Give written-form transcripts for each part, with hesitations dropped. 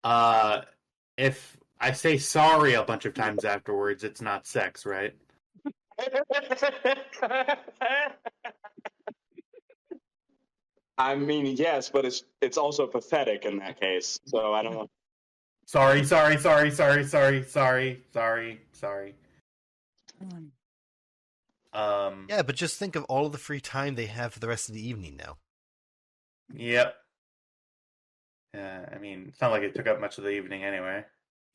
Uh, if I say sorry a bunch of times afterwards, it's not sex, right? I mean, yes, but it's also pathetic in that case. So I don't know. Sorry. Yeah, but just think of all of the free time they have for the rest of the evening now. Yep. I mean, it's not like it took up much of the evening anyway.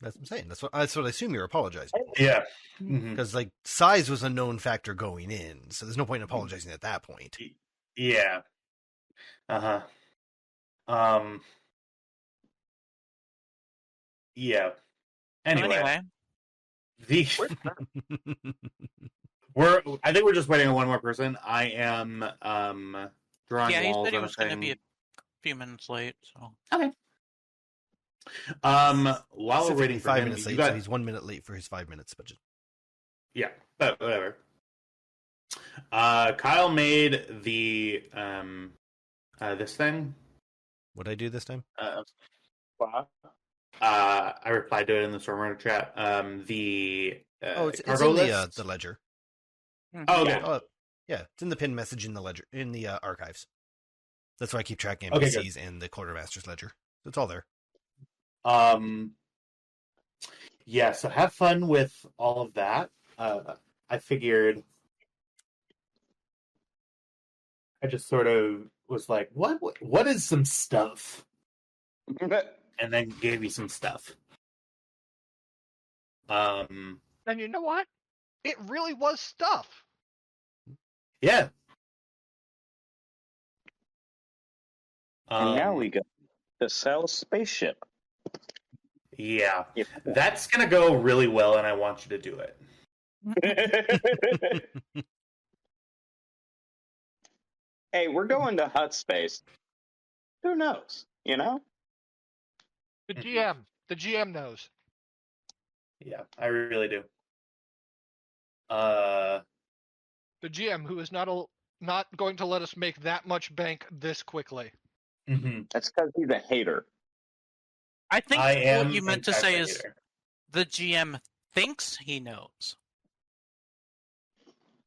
That's what I'm saying. That's what I assume you're apologizing for. Yeah. Because, like, size was a known factor going in, so there's no point in apologizing at that point. Yeah. Uh-huh. Yeah. Anyway. I think we're just waiting on one more person. I am drawing Yeah, he walls said he on a was going to thing. be a few minutes late. So Okay. While we're Specifically waiting for 5 him, minutes late, so he's 1 minute late for his 5 minutes budget. Yeah, but whatever. Kyle made the this thing. What'd I do this time? I replied to it in the Stormrunner chat. It's cargo in list. the ledger. Oh, okay. Yeah, it's in the pinned message in the ledger, in the archives. That's why I keep tracking Okay, NPCs and the quartermaster's ledger. It's all there. Yeah, so have fun with all of that. I figured I just sort of was like, what is some stuff? And then gave you some stuff. And you know what? It really was stuff. Yeah. And now we go to sell spaceship. Yeah. That's going to go really well, and I want you to do it. Hey, we're going to hut space. Who knows? You know? The GM knows. Yeah, I really do. The GM, who is not going to let us make that much bank this quickly. Mm-hmm. That's because he's a hater. I think what you meant to say is hater. The GM thinks he knows.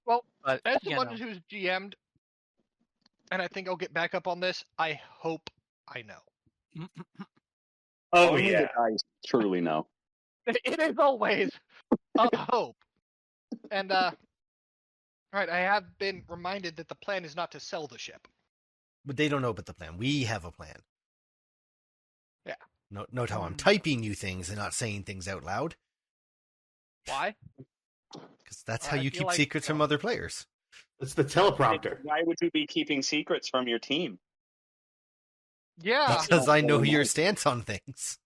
Well, but, as someone who's GM'd, and I think I'll get back up on this, I hope I know. Oh, Only yeah. the guys truly know. It is always a hope. And, alright, I have been reminded that the plan is not to sell the ship. But they don't know about the plan. We have a plan. Yeah. Note how I'm typing you things and not saying things out loud. Why? Because that's how you keep secrets from other players. It's the teleprompter. Why would you be keeping secrets from your team? Yeah. Because I know your stance on things.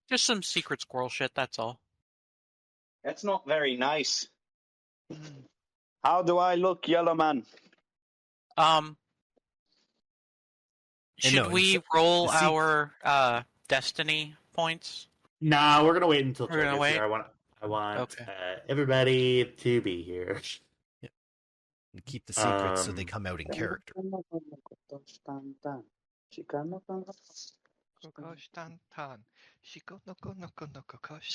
Just some secret squirrel shit, that's all. That's not very nice. How do I look, Yellow Man? Should we roll our destiny points? Nah, we're gonna wait until we're gonna wait. Here. I want everybody to be here. Yeah. And keep the secrets so they come out in character. It's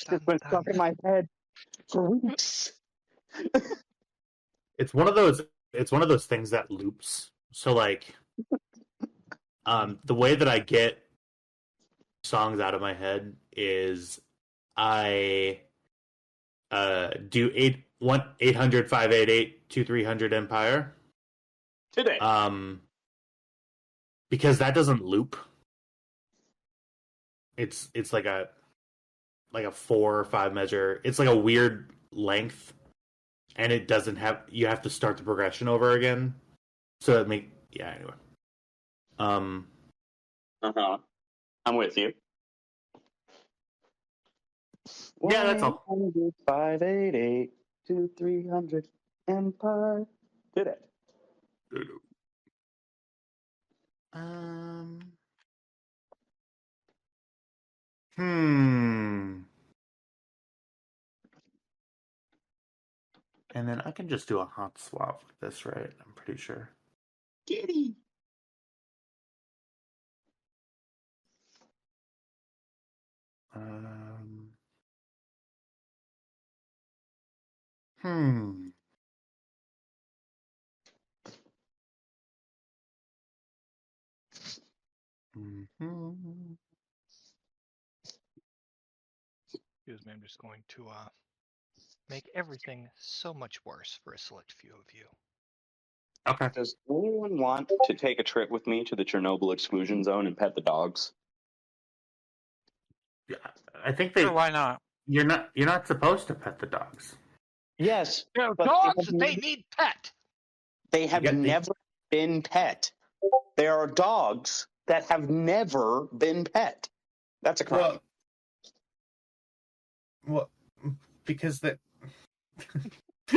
stuck in my head for weeks. It's one of those things that loops. So like the way that I get songs out of my head is I do 800-588-2300 Empire today. Because that doesn't loop. It's like a 4 or 5 measure. It's like a weird length, and it doesn't have. You have to start the progression over again. So anyway. I'm with you. Yeah, that's all. 588-2300 Empire. Did it. And then I can just do a hot swap with this, right? I'm pretty sure. Giddy. Um, hmm. Mhm. Excuse me, I'm just going to make everything so much worse for a select few of you. Okay. Does anyone want to take a trip with me to the Chernobyl exclusion zone and pet the dogs? Yeah, I think Sure, why not? you're not supposed to pet the dogs. Yes, They're but dogs. They need pet. they have get the- never been pet. There are dogs that have never been pet. That's a crime. Well, because that.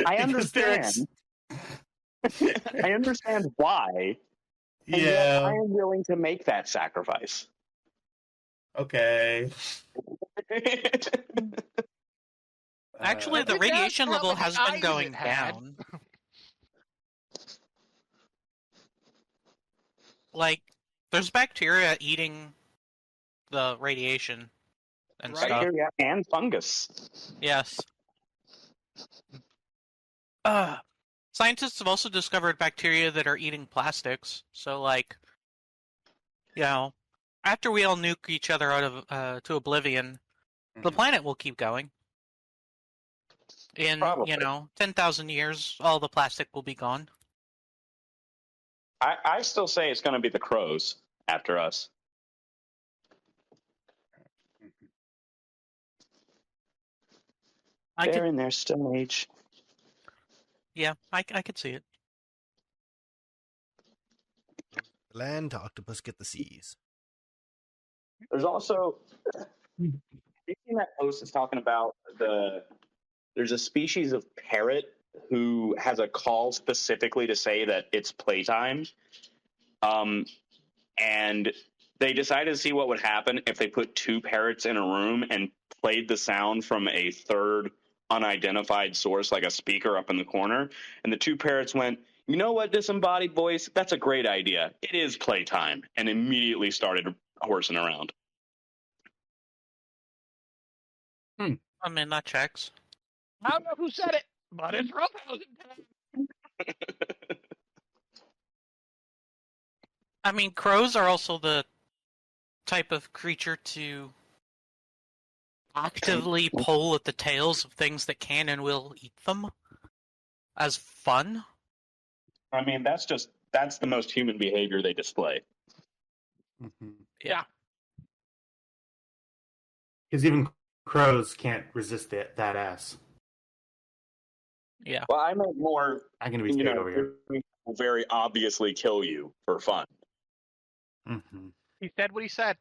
I understand. I understand why. And yet I Yeah. am willing to make that sacrifice. Okay. Actually, the Look at radiation how level many has been eyes going it had. down. Like, there's bacteria eating the radiation and Right. stuff. Bacteria and fungus. Yes. Scientists have also discovered bacteria that are eating plastics. So, like, you know, after we all nuke each other out of to oblivion, the Mhm. planet will keep going. In, Probably. 10,000 years, all the plastic will be gone. I still say it's going to be the crows after us. They're in their stone age. I could see it. The land, octopus get the seas. There's also, have you seen that post that's talking about there's a species of parrot who has a call specifically to say that it's playtime. And they decided to see what would happen if they put two parrots in a room and played the sound from a third unidentified source, like a speaker up in the corner. And the two parrots went, "You know what, disembodied voice? That's a great idea. It is playtime," and immediately started horsing around. I mean, that checks. I don't know who said it, but it's Roughhouse. I mean, crows are also the type of creature to actively pull at the tails of things that can and will eat them as fun. I mean, that's the most human behavior they display. Yeah. Because even crows can't resist that ass. Yeah. Well, I meant more, I'm gonna be scared over here. will very obviously kill you for fun. Mm-hmm. He said what he said.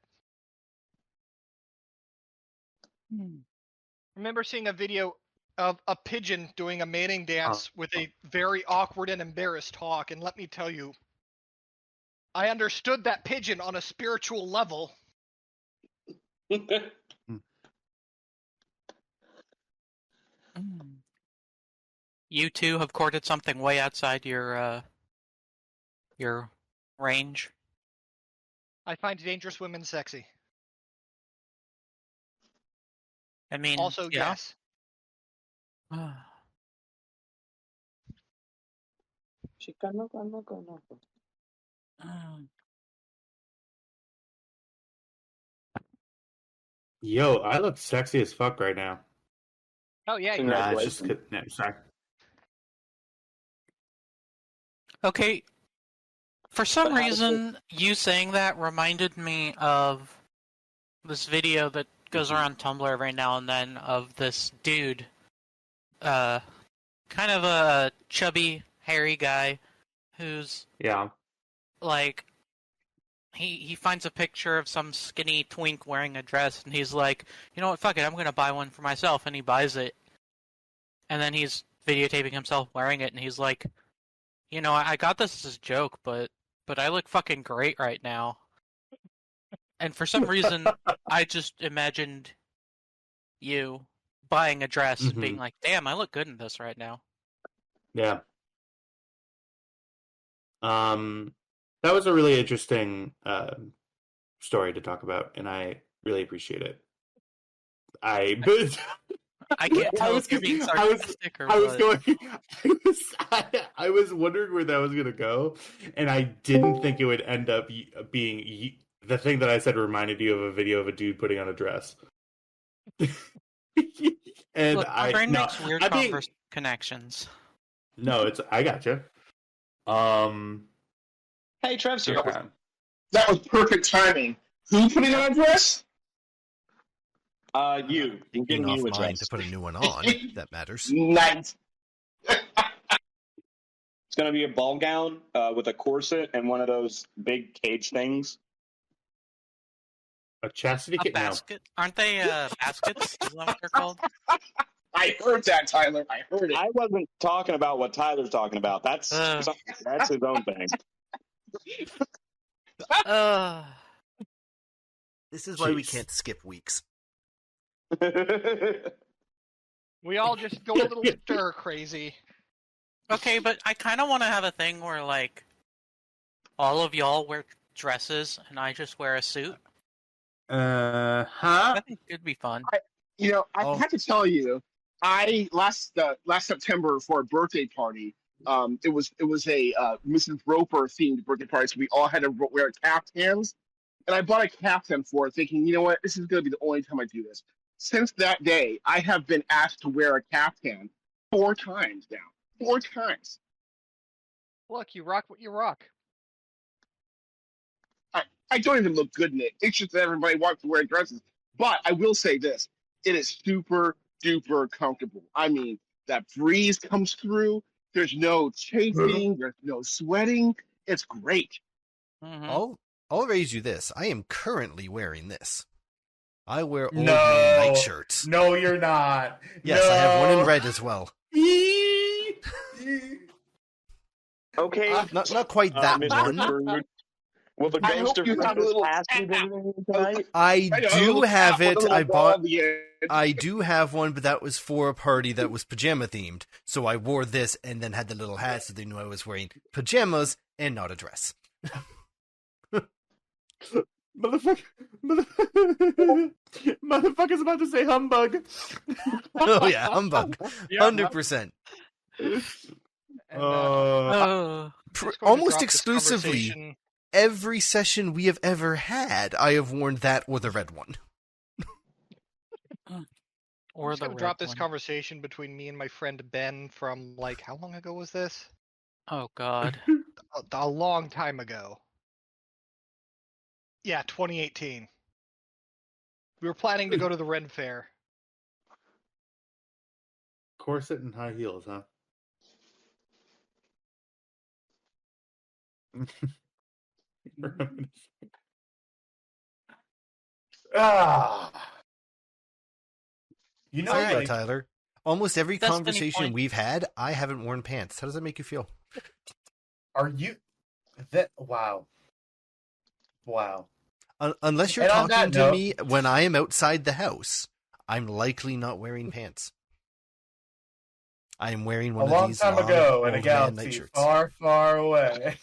Remember seeing a video of a pigeon doing a mating dance with a very awkward and embarrassed hawk, and let me tell you, I understood that pigeon on a spiritual level. You two have courted something way outside your range. I find dangerous women sexy. I mean, Also, yeah. yes. Yo, I look sexy as fuck right now. Oh yeah, you Nah, do. it's just no, sorry. Okay. For some But how does reason, you saying that reminded me of this video that goes around Tumblr every now and then of this dude, kind of a chubby, hairy guy, who's like, he finds a picture of some skinny twink wearing a dress, and he's like, you know what, fuck it, I'm gonna buy one for myself, and he buys it. And then he's videotaping himself wearing it, and he's like, you know, I got this as a joke, but I look fucking great right now. And for some reason, I just imagined you buying a dress and being like, damn, I look good in this right now. Yeah. That was a really interesting story to talk about, and I really appreciate it. I can't tell if you're being sarcastic or I was what. going. I was wondering where that was going to go, and I didn't think it would end up being the thing that I said reminded you of a video of a dude putting on a dress. And Look, my brain makes weird I connections. No, it's I gotcha. Hey, Trev's here. That was perfect timing. Who putting on a dress? You. Being Giving off you a mine dress. to put a new one on. That matters. Nice. It's going to be a ball gown with a corset and one of those big cage things. A chastity A kit. No. basket? Aren't they baskets? Is that what they're called? I heard that, Tyler. I heard it. I wasn't talking about what Tyler's talking about. That's his own thing. This is why we Jeez. can't skip weeks. We all just go a little stir crazy. Okay, but I kind of want to have a thing where, like, all of y'all wear dresses and I just wear a suit. I think it'd be fun. I have to tell you, I last September for a birthday party. It was a Mrs. Roper themed birthday party, so we all had to wear caftans. And I bought a caftan for it, thinking, you know what, this is going to be the only time I do this. Since that day, I have been asked to wear a caftan 4 times now. 4 times. Look, you rock what you rock. I don't even look good in it. It's just that everybody wants to wear dresses. But I will say this. It is super duper comfortable. I mean, that breeze comes through. There's no chafing. There's no sweating. It's great. Mm-hmm. I'll raise you this. I am currently wearing this. I wear old No. man nightshirts. No, you're not. Yes, no. I have one in red as well. Okay. Not quite that Mr. one. Scrooge. Will the I ghost hope of you have a little ask you anything tonight? I do have it. I bought. I I do have one, but that was for a party that was pajama themed. So I wore this and then had the little hat so they knew I was wearing pajamas and not a dress. Motherfucker's about to say humbug. Oh yeah, humbug, 100%. And, Oh. just going to Almost drop this exclusively, conversation- every session we have ever had, I have worn that or the red one. Or I'm just the gonna drop red this one. conversation between me and my friend Ben from, like, how long ago was this? Oh God. A long time ago. Yeah, 2018. We were planning to go to the Ren Fair. Corset and high heels, huh? You know, Sorry about like, Tyler. Almost every Destiny conversation point. we've had, I haven't worn pants. How does that make you feel? are you? That wow. Unless you're And on talking that to note- me when I am outside the house, I'm likely not wearing pants. I am wearing one A of long these time long ago old in a man galaxy nightshirts. far, far away.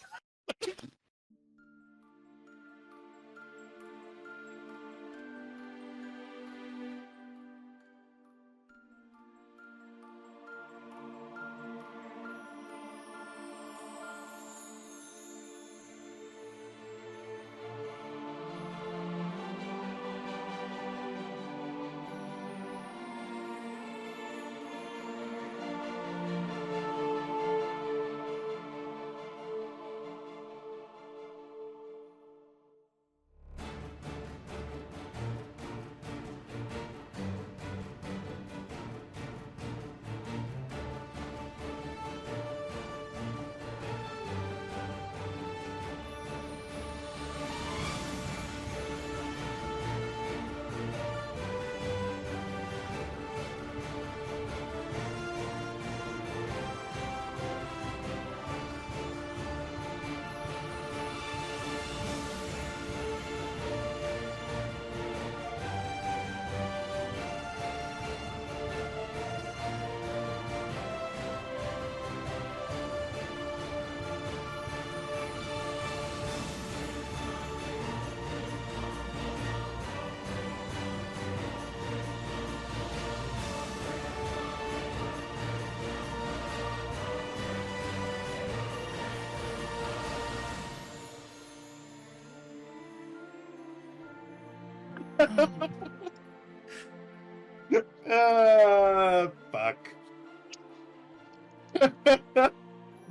Fuck.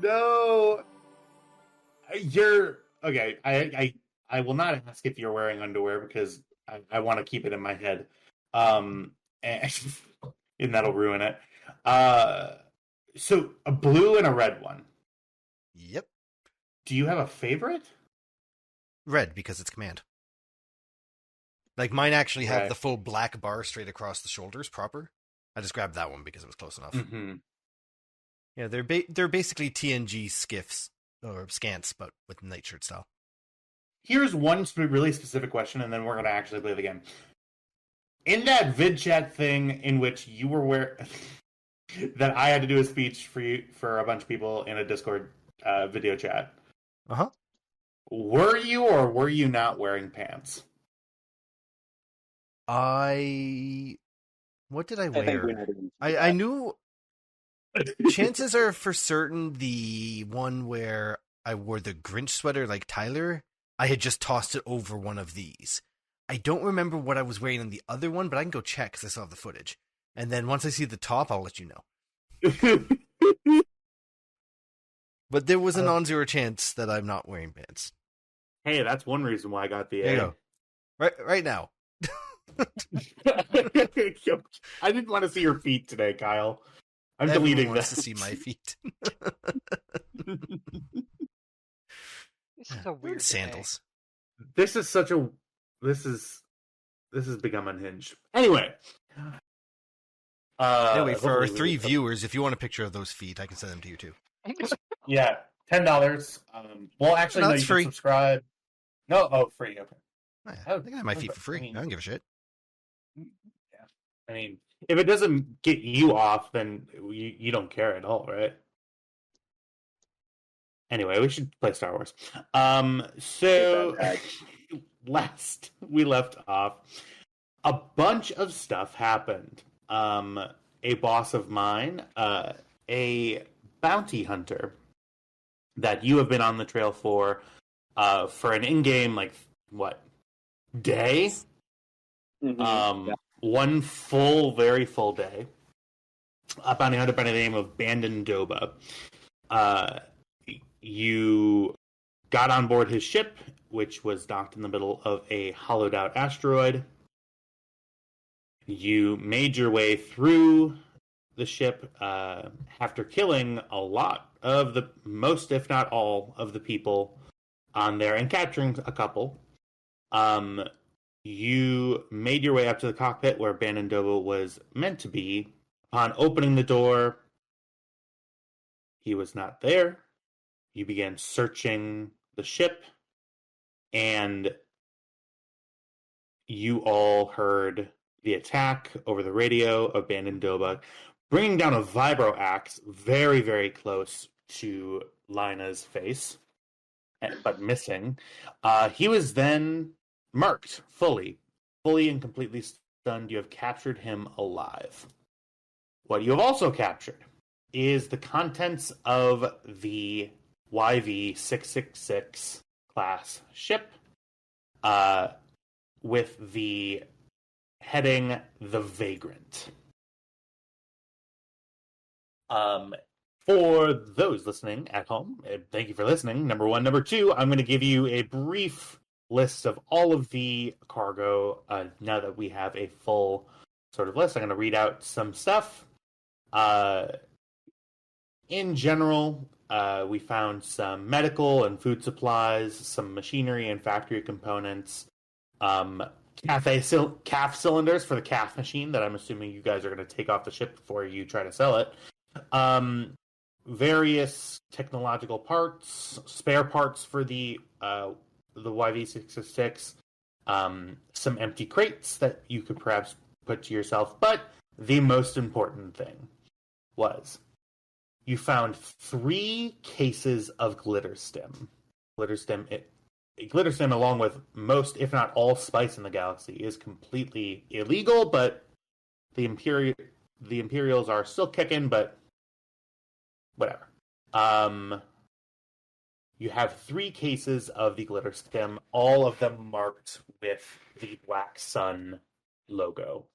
No. You're okay. I will not ask if you're wearing underwear because I want to keep it in my head. And, and that'll ruin it. So a blue and a red one. Yep. Do you have a favorite? Red, because it's command. Like, mine actually have Right. the full black bar straight across the shoulders, proper. I just grabbed that one because it was close enough. Mm-hmm. Yeah, they're basically TNG skiffs, or scants, but with nightshirt style. Here's one really specific question, and then we're going to actually play the game. In that vid chat thing in which you were that I had to do a speech for a bunch of people in a Discord video chat. Uh-huh. Were you or were you not wearing pants? What did I wear? I knew. Chances are for certain the one where I wore the Grinch sweater like Tyler, I had just tossed it over one of these. I don't remember what I was wearing on the other one, but I can go check because I still have the footage. And then once I see the top, I'll let you know. But there was a non-zero chance that I'm not wearing pants. Hey, that's one reason why I got the There you A. go. Right now. I didn't want to see your feet today, Kyle. I'm Everyone deleting wants this. to see my feet. This is a weird Sandals. This has become unhinged. Anyway. Anyway, for our hopefully 3 viewers, if you want a picture of those feet, I can send them to you too. Yeah, $10. Well, actually, No, no, it's you free. can subscribe. No, free. Okay. Oh, yeah. I think I have my feet for free. I don't give a shit. Yeah. I mean, if it doesn't get you off, then you don't care at all, right? Anyway, we should play Star Wars. So last we left off, a bunch of stuff happened. A boss of mine, a bounty hunter that you have been on the trail for an in-game, like, what, day? Mm-hmm. One very full day. A bounty hunter by the name of Banter. You got on board his ship, which was docked in the middle of a hollowed-out asteroid. You made your way through the ship after killing a lot of most, if not all, of the people on there and capturing a couple. You made your way up to the cockpit where Banter was meant to be. Upon opening the door, he was not there. You began searching the ship, and you all heard the attack over the radio of Banter, bringing down a vibro axe very, very close to Lina's face, but missing. He was then marked fully and completely stunned. You have captured him alive. What you have also captured is the contents of the YV-666 class ship, with the heading The Vagrant. For those listening at home, thank you for listening, number one. Number two, I'm going to give you a brief list of all of the cargo, now that we have a full sort of list. I'm going to read out some stuff. In general, we found some medical and food supplies, some machinery and factory components, calf cylinders for the calf machine that I'm assuming you guys are going to take off the ship before you try to sell it. Various technological parts, spare parts for the YV-666, some empty crates that you could perhaps put to yourself. But the most important thing was you found 3 cases of glitter stem. Glitter stem, along with most, if not all, spice in the galaxy, is completely illegal. But the Imperials are still kicking. But whatever. you have 3 cases of the glitter stem, all of them marked with the Black Sun logo.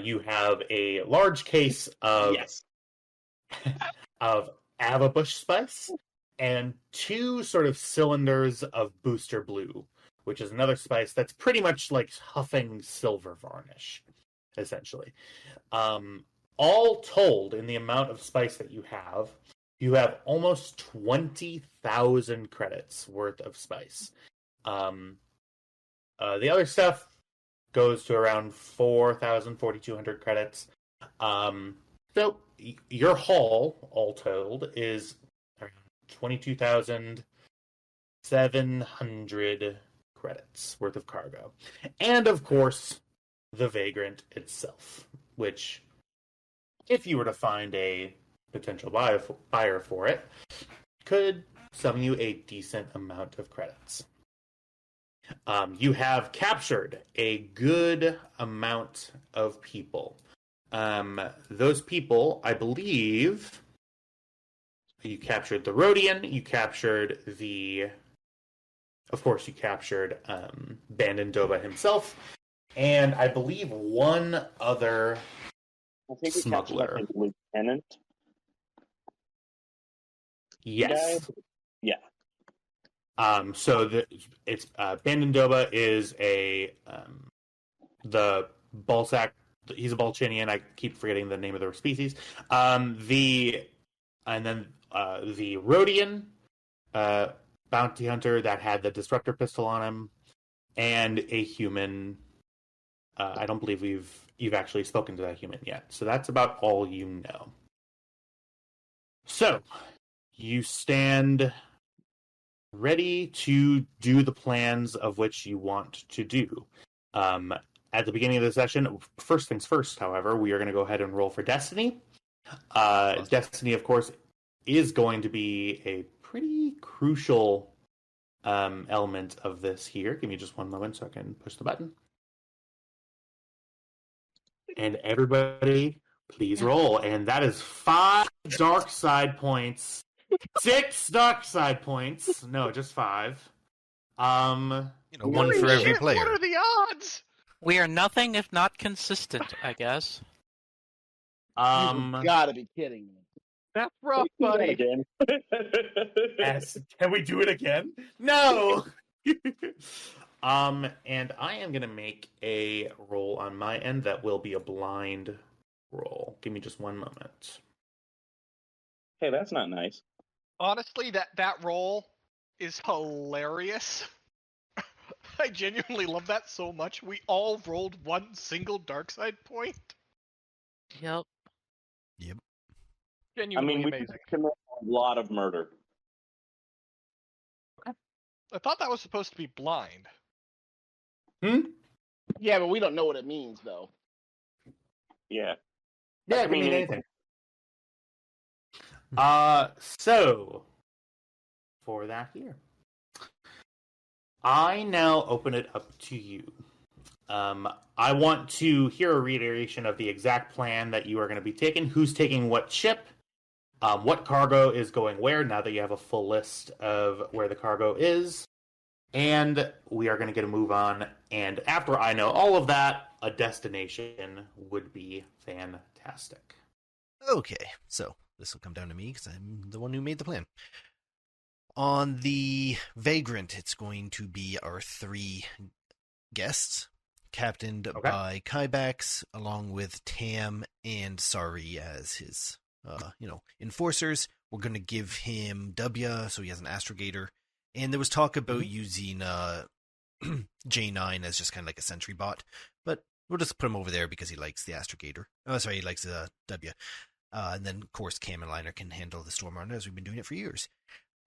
You have a large case of of Avabush spice and 2 sort of cylinders of Booster Blue, which is another spice that's pretty much like huffing silver varnish, essentially. All told, in the amount of spice that you have almost 20,000 credits worth of spice. The other stuff goes to around 4,000, 4,200 credits. So your haul, all told, is around 22,700 credits worth of cargo. And, of course, the Vagrant itself, which, if you were to find a potential buyer for it, could sum you a decent amount of credits. You have captured a good amount of people. Those people, I believe, you captured the Rhodian, you captured of course, you captured Bandendoba himself, and I believe one other smuggler. Lieutenant. Yes. Yeah. So it's Bandendoba is the Balsac. He's a Balchinian. I keep forgetting the name of their species. The Rhodian bounty hunter that had the disruptor pistol on him, and a human. I don't believe you've actually spoken to that human yet. So that's about all you know. So you stand ready to do the plans of which you want to do. At the beginning of the session, first things first, however, we are going to go ahead and roll for Destiny. Destiny, of course, is going to be a pretty crucial element of this here. Give me just one moment so I can push the button. And everybody, please roll. And that is 5 dark side points. 6 dark side points. No, just 5. One for every player. What are the odds? We are nothing if not consistent, I guess. You gotta be kidding me. That's rough, buddy. Again. Yes. Can we do it again? No. And I am gonna make a roll on my end that will be a blind roll. Give me just one moment. Hey, that's not nice. Honestly, that roll is hilarious. I genuinely love that so much. We all rolled one single dark side point. Yep. Genuinely we amazing. commit a lot of murder. I thought that was supposed to be blind. Yeah, but we don't know what it means, though. Yeah. Yeah, it can mean anything. So for that here, I now open it up to you. I want to hear a reiteration of the exact plan that you are going to be taking. Who's taking what ship? What cargo is going where, now that you have a full list of where the cargo is. And we are going to get a move on. And after I know all of that, a destination would be fantastic. Okay, so this will come down to me because I'm the one who made the plan. On the Vagrant, it's going to be our 3 guests, captained by Kybax, along with Tam and Sari as his, enforcers. We're going to give him W, so he has an astrogator. And there was talk about using J9 as just kind of like a sentry bot, but we'll just put him over there because he likes the astrogator. Oh, sorry, he likes W. And then, of course, Cam and Liner can handle the Stormrunner as we've been doing it for years.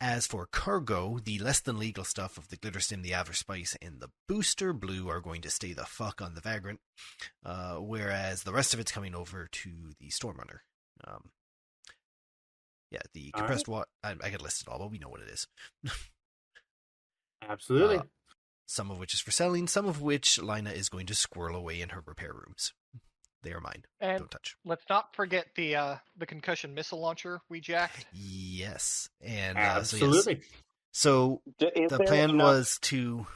As for cargo, the less than legal stuff of the Glitter Stim, the Aver Spice, and the Booster Blue are going to stay the fuck on the Vagrant, whereas the rest of it's coming over to the Stormrunner. The compressed water, I could list it all, but we know what it is. Absolutely. Some of which is for selling, some of which Lina is going to squirrel away in her repair rooms. They are mine. And Don't touch. let's not forget the concussion missile launcher we jacked. Yes, and Absolutely. So Is the there plan enough- was to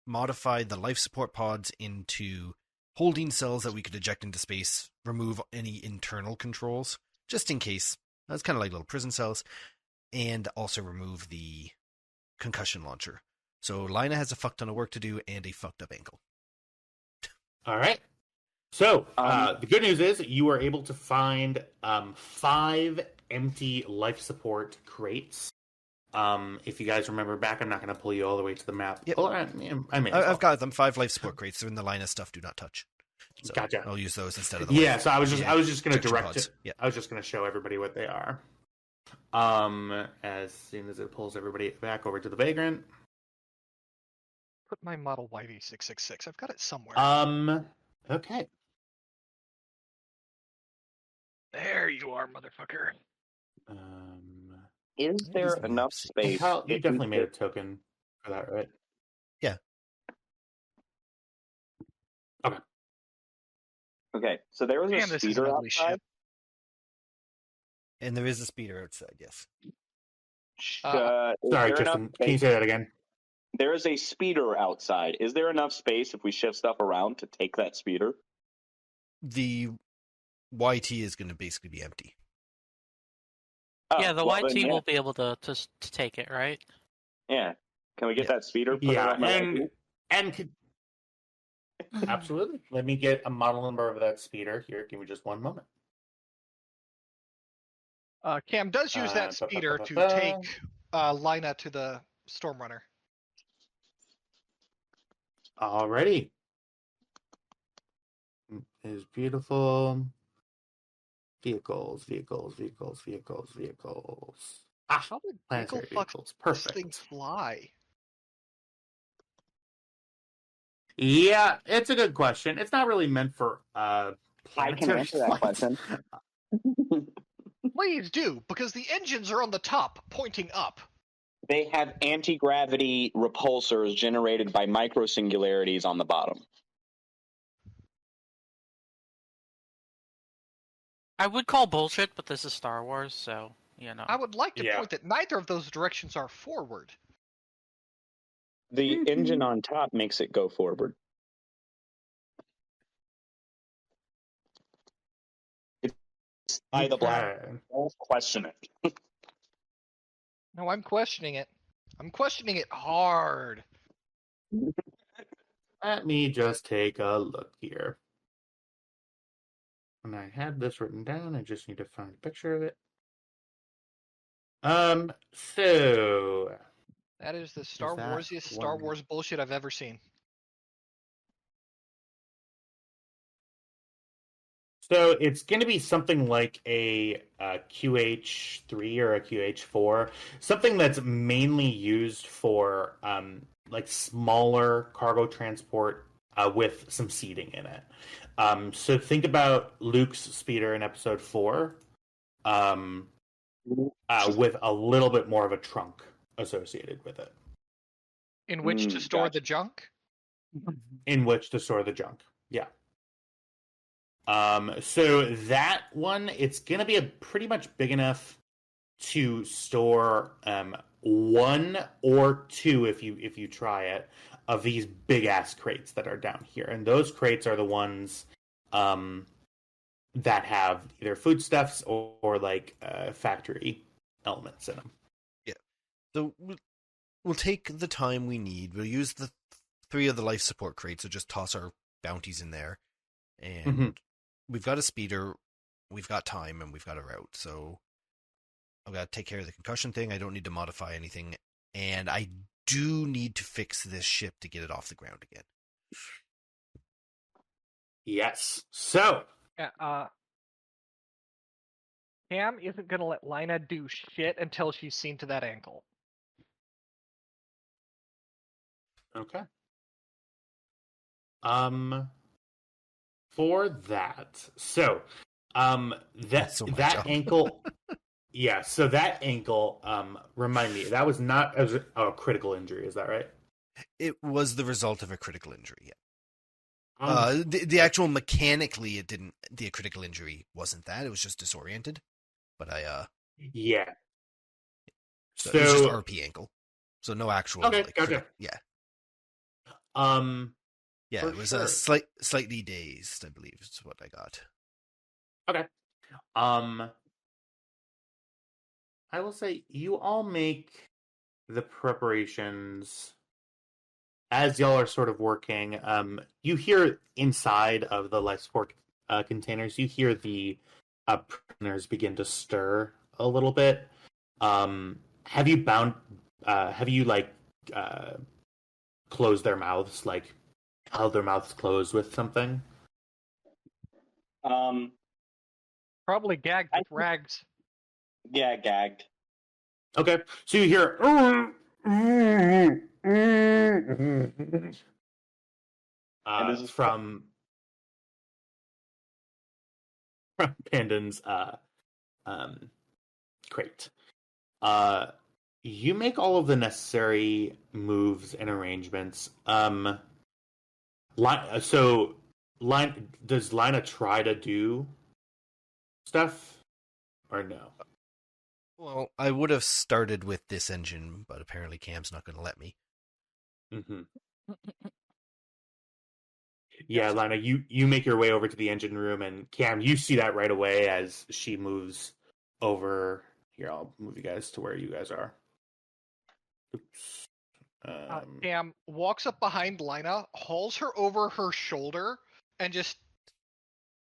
modify the life support pods into holding cells that we could eject into space, remove any internal controls, just in case. That's kind of like little prison cells, and also remove the concussion launcher. So Lina has a fuck ton of work to do and a fucked up ankle. All right. So the good news is you were able to find 5 empty life support crates. If you guys remember back, I'm not going to pull you all the way to the map. Yep. Oh, I've got them. 5 life support crates. They're in the Lina stuff. Do not touch. So Gotcha. I'll use those instead of the Yeah. life- So I was just going to protection direct pods. it. Yeah. I was just going to show everybody what they are. As soon as it pulls everybody back over to the vagrant. Put my model YV666. I've got it somewhere. Okay. There you are, motherfucker. Is there Easy enough Pepsi. space? Kyle, you if definitely we made a fit- token for that, right? Yeah. Okay, so there was Man, a this is an speeder ugly outside. ship. And there is a speeder outside, yes. Is Sorry, there Tristan. enough Can you space- say that again? There is a speeder outside. Is there enough space if we shift stuff around to take that speeder? The YT is going to basically be empty. Oh, Yeah, the well, YT then, yeah. will be able to take it, right? Yeah. Can we get Yeah. that speeder? Put it Yeah, on my YT? Absolutely. Let me get a model number of that speeder here. Give me just one moment. Cam does use that speeder to take Lina to the Stormrunner. Alrighty. Is beautiful. Vehicles. Ah, How did planetary Pickle fuck vehicles. this thing Perfect. fly? Yeah, it's a good question. It's not really meant for I can planetary answer that flight. question. Please do, because the engines are on the top, pointing up. They have anti-gravity repulsors generated by microsingularities on the bottom. I would call bullshit, but this is Star Wars, so you know. I would like to Yeah. point that neither of those directions are forward. The engine on top makes it go forward. It's by the black. Okay. Don't question it. No, I'm questioning it. I'm questioning it hard. Let me just take a look here. And I had this written down. I just need to find a picture of it. So That is the Star that Warsiest Star one? Wars bullshit I've ever seen. So it's going to be something like a QH3 or a QH4, something that's mainly used for like smaller cargo transport with some seating in it. So think about Luke's speeder in Episode 4 with a little bit more of a trunk associated with it, In which to store Gotcha. the junk? in which to store the junk. Yeah. So that one, it's gonna be a pretty much big enough to store 1 or 2 if you try it of these big ass crates that are down here, and those crates are the ones that have either foodstuffs or like factory elements in them. Yeah. So we'll take the time we need. We'll use the 3 of the life support crates, so just toss our bounties in there. And we've got a speeder, we've got time, and we've got a route. So I've got to take care of the concussion thing. I don't need to modify anything. And I do need to fix this ship to get it off the ground again. Yes. So Yeah, Cam isn't gonna let Lina do shit until she's seen to that ankle. okay. For that, so That's so much that job. ankle, yeah. So that ankle, remind me, that was not as a critical injury. Is that right? It was the result of a critical injury, yeah. The actual mechanically, it didn't. The critical injury wasn't that. It was just disoriented. But yeah. So it was just RP ankle. So no actual. Okay, gotcha. Yeah. Yeah, it was sure. slightly dazed, I believe is what I got. Okay. I will say you all make the preparations as y'all are sort of working. You hear inside of the life support containers, you hear the prisoners begin to stir a little bit. Have you closed their mouths, like held their mouths closed with something? Probably gagged with rags. Yeah, gagged. Okay, so you hear from Pandon's crate. You make all of the necessary moves and arrangements. Does Lina try to do stuff or no? Well, I would have started with this engine, but apparently Cam's not going to let me. Mm-hmm. Yeah, Lina, you make your way over to the engine room, and Cam, you see that right away as she moves over. Here, I'll move you guys to where you guys are. Oops. Cam walks up behind Lina, hauls her over her shoulder, and just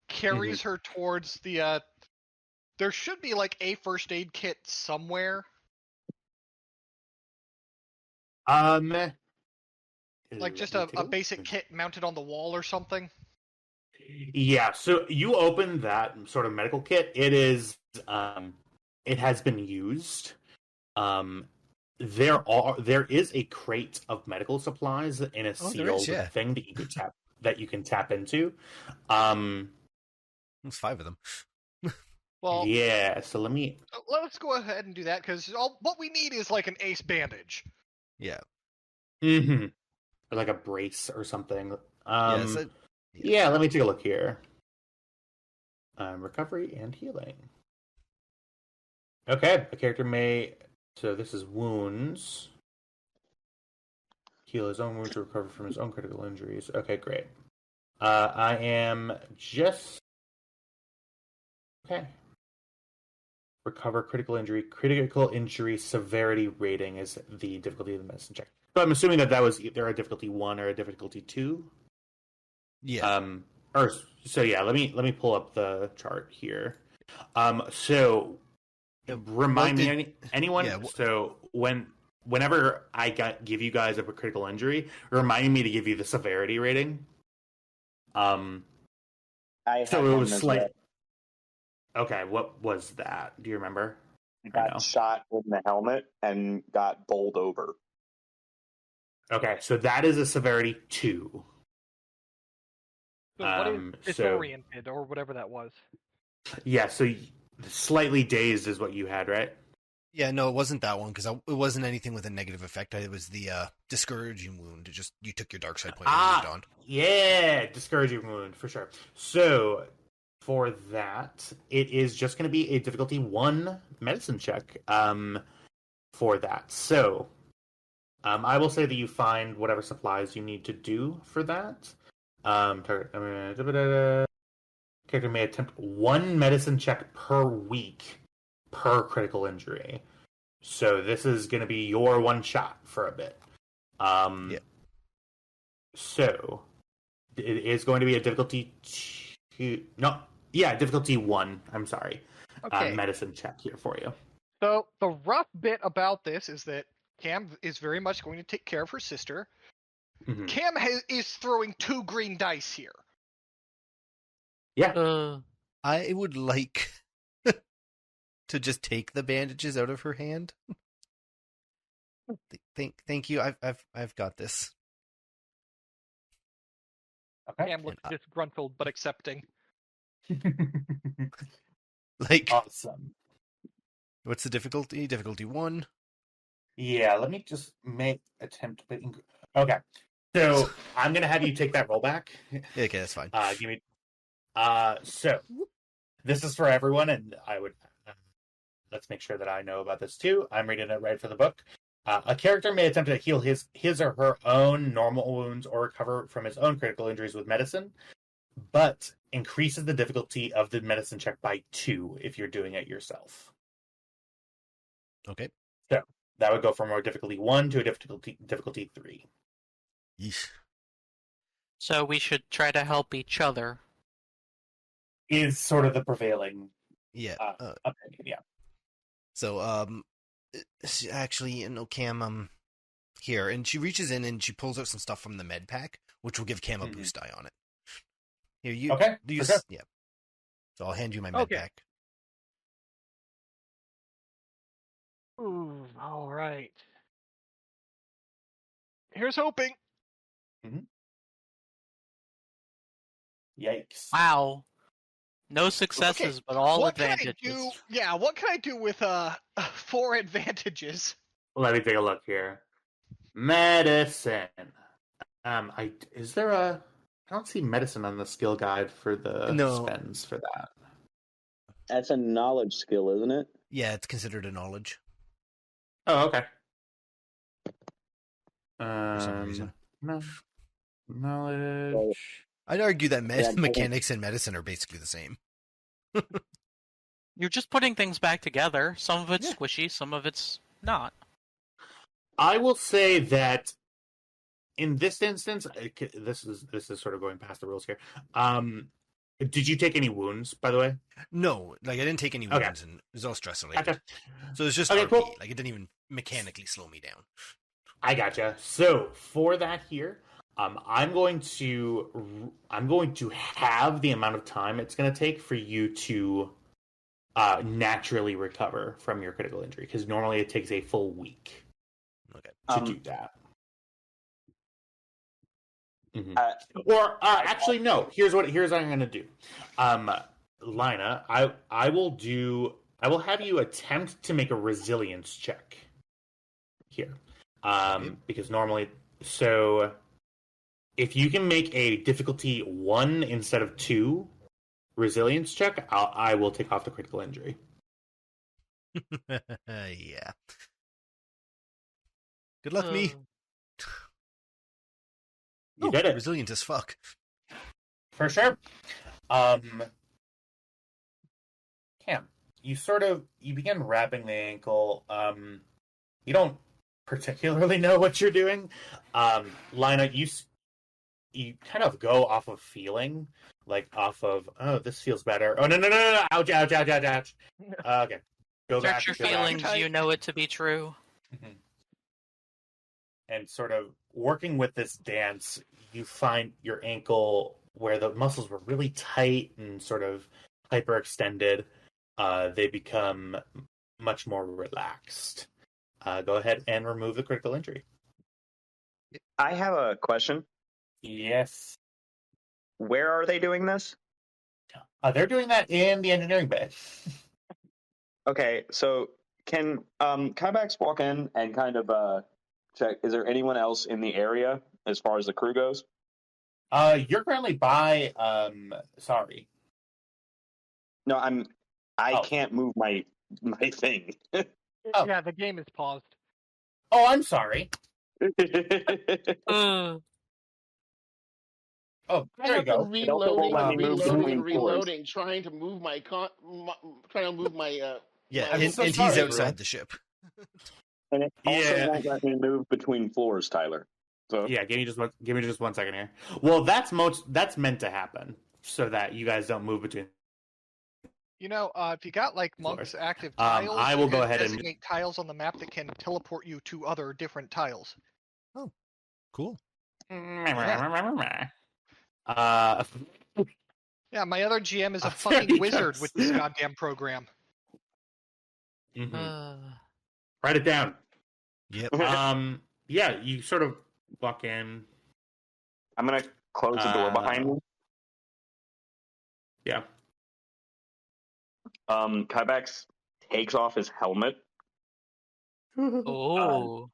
carries her towards the. There should be like a first aid kit somewhere. Like just a basic kit mounted on the wall or something. Yeah, so you open that sort of medical kit. It is, it has been used. There is a crate of medical supplies in a sealed thing that you can tap into. There's 5 of them. Well, yeah. So let's go ahead and do that because what we need is like an ace bandage. Yeah. Mm-hmm. Or like a brace or something. Yeah. Yeah. Let me take a look here. Recovery and healing. Okay, a character may. So this is wounds. Heal his own wounds to recover from his own critical injuries. Okay, great. I am just. Okay. Recover critical injury. Critical injury severity rating is the difficulty of the medicine check. So I'm assuming that was either a difficulty 1 or a difficulty 2. Yeah. So yeah, let me pull up the chart here. So remind me, anyone. Yeah, so whenever I give you guys a critical injury, remind me to give you the severity rating. So it was slight. Okay, what was that? Do you remember? I got shot in the helmet and got bowled over. Okay, so that is a severity 2. So what is disoriented or whatever that was? Yeah, so slightly dazed is what you had, right? Yeah, no, it wasn't that one because it wasn't anything with a negative effect. It was the discouraging wound. You took your dark side point and moved on. Yeah, discouraging wound for sure. So for that, it is just going to be a difficulty 1 medicine check. For that, so I will say that you find whatever supplies you need to do for that. Character may attempt 1 medicine check per week per critical injury. So this is going to be your 1 shot for a bit. Yeah. So it is going to be a difficulty 2. No, yeah, difficulty 1. I'm sorry. Okay. Medicine check here for you. So the rough bit about this is that Cam is very much going to take care of her sister. Mm-hmm. Cam is throwing 2 green dice here. Yeah. I would like to just take the bandages out of her hand. Thank you. I've got this. Okay. Cam looks disgruntled but accepting. Like awesome. What's the difficulty? Difficulty 1. Yeah, let me just make attempt. Okay, So I'm gonna have you take that roll back. Okay, that's fine. Give me. So this is for everyone, and I would let's make sure that I know about this too. I'm reading it right for the book. A character may attempt to heal his or her own normal wounds or recover from his own critical injuries with medicine, but increases the difficulty of the medicine check by 2 if you're doing it yourself. Okay. So that would go from a difficulty 1 to a difficulty 3. Yeesh. So we should try to help each other. Is sort of the prevailing Yeah. opinion, yeah. So, actually, Cam, here, and she reaches in and she pulls out some stuff from the med pack, which will give Cam a boost die on it. Here, you. Okay. Yeah. So I'll hand you my med pack. Ooh, all right. Here's hoping. Yikes. Wow. No successes, but all advantages. What can I do with 4 advantages? Let me take a look here. Medicine. Is there a? I don't see medicine on the skill guide for the spends for that. That's a knowledge skill, isn't it? Yeah, it's considered a knowledge. Oh, okay. For some reason. No. Knowledge. I'd argue that mechanics and medicine are basically the same. You're just putting things back together. Some of it's squishy, some of it's not. I will say that in this instance, this is sort of going past the rules here. Did you take any wounds, by the way? No, I didn't take any wounds, and it was all stress related. Gotcha. So it's just okay, RP. cool. It didn't even mechanically slow me down. I gotcha. So for that here, I'm going to have the amount of time it's going to take for you to naturally recover from your critical injury, because normally it takes a full week to do that. Mm-hmm. Actually, no. Here's what I'm going to do. Lina, I will have you attempt to make a resilience check here, because normally, so if you can make a difficulty 1 instead of 2 resilience check, I will take off the critical injury. Yeah. Good luck, me. You did it. Resilient as fuck. For sure. Cam, you begin wrapping the ankle. You don't particularly know what you're doing. Lina, you kind of go off of feeling, off of, oh, this feels better. Oh, no, ouch. Okay. Go back. Search your feelings, you know it to be true. Mm-hmm. And sort of working with this dance, you find your ankle where the muscles were really tight and sort of hyperextended. They become much more relaxed. Go ahead and remove the critical injury. I have a question. Yes. Where are they doing this? They're doing that in the engineering bay. Okay, so can Kybax walk in and kind of check, is there anyone else in the area as far as the crew goes? You're currently by sorry. No, I can't move my thing. Oh. Yeah, the game is paused. Oh, I'm sorry. Oh, there you go. Reloading, trying to move my Yeah, I'm and so he's sorry, outside everyone. the ship. And it also Yeah. won't let me move between floors, Tyler. So Yeah, give me just one second here. Well, that's meant to happen so that you guys don't move between. If you got monks Floors. active tiles, I will you go can ahead and- designate tiles on the map that can teleport you to other different tiles. Oh, cool. Yeah, my other GM is a There fucking he wizard goes. with this goddamn program. Mhm. Write it down. Yep. Yeah, you sort of walk in. I'm gonna close the door behind me. Yeah. Kybax takes off his helmet. Oh.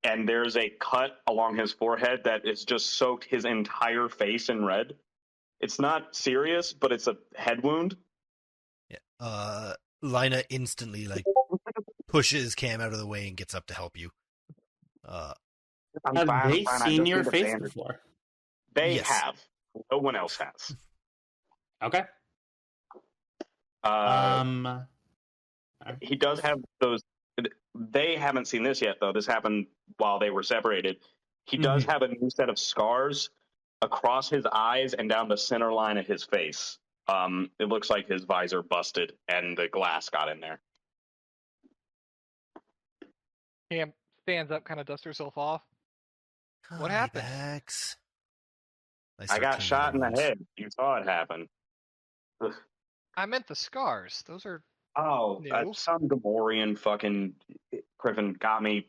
and there's a cut along his forehead that is just soaked his entire face in red. It's not serious, but it's a head wound. Yeah. Lina instantly pushes Cam out of the way and gets up to help you. Have they seen your face before? They have. No one else has. Okay. He does have those. They haven't seen this yet, though. This happened while they were separated. He does have a new set of scars across his eyes and down the center line of his face. It looks like his visor busted and the glass got in there. Cam stands up, kind of dusts herself off. What happened? I got shot in the head. You saw it happen. Ugh. I meant the scars. Those are new. Some Gamorrean fucking Griffin got me.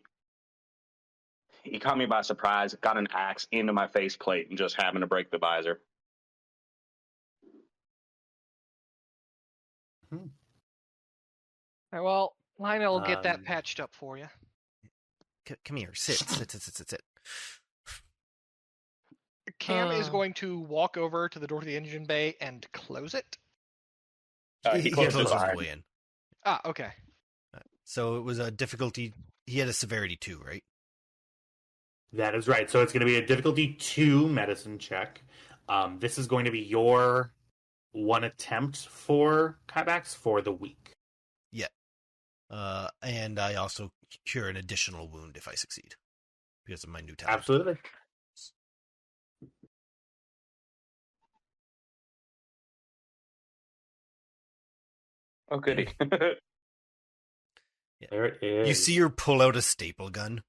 He caught me by surprise, got an axe into my faceplate, and just happened to break the visor. All right, well, Lina will get that patched up for you. Come here. Sit. Cam is going to walk over to the door to the engine bay and close it. He closes his way in. Okay. So it was a difficulty. He had a severity 2, right? That is right. So it's going to be a difficulty 2 medicine check. This is going to be your one attempt for Kybax for the week. Yeah. And I also cure an additional wound if I succeed because of my new talent. Absolutely. Oh, goody. Yeah. There it is. You see her pull out a staple gun.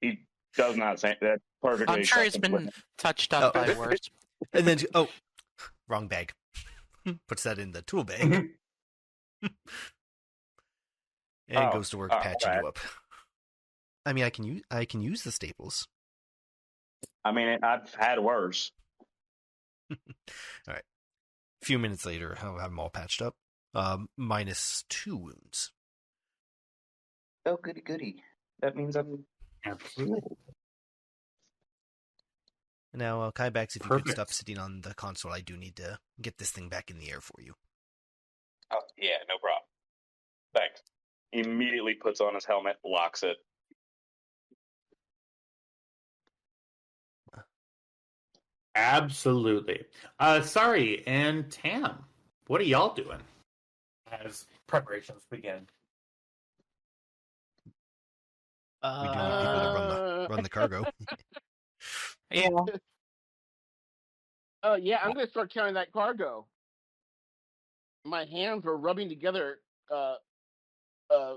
He does not say that perfectly. I'm sure he's been touched up by worse. And then, wrong bag. Puts that in the tool bag. And goes to work patching you up. I mean, I can use the staples. I mean, I've had worse. All right. A few minutes later, I'll have them all patched up. -2 wounds. Oh, goody. That means I'm absolutely. Now, Kybax, if you could stop sitting on the console, I do need to get this thing back in the air for you. Oh, yeah, no problem. Thanks. He immediately puts on his helmet, locks it. Absolutely. Sorry, and Tam, what are y'all doing as preparations begin? We do need people to run the cargo. Yeah. Yeah, I'm going to start carrying that cargo. My hands are rubbing together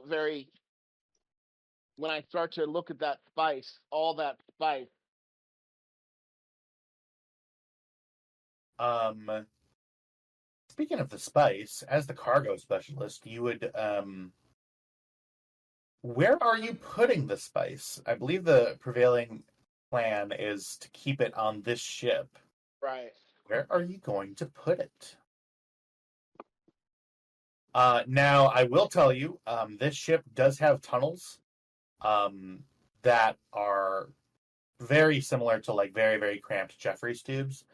very... When I start to look at that spice, all that spice. Speaking of the spice, as the cargo specialist, you would, where are you putting the spice? I believe the prevailing plan is to keep it on this ship. Right. Where are you going to put it? Now, I will tell you, this ship does have tunnels that are very similar to very, very cramped Jeffries tubes,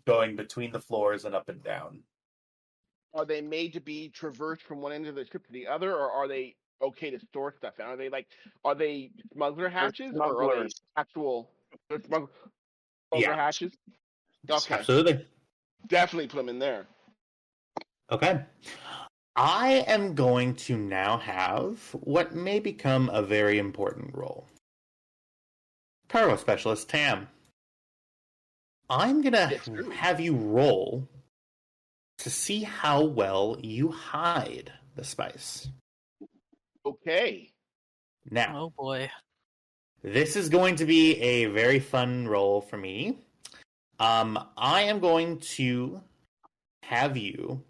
going between the floors and up and down. Are they made to be traversed from one end of the ship to the other, or are they okay to store stuff in? Are they smuggler hatches, or are they actual smuggler hatches? Okay. Absolutely. Definitely put them in there. Okay. I am going to now have what may become a very important role. Cargo Specialist Tam. I'm going to have you roll to see how well you hide the spice. Okay. Now. Oh boy. This is going to be a very fun roll for me. I am going to have you...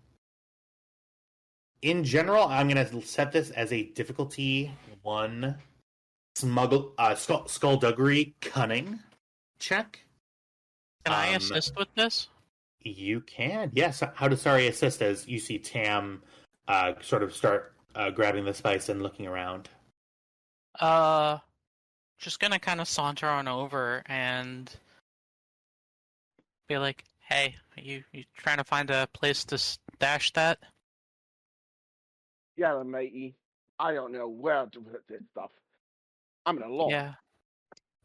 In general, I'm going to set this as a difficulty 1 skullduggery cunning check. Can I assist with this? You can, yes. How does Sari assist as you see Tam sort of start grabbing the spice and looking around? Just gonna kind of saunter on over and be like, "Hey, you trying to find a place to stash that?" Yeah, matey. I don't know where to put this stuff. I'm in a lot.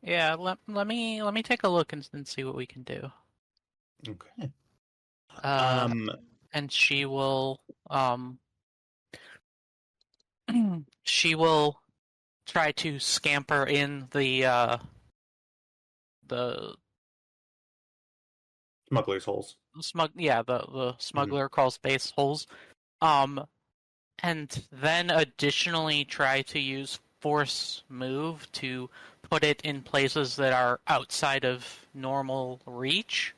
Yeah. Let me take a look and see what we can do. Okay. And she will she will try to scamper in the Smuggler's holes. the smuggler crawl space holes. And then additionally try to use force move to put it in places that are outside of normal reach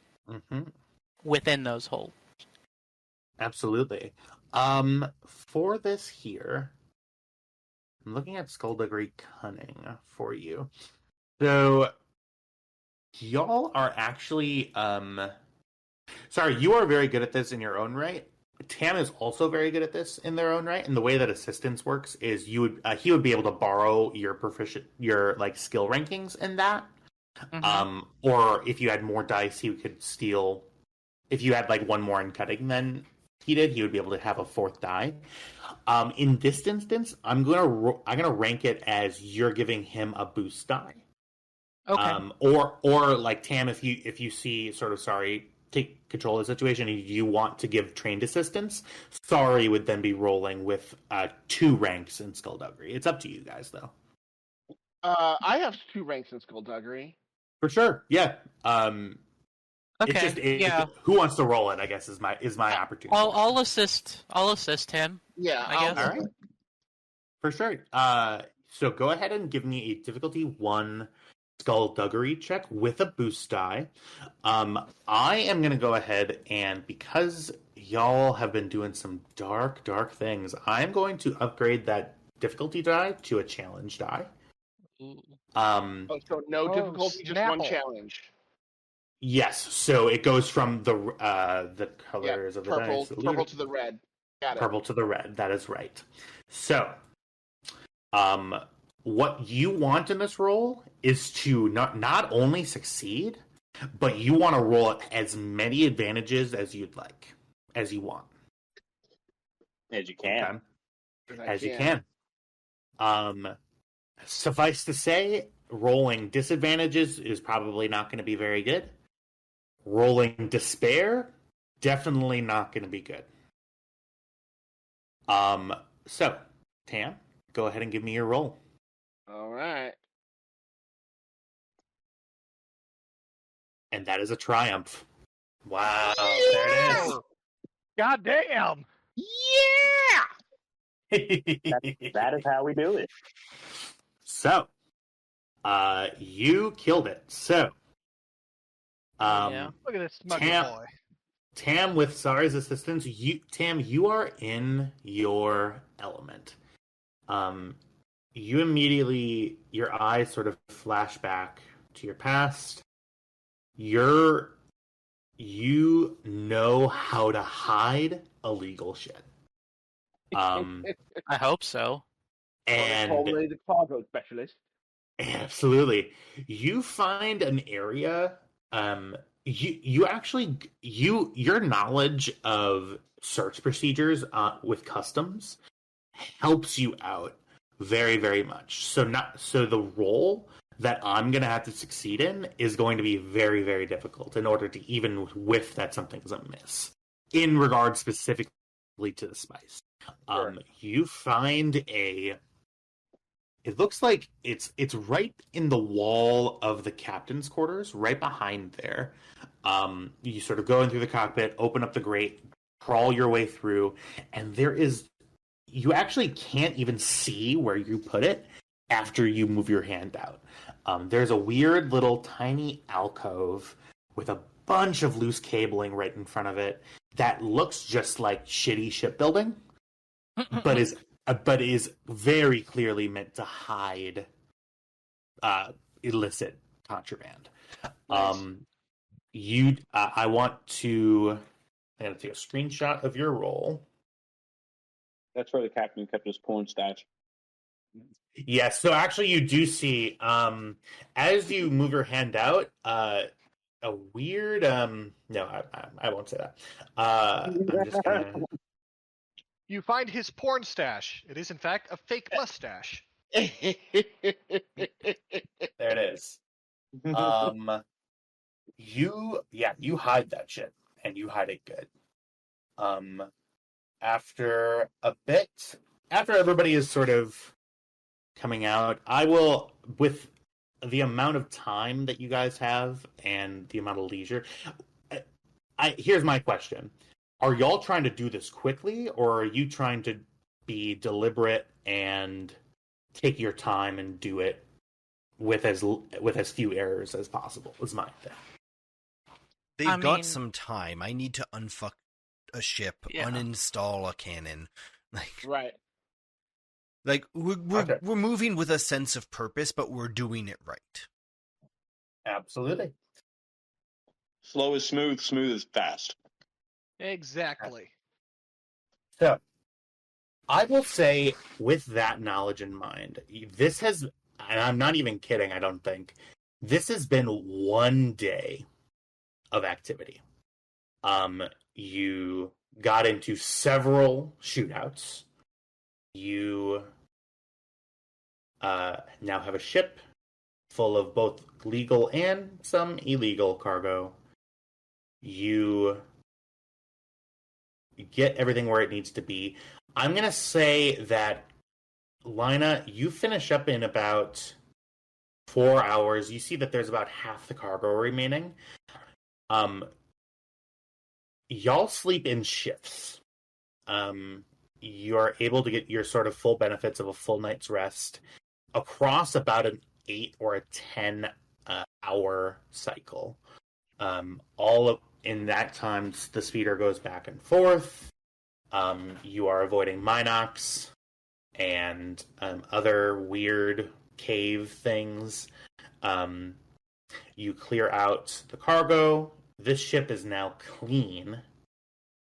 within those holes. Absolutely. For this here, I'm looking at Skullduggery Cunning for you. So, y'all are actually, sorry, you are very good at this in your own right. Tam is also very good at this in their own right, and the way that assistance works is he would be able to borrow your skill rankings in that. Or if you had more dice, he could steal. If you had one more in cutting than he did, he would be able to have a fourth die. In this instance, I'm gonna rank it as you're giving him a boost die. Okay. Or Tam, if you see take control of the situation and you want to give trained assistance, Sorry would then be rolling with 2 ranks in Skullduggery. It's up to you guys, though. I have 2 ranks in Skullduggery. For sure, yeah. Okay. Who wants to roll it? I guess is my opportunity. I'll assist him. Yeah, I guess. All right. For sure. So go ahead and give me a difficulty 1 Skullduggery check with a boost die. I am going to go ahead and, because y'all have been doing some dark things, I'm going to upgrade that difficulty die to a challenge die. So no difficulty, just 1 challenge. Yes, so it goes from the colors of the dice. Purple to the red. Got it. Purple to the red, that is right. So, what you want in this roll is to not only succeed, but you want to roll as many advantages as you want. As you can. Okay? As you can. Suffice to say, rolling disadvantages is probably not going to be very good. Rolling despair, definitely not going to be good. So, Tam, go ahead and give me your roll. All right. And that is a triumph. Wow, Yeah! there it is. God damn! Yeah! That is how we do it. So, you killed it. So, Look at this smuggler boy. Tam, with Sari's assistance, you are in your element. You immediately, your eyes sort of flash back to your past. You know how to hide illegal shit. I hope so. And Probably the cargo specialist. Absolutely. You find an area, your knowledge of search procedures with customs helps you out very, very much. So the role that I'm going to have to succeed in is going to be very, very difficult in order to even whiff that something's amiss in regard specifically to the spice. Sure. You find it looks like it's right in the wall of the captain's quarters, right behind there. You sort of go in through the cockpit, open up the grate, crawl your way through, and you actually can't even see where you put it after you move your hand out. There's a weird little tiny alcove with a bunch of loose cabling right in front of it that looks just like shitty shipbuilding, but is very clearly meant to hide illicit contraband. Nice. I gotta take a screenshot of your roll. That's where the captain kept his porn stash. Yes, so actually you do see, as you move your hand out, a weird, no, I won't say that. I'm just gonna... You find his porn stash. It is, in fact, a fake mustache. There it is. You hide that shit, and you hide it good. After a bit, after everybody is sort of coming out, I will, with the amount of time that you guys have and the amount of leisure, here's my question. Are y'all trying to do this quickly, or are you trying to be deliberate and take your time and do it with as few errors as possible? Is my thing. They've got some time. I need to unfuck a ship, uninstall a cannon. Right. Like we're moving with a sense of purpose, but we're doing it right. Absolutely. Slow is smooth, smooth is fast. Exactly. So, I will say, with that knowledge in mind, this has, and I'm not even kidding, I don't think, this has been one day of activity. You got into several shootouts. You now have a ship full of both legal and some illegal cargo. You get everything where it needs to be. I'm going to say that, Lina, you finish up in about 4 hours. You see that there's about half the cargo remaining. Y'all sleep in shifts. You're able to get your sort of full benefits of a full night's rest across about an 8 or a 10 hour cycle. In that time, the speeder goes back and forth. You are avoiding Minox and other weird cave things. You clear out the cargo. This ship is now clean,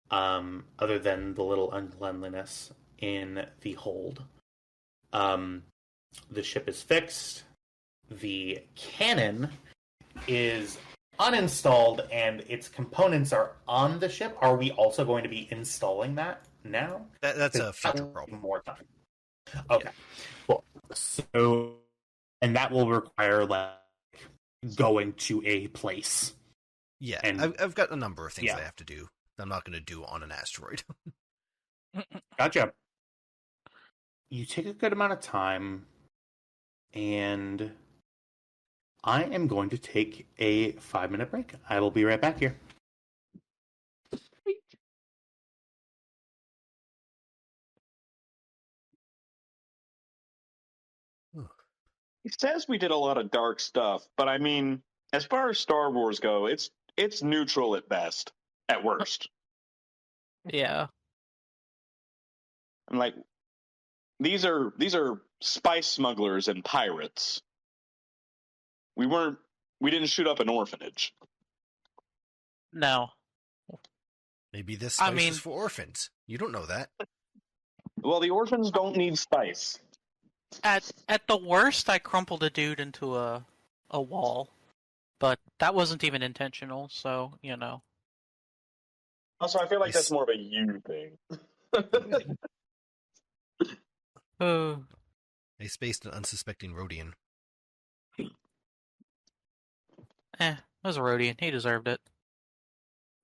other than the little uncleanliness in the hold. The ship is fixed. The cannon is uninstalled, and its components are on the ship. Are we also going to be installing that now? That's a future problem. More time. Okay, cool. So, and that will require going to a place. Yeah, and I've got a number of things I have to do. I'm not going to do on an asteroid. Gotcha. You take a good amount of time, and I am going to take a 5-minute break. I will be right back here. He says we did a lot of dark stuff, but I mean, as far as Star Wars go, it's neutral at best, at worst. Yeah. I'm like, these are spice smugglers and pirates. We didn't shoot up an orphanage. No. Maybe this spice is for orphans. You don't know that. Well, the orphans don't need spice. At the worst, I crumpled a dude into a wall, but that wasn't even intentional. So Also, I feel like that's more of a you thing. They spaced an unsuspecting Rhodian. It was a Rhodian. He deserved it.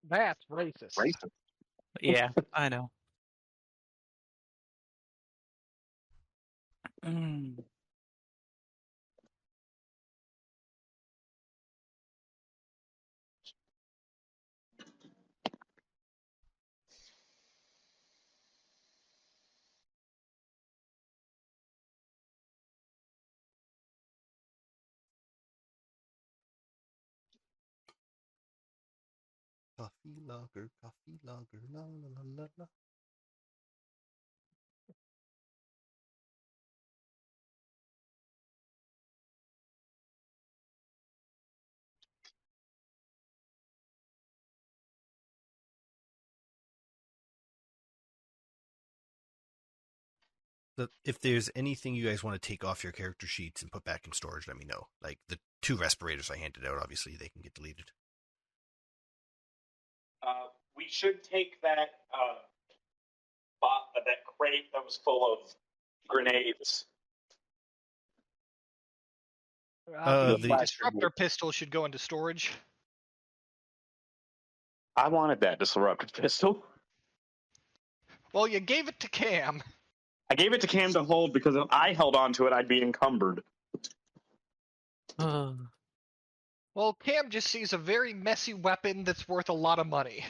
That's racist. Yeah, I know. Coffee lager, la la la la. if there's anything you guys want to take off your character sheets and put back in storage, let me know. Like the 2 respirators I handed out, obviously they can get deleted. We should take that that crate that was full of grenades. The the- disruptor pistol should go into storage. I wanted that disruptor pistol. Well, you gave it to Cam. I gave it to Cam to hold because if I held on to it, I'd be encumbered. Well, Cam just sees a very messy weapon that's worth a lot of money.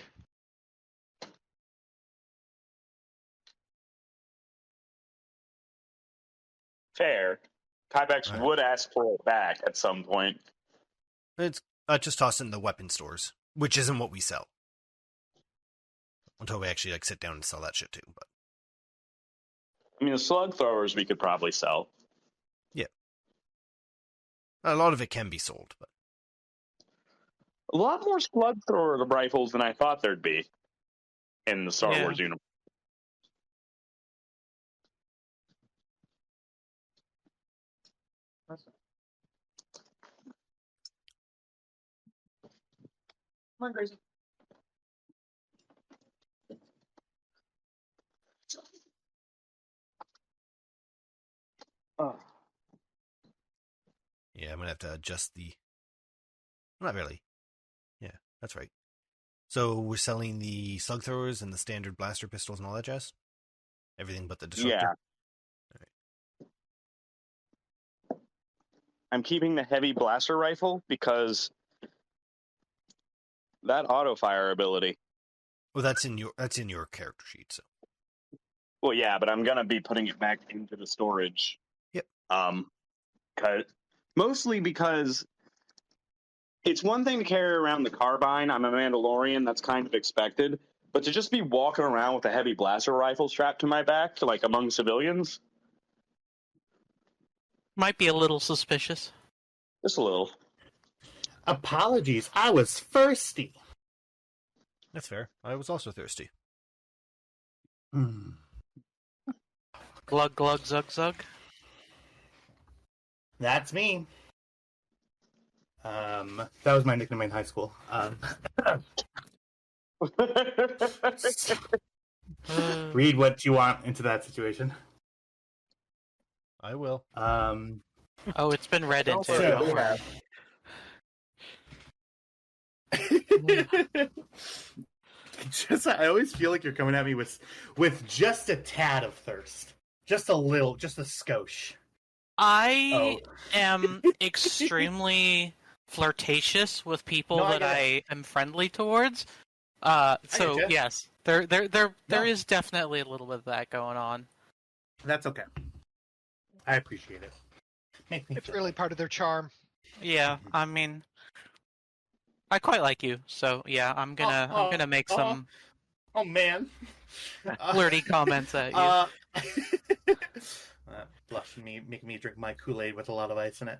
Fair. Kybex Right. would ask for it back at some point. It's just toss it in the weapon stores, which isn't what we sell. Until we actually sit down and sell that shit too. But I mean, the slug throwers we could probably sell. yeah, a lot of it can be sold. But A lot more slug thrower rifles than I thought there'd be in the Star Wars universe. Come on, Gracie. Oh. yeah, I'm gonna have to adjust the. Not really. Yeah, that's right. So we're selling the slug throwers and the standard blaster pistols and all that jazz. Everything but the disruptor. Yeah. I'm keeping the heavy blaster rifle because that auto fire ability. Well, that's in your character sheet. So Well, yeah, but I'm gonna be putting it back into the storage. Yep. Mostly because it's one thing to carry around the carbine. I'm a Mandalorian. That's kind of expected. But to just be walking around with a heavy blaster rifle strapped to my back, like among civilians, Might be a little suspicious. just a little. Apologies, I was thirsty. that's fair. I was also thirsty. Glug, glug, zug, zug. That's me. That was my nickname in high school. Read what you want into that situation. I will. Oh, it's been read into. So- Don't worry. I always feel like you're coming at me with just a tad of thirst, just a little, just a skosh. I am extremely flirtatious with people No, I that get I am friendly towards. So getcha. yes, there No. is definitely a little bit of that going on. That's okay. I appreciate it. Make me It's feel really better. part of their charm. Yeah, I mean, I quite like you, so yeah, I'm gonna make some Oh man, flirty comments at you. Blushing me, making me drink my Kool-Aid with a lot of ice in it.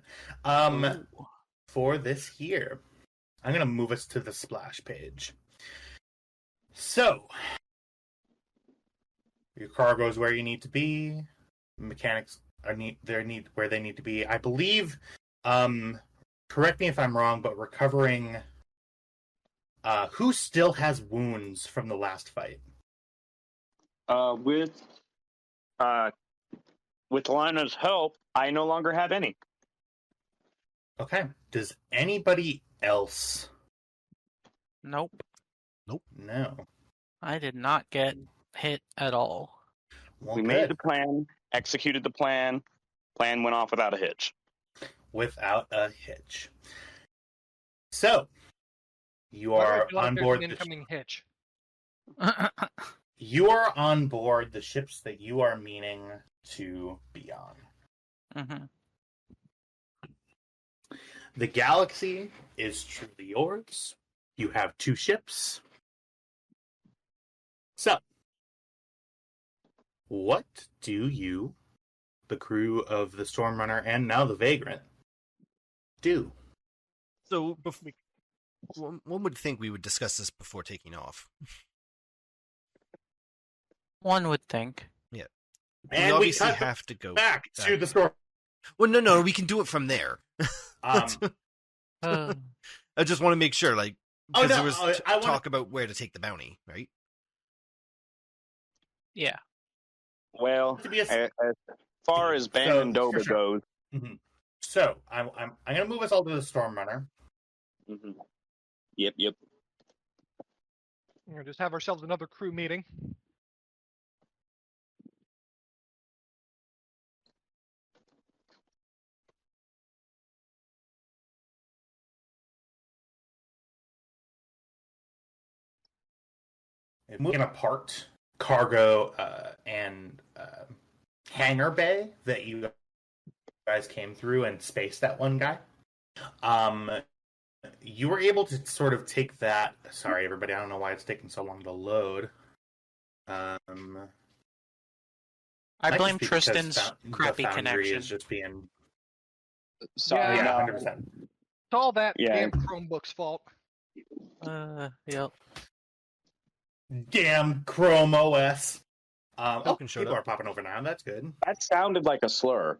For this here, I'm gonna move us to the splash page. So, your cargo's where you need to be. Mechanics are where they need to be. I believe. Correct me if I'm wrong, but recovering. Who still has wounds from the last fight? With Lana's help, I no longer have any. Okay. Does anybody else? Nope, No. I did not get hit at all. Well, We good. made the plan, executed the plan. Plan went off without a hitch. Without a hitch. So, you Why do I are feel like on there's board. an incoming hitch. You are on board the ships that you are meaning to be on. hmm The galaxy is truly yours. You have 2 ships. So, what do you, the crew of the Stormrunner and now the Vagrant, do? So one would think we would discuss this before taking off. One would think. we obviously have to go back to the store. Well, no, we can do it from there. Um, I just want to make sure, like, because there was talk about where to take the bounty, right? Yeah. Well, as far as Bandoba goes. Mm-hmm. So I'm going to move us all to the Stormrunner. Mm-hmm. Yep. We're gonna just have ourselves another crew meeting. Moving apart cargo and hangar bay that you guys came through and spaced that one guy. You were able to sort of take that. Sorry, everybody. I don't know why it's taking so long to load. I blame Tristan's crappy connection. Is just being. Sorry, Yeah, 100%. It's all that damn Chromebook's fault. Yep. Damn Chrome OS. People are popping over now. That's good. That sounded like a slur.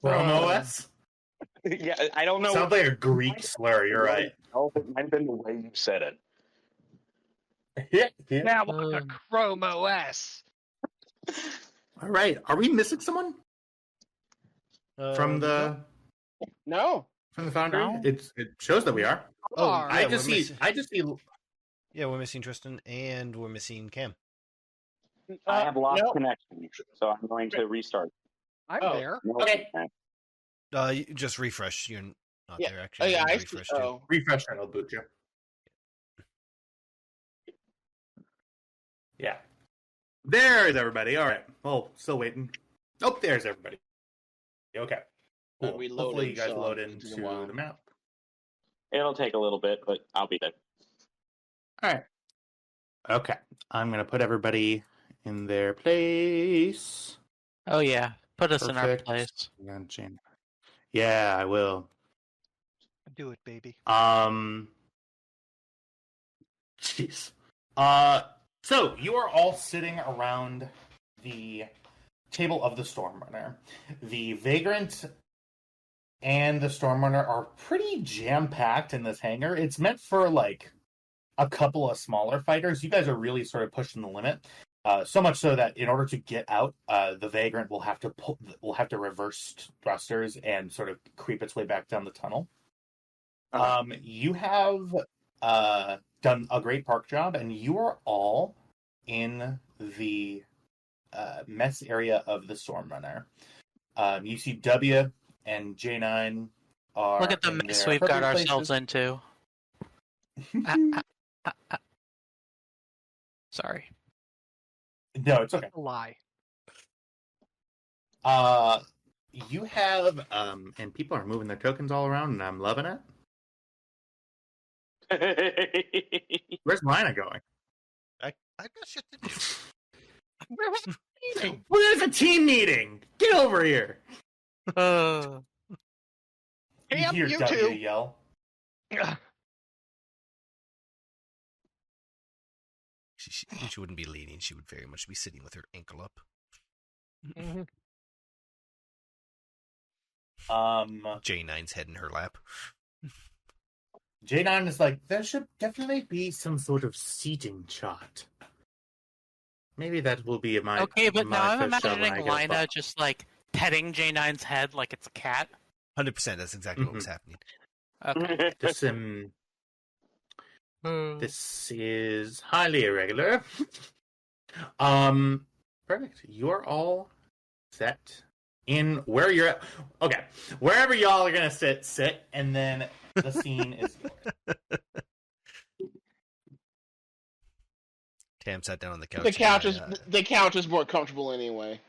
Chrome OS? Yeah, I don't know. Sounds like a Greek slur. You're right. Oh, it might have been the way you said it. Yeah. Now on the Chrome OS. All right. Are we missing someone from the foundry? No. It shows that we are. Oh, I just see. Yeah, we're missing Tristan and we're missing Cam. I have lost connection, so I'm going to restart. I'm there. Okay. You just refresh. You're not there, Oh, actually. yeah, I refreshed see. you. Oh. Refresh and it'll boot you. Yeah. There's everybody. All right. Well, still waiting. Oh, there's everybody. Okay. Cool. Hopefully you guys load into the map. It'll take a little bit, but I'll be there. All right. Okay. I'm going to put everybody in their place. Oh yeah, put us in our Perfect. place. Yeah, I will. Do it, baby. Jeez. So you are all sitting around the table of the Stormrunner. The Vagrant and the Stormrunner are pretty jam-packed in this hangar. It's meant for, like, a couple of smaller fighters. You guys are really sort of pushing the limit. So much so that in order to get out, the Vagrant will have to reverse thrusters and sort of creep its way back down the tunnel. You have done a great park job, and you are all in the mess area of the Stormrunner. You see W and J9 are. Look at the mess we've got ourselves into. Sorry. No, it's okay. A lie. You have and people are moving their tokens all around, and I'm loving it. Where's Lina going? I got shit to do. Where was the meeting? Well, there's a team meeting. Get over here. Hey, You hear you W two. yell. She wouldn't be leading. She would very much be sitting with her ankle up. Mhm. J9's head in her lap. J9 is like, there should definitely be some sort of seating chart. Maybe that will be my. Okay, but my now I'm first shot when I imagining get a Lina phone. just like petting J9's head like it's a cat. 100%. That's exactly what was happening. Okay. This is highly irregular. Perfect. You're all set in where you're at. Okay, wherever y'all are gonna sit, and then the scene is yours. Tam sat down on the couch. The couch is more comfortable anyway.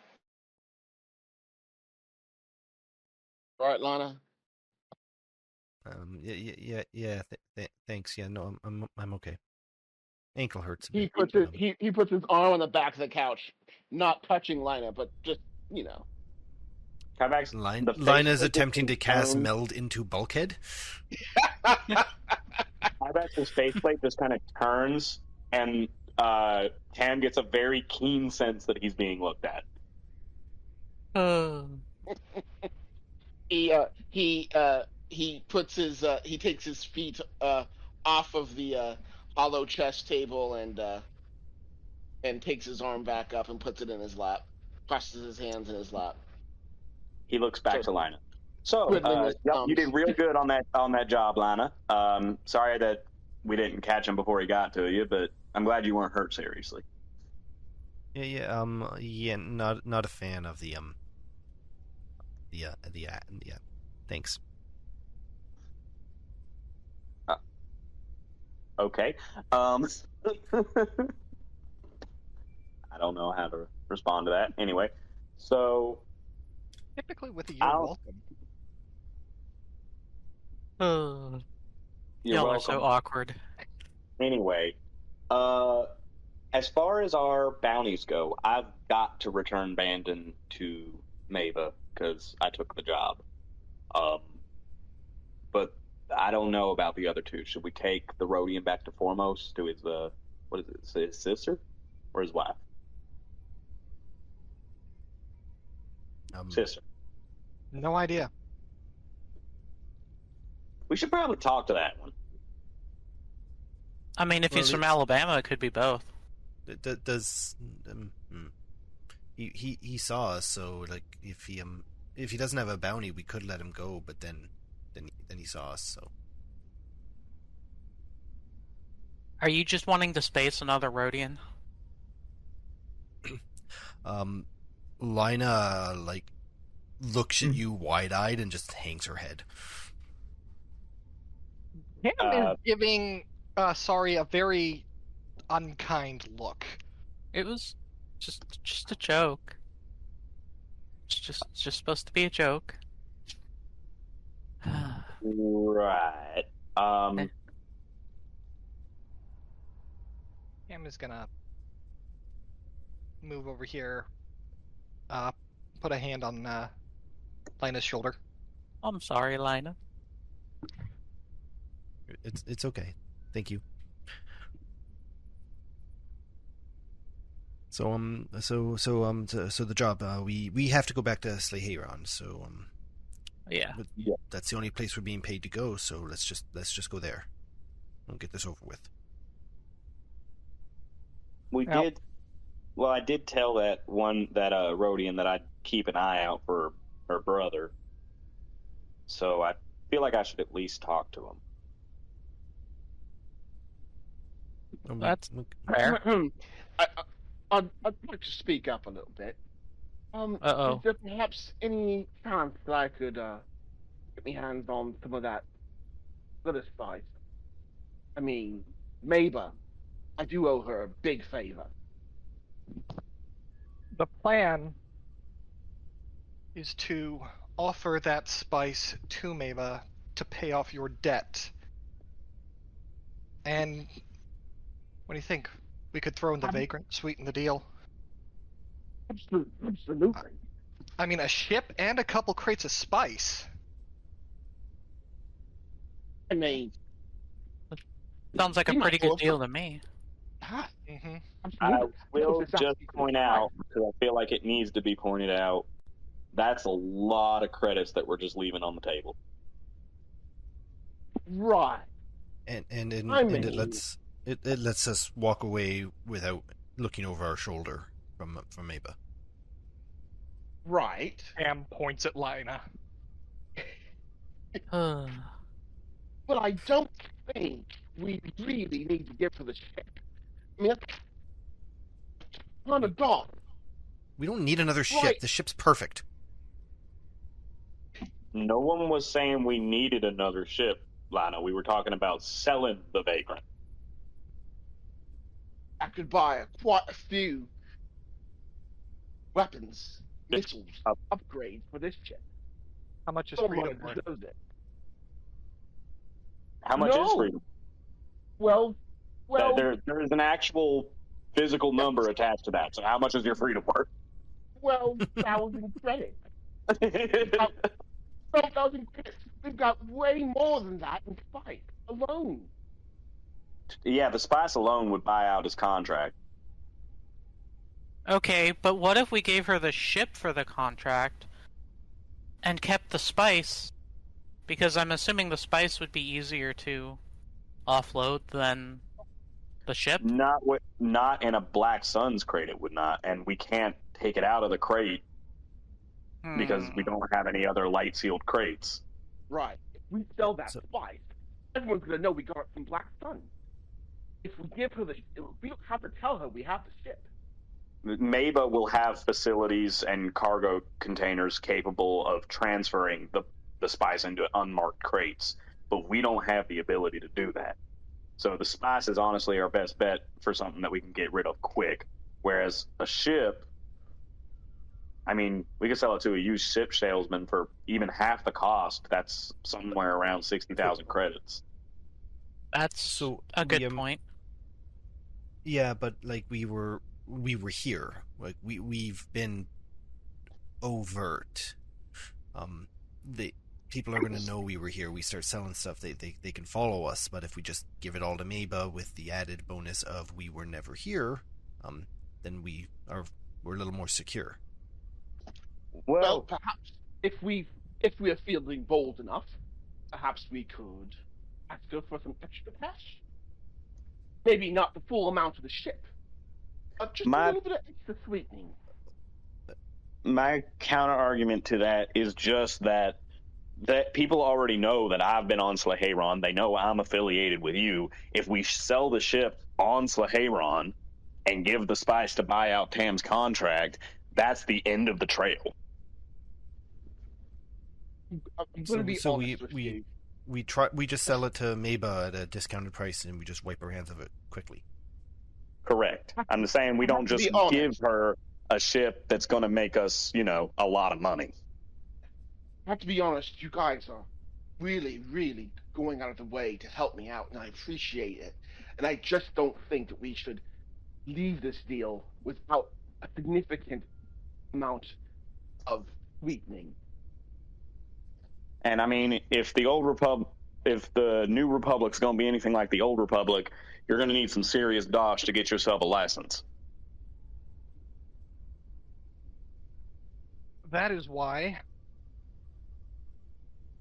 All right, Lana. Thanks. Yeah, no, I'm okay. Ankle hurts. He puts his arm on the back of the couch, not touching Lina, but just Lina's attempting to cast meld into Bulkhead. I bet this faceplate just kind of turns, and Cam gets a very keen sense that he's being looked at. He puts his he takes his feet off of the hollow chest table and takes his arm back up and puts it in his lap. Crosses his hands in his lap. He looks back to Lina. So, you did real good on that job, Lina. Sorry that we didn't catch him before he got to you, but I'm glad you weren't hurt seriously. Not a fan of the thanks. Okay. I don't know how to respond to that. Anyway, so typically with a you're welcome. Y'all are so awkward. Anyway, as far as our bounties go, I've got to return Bandon to Mava because I took the job. But I don't know about the other two. Should we take the Rhodian back to Foremost to his his sister or his wife? Sister. No idea. We should probably talk to that one. I mean, if he's from Alabama, it could be both. He saw us, so like if he doesn't have a bounty, we could let him go, but then he saw us. So are you just wanting to space another Rhodian? Lina like looks at you wide-eyed and just hangs her head. Cam is giving Sorry a very unkind look. It was just a joke. It's just supposed to be a joke. Right. Cam is gonna move over here, put a hand on Lina's shoulder. I'm sorry, Lina. It's okay. Thank you. So the job. We have to go back to Sleheyron. So yeah, that's the only place we're being paid to go. So let's just go there. We'll get this over with. Did. Well, I did tell that Rhodian that I'd keep an eye out for her brother. So I feel like I should at least talk to him. That's fair. I'd like to speak up a little bit. Is there perhaps any chance that I could get my hands on some of that glitter spice? I mean, Maba, I do owe her a big favor. The plan is to offer that spice to Maba to pay off your debt. And what do you think? We could throw in the vagrant, sweeten the deal. Absolutely. I mean, a ship and a couple crates of spice. I mean, sounds like a pretty good deal to me. Mm-hmm. I will just point out, because I feel like it needs to be pointed out, that's a lot of credits that we're just leaving on the table. Right. And it lets us walk away without looking over our shoulder from Maba. Right. Cam points at Lina. But I don't think we really need to get for the ship. I mean, that's on a dock. We don't need another ship. Right. The ship's perfect. No one was saying we needed another ship, Lana. We were talking about selling the vagrant. I could buy quite a few weapons, missiles, upgrades for this ship. How much is Someone freedom worth? deserves it. How much is freedom? Well, There is an actual physical number attached to that. So how much is your freedom worth? 12,000 credits. 12,000 credits. We've got way more than that in spice alone. Yeah, the spice alone would buy out his contract. Okay, but what if we gave her the ship for the contract and kept the spice? Because I'm assuming the spice would be easier to offload than the ship. Not in a Black Suns crate, it would not, and we can't take it out of the crate because we don't have any other light sealed crates. Right. If we sell that spice, everyone's gonna know we got it from Black Sun. If we give her we don't have to tell her we have the ship. Maba will have facilities and cargo containers capable of transferring the spice into unmarked crates, but we don't have the ability to do that. So the spice is honestly our best bet for something that we can get rid of quick. Whereas a ship, I mean, we could sell it to a used ship salesman for even half the cost. That's somewhere around 60,000 credits. That's a good point. Yeah, but like we were here. Like we've been overt. People are going to know we were here. We start selling stuff, they can follow us. But if we just give it all to Maba with the added bonus of we were never here, then we're a little more secure. Well, perhaps if we are feeling bold enough, perhaps we could ask her for some extra cash. Maybe not the full amount of the ship, but just a little bit of extra sweetening. My counter argument to that is just that people already know that I've been on Sleheyron. They know I'm affiliated with you. If we sell the ship on Sleheyron and give the spice to buy out Tam's contract, that's the end of the trail. I'm going to be honest with you. We just sell it to Maba at a discounted price and we just wipe our hands of it quickly. Correct. I'm just saying we don't just give her a ship that's going to make us, a lot of money. I have to be honest, you guys are really, really going out of the way to help me out, and I appreciate it. And I just don't think that we should leave this deal without a significant amount of sweetening. And I mean, if the New Republic's going to be anything like the Old Republic, you're going to need some serious dosh to get yourself a license. That is why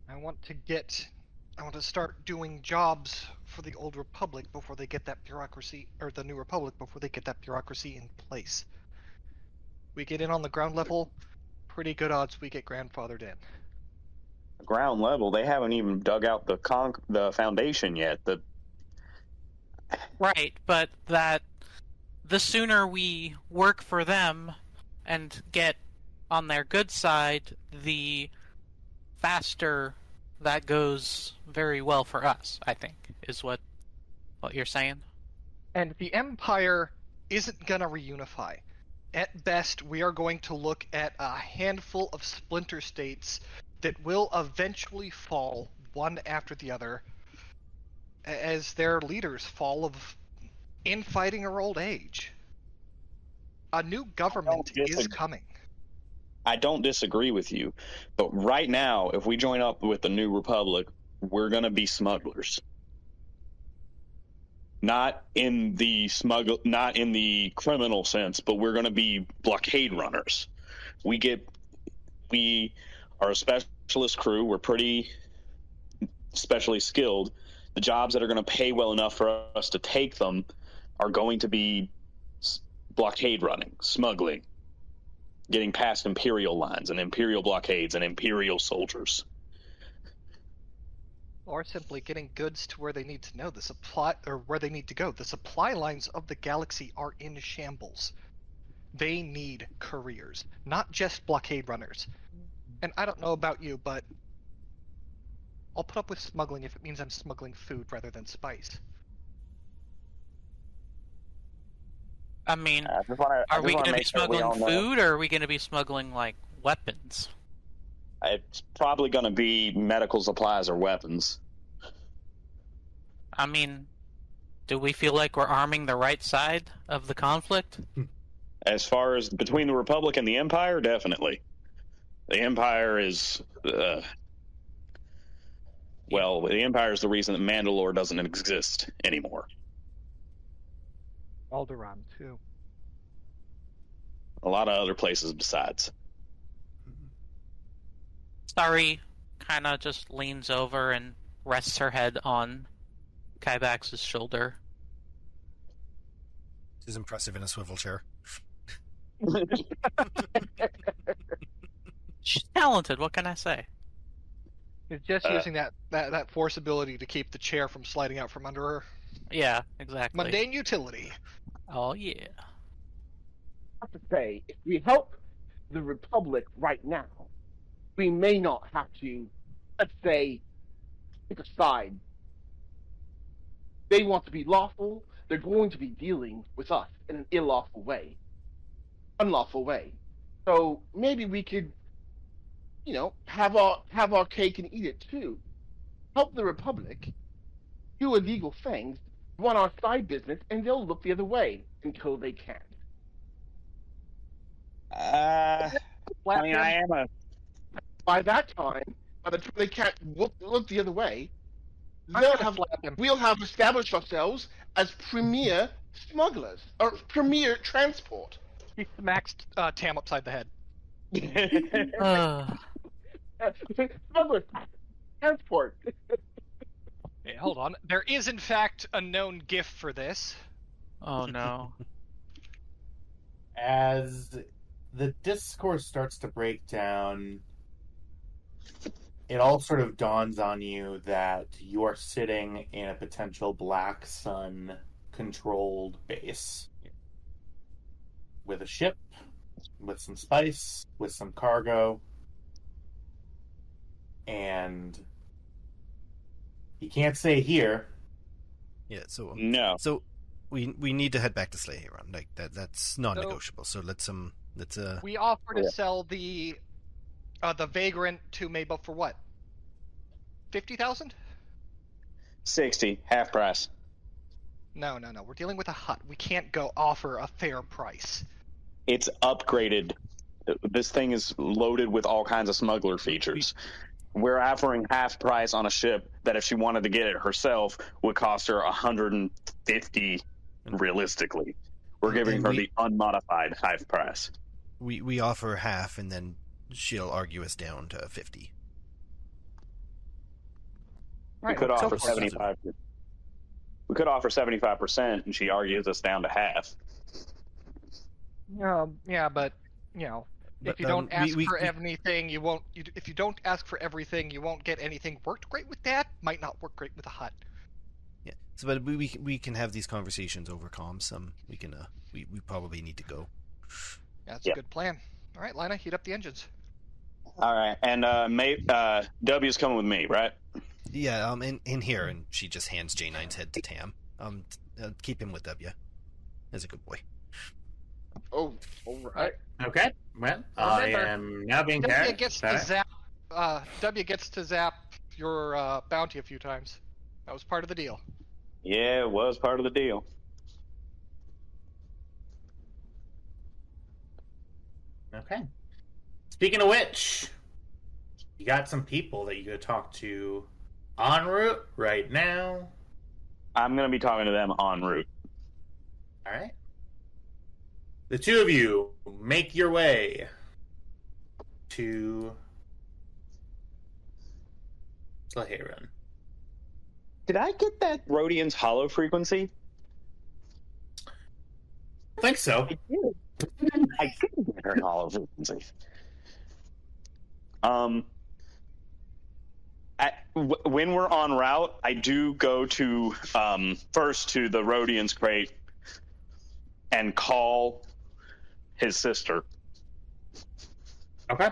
I want to start doing jobs for the Old Republic before they get that bureaucracy, or the New Republic before they get that bureaucracy in place. We get in on the ground level, pretty good odds we get grandfathered in. Ground level, they haven't even dug out the foundation yet. Right, but the sooner we work for them and get on their good side, the faster that goes very well for us, I think, is what you're saying. And the Empire isn't going to reunify. At best, we are going to look at a handful of splinter states that will eventually fall one after the other as their leaders fall of infighting or old age. A new government is coming. I don't disagree with you, but right now, if we join up with the New Republic, we're going to be smugglers. Not in the criminal sense, but we're going to be blockade runners. We are a specialist crew. We're pretty specially skilled. The jobs that are going to pay well enough for us to take them are going to be blockade running, smuggling, getting past Imperial lines and Imperial blockades and Imperial soldiers. Or simply getting goods to where they need to where they need to go. The supply lines of the galaxy are in shambles. They need couriers, not just blockade runners. And I don't know about you, but I'll put up with smuggling if it means I'm smuggling food rather than spice. I mean, are we going to be smuggling food, or are we going to be smuggling, like, weapons? It's probably going to be medical supplies or weapons. I mean, do we feel like we're arming the right side of the conflict? As far as between the Republic and the Empire, definitely. The Empire is... the Empire is the reason that Mandalore doesn't exist anymore. Alderaan, too. A lot of other places besides. Sari kind of just leans over and rests her head on Kybax's shoulder. She's impressive in a swivel chair. She's talented, what can I say? He's just using that force ability to keep the chair from sliding out from under her. Yeah, exactly. Mundane utility. Oh, yeah. I have to say, if we help the Republic right now, we may not have to, let's say, pick a side. They want to be lawful, they're going to be dealing with us in an unlawful way. So maybe we could, have our cake and eat it too. Help the Republic, do illegal things, run our side business, and they'll look the other way until they can't. I am a... By that time, by the time they can't look the other way, we'll have established ourselves as premier smugglers, or premier transport. He smacks Tam upside the head. Smugglers, transport. Hey, hold on. There is, in fact, a known GIF for this. Oh, no. As the discourse starts to break down, it all sort of dawns on you that you are sitting in a potential Black Sun controlled base with a ship, with some spice, with some cargo, and you can't say here. Yeah, so No. So we need to head back to Sleheyron. Like that's non-negotiable. So let's We offer to sell the Vagrant to Mabel for what? 50,000? 60, half price. No. We're dealing with a hut. We can't go offer a fair price. It's upgraded. This thing is loaded with all kinds of smuggler features. We're offering half price on a ship that if she wanted to get it herself would cost her 150 realistically. We're giving her the unmodified half price. We offer half and then she'll argue us down to 50. We could offer 75. We could offer 75% and she argues us down to half. Yeah, but if you don't ask for everything, you won't. If you don't ask for everything, you won't get anything. Worked great with that. Might not work great with a hut. Yeah. So, but we can have these conversations over comms. We can. We probably need to go. That's a good plan. All right, Lina, heat up the engines. All right, and W's coming with me, right? Yeah. In here, and she just hands J9's head to Tam. Keep him with W. As a good boy. Oh, all right. Okay. Well, I am now being W carried. gets to zap your bounty a few times. That was part of the deal. Yeah, it was part of the deal. Okay. Speaking of which, you got some people that you could talk to en route right now. I'm going to be talking to them en route. All right. The two of you make your way to Sleheyron. Did I get that Rhodian's hollow frequency? I think so. I did get her hollow frequency. When we're en route, I do go to first to the Rhodian's crate and call his sister. Okay.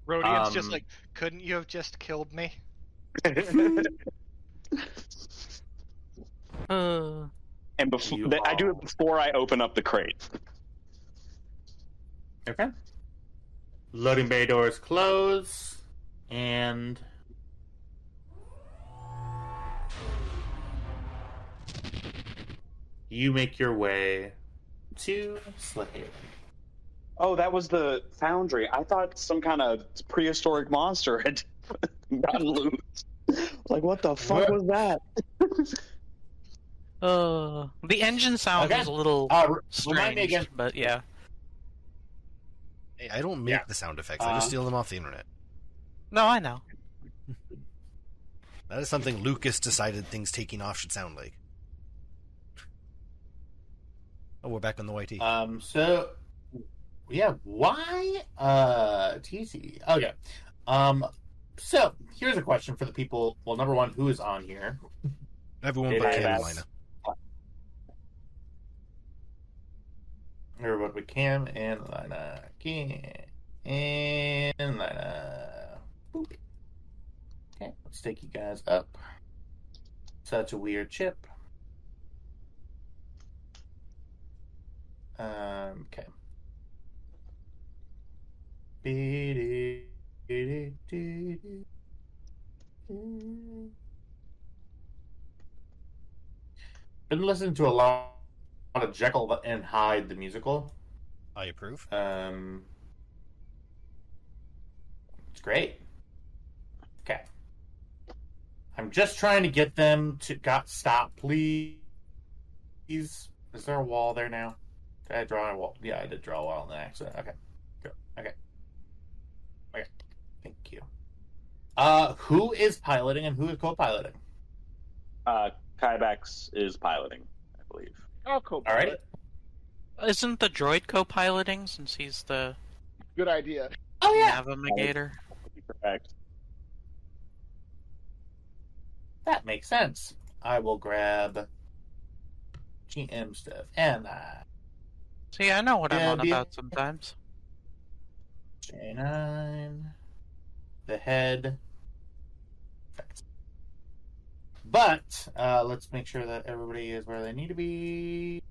Rhodian's just like, couldn't you have just killed me? And I do it before I open up the crate. Okay. Loading bay doors close, and you make your way to Sleheyron. Oh, that was the foundry. I thought some kind of prehistoric monster had gotten loose. Like, what the fuck was that? The engine sound Okay. was a little Remind me strange, again. but yeah. Hey, I don't make the sound effects. I just steal them off the internet. No, I know. That is something Lucas decided things taking off should sound like. Oh, we're back on the YT. So, yeah, why, TC? Okay. So, here's a question for the people. Well, number one, who is on here? Everyone but Carolina. Everybody but Cam and Lina. Cam and Lina. Boop. Okay, let's take you guys up. Such a weird chip. Okay. Been listening to a lot of Jekyll and Hyde the musical. I approve. It's great. Okay. I'm just trying to get them to stop, please. Is there a wall there now? Did I draw a wall? Yeah, I did draw a wall on the accident. Okay. Good. Okay. Thank you. Who is piloting and who is co-piloting? Kybax is piloting, I believe. I'll co-pilot. All right. Isn't the droid co-piloting since he's the Good idea. Oh yeah. navigator? Correct. That makes sense. I will grab GM stuff and See, I know what I'm on about sometimes. J9, the head. But let's make sure that everybody is where they need to be.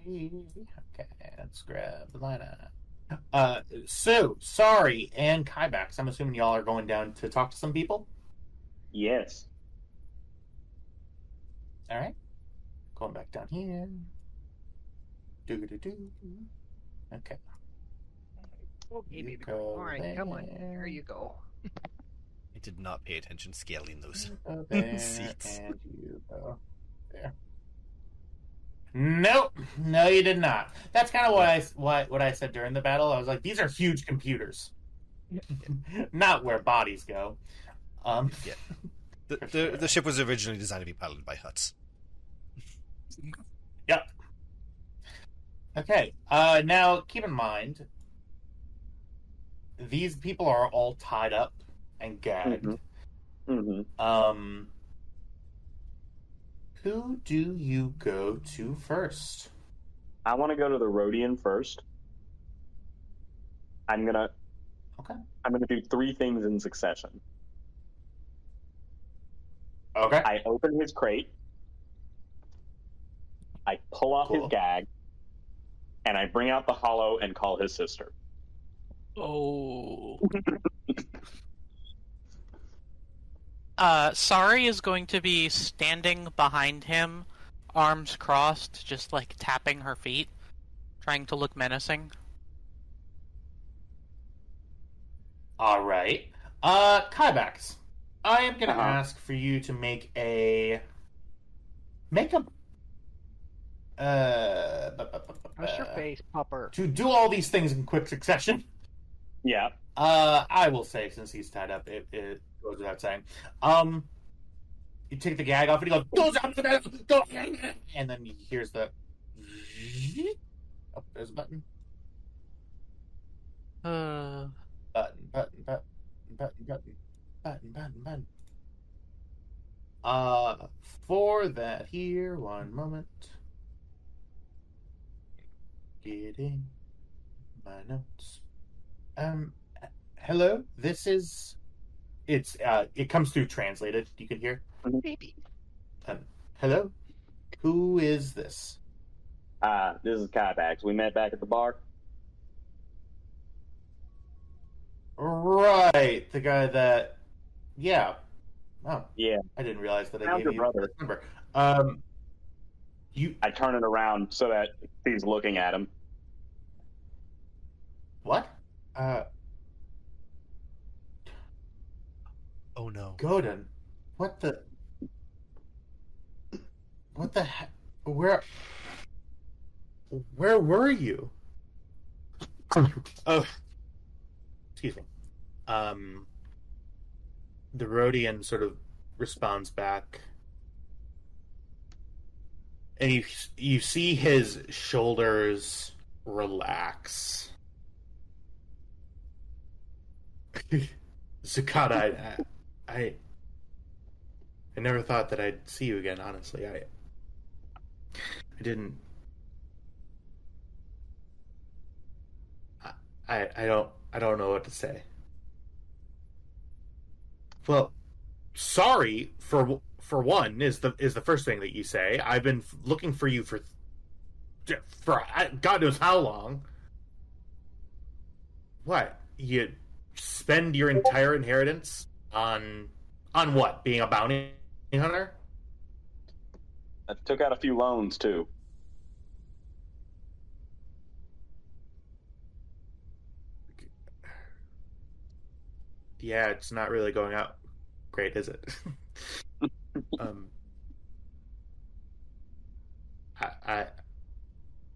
Okay, let's grab the lineup. Sue, sorry, and Kybax. I'm assuming y'all are going down to talk to some people. Yes. All right, going back down here. Do. Okay. Okay, All right, come on. There you go. I did not pay attention scaling those there, seats. and you go there. Nope, no, you did not. That's kind of what I said during the battle. I was like, these are huge computers, not where bodies go. Yeah. The ship was originally designed to be piloted by Huts. Yep. Okay. Now keep in mind, these people are all tied up and gagged. Who do you go to first? I want to go to the Rhodian first. I'm gonna do three things in succession. Okay. I open his crate. I pull off his gag, and I bring out the hollow and call his sister. Oh. Sari is going to be standing behind him, arms crossed, just like tapping her feet, trying to look menacing. All right. Kybax, I am going to ask for you to make a What's your face, pupper? to do all these things in quick succession. Yeah. I will say, since he's tied up, it goes without saying. You take the gag off and he goes, go, and then he hears the oh, there's a button. Button. For that here, one moment. Getting my notes. Hello, this is... it comes through translated, you can hear. Maybe. Hello? Who is this? This is Kybax. We met back at the bar. Right, the guy that... Yeah. Oh. Yeah. I didn't realize that I Found gave your you brother. the number. I turn it around so that he's looking at him. What? Oh no. Godin. What What the heck? Where were you? Oh, excuse me. The Rhodian sort of responds back, and you see his shoulders relax. Zakata, I never thought that I'd see you again. Honestly, I didn't. I don't know what to say. Well, sorry for one is the first thing that you say. I've been looking for you for God knows how long. What? You spend your entire inheritance on what? Being a bounty hunter? I took out a few loans too. Yeah, it's not really going out great, is it?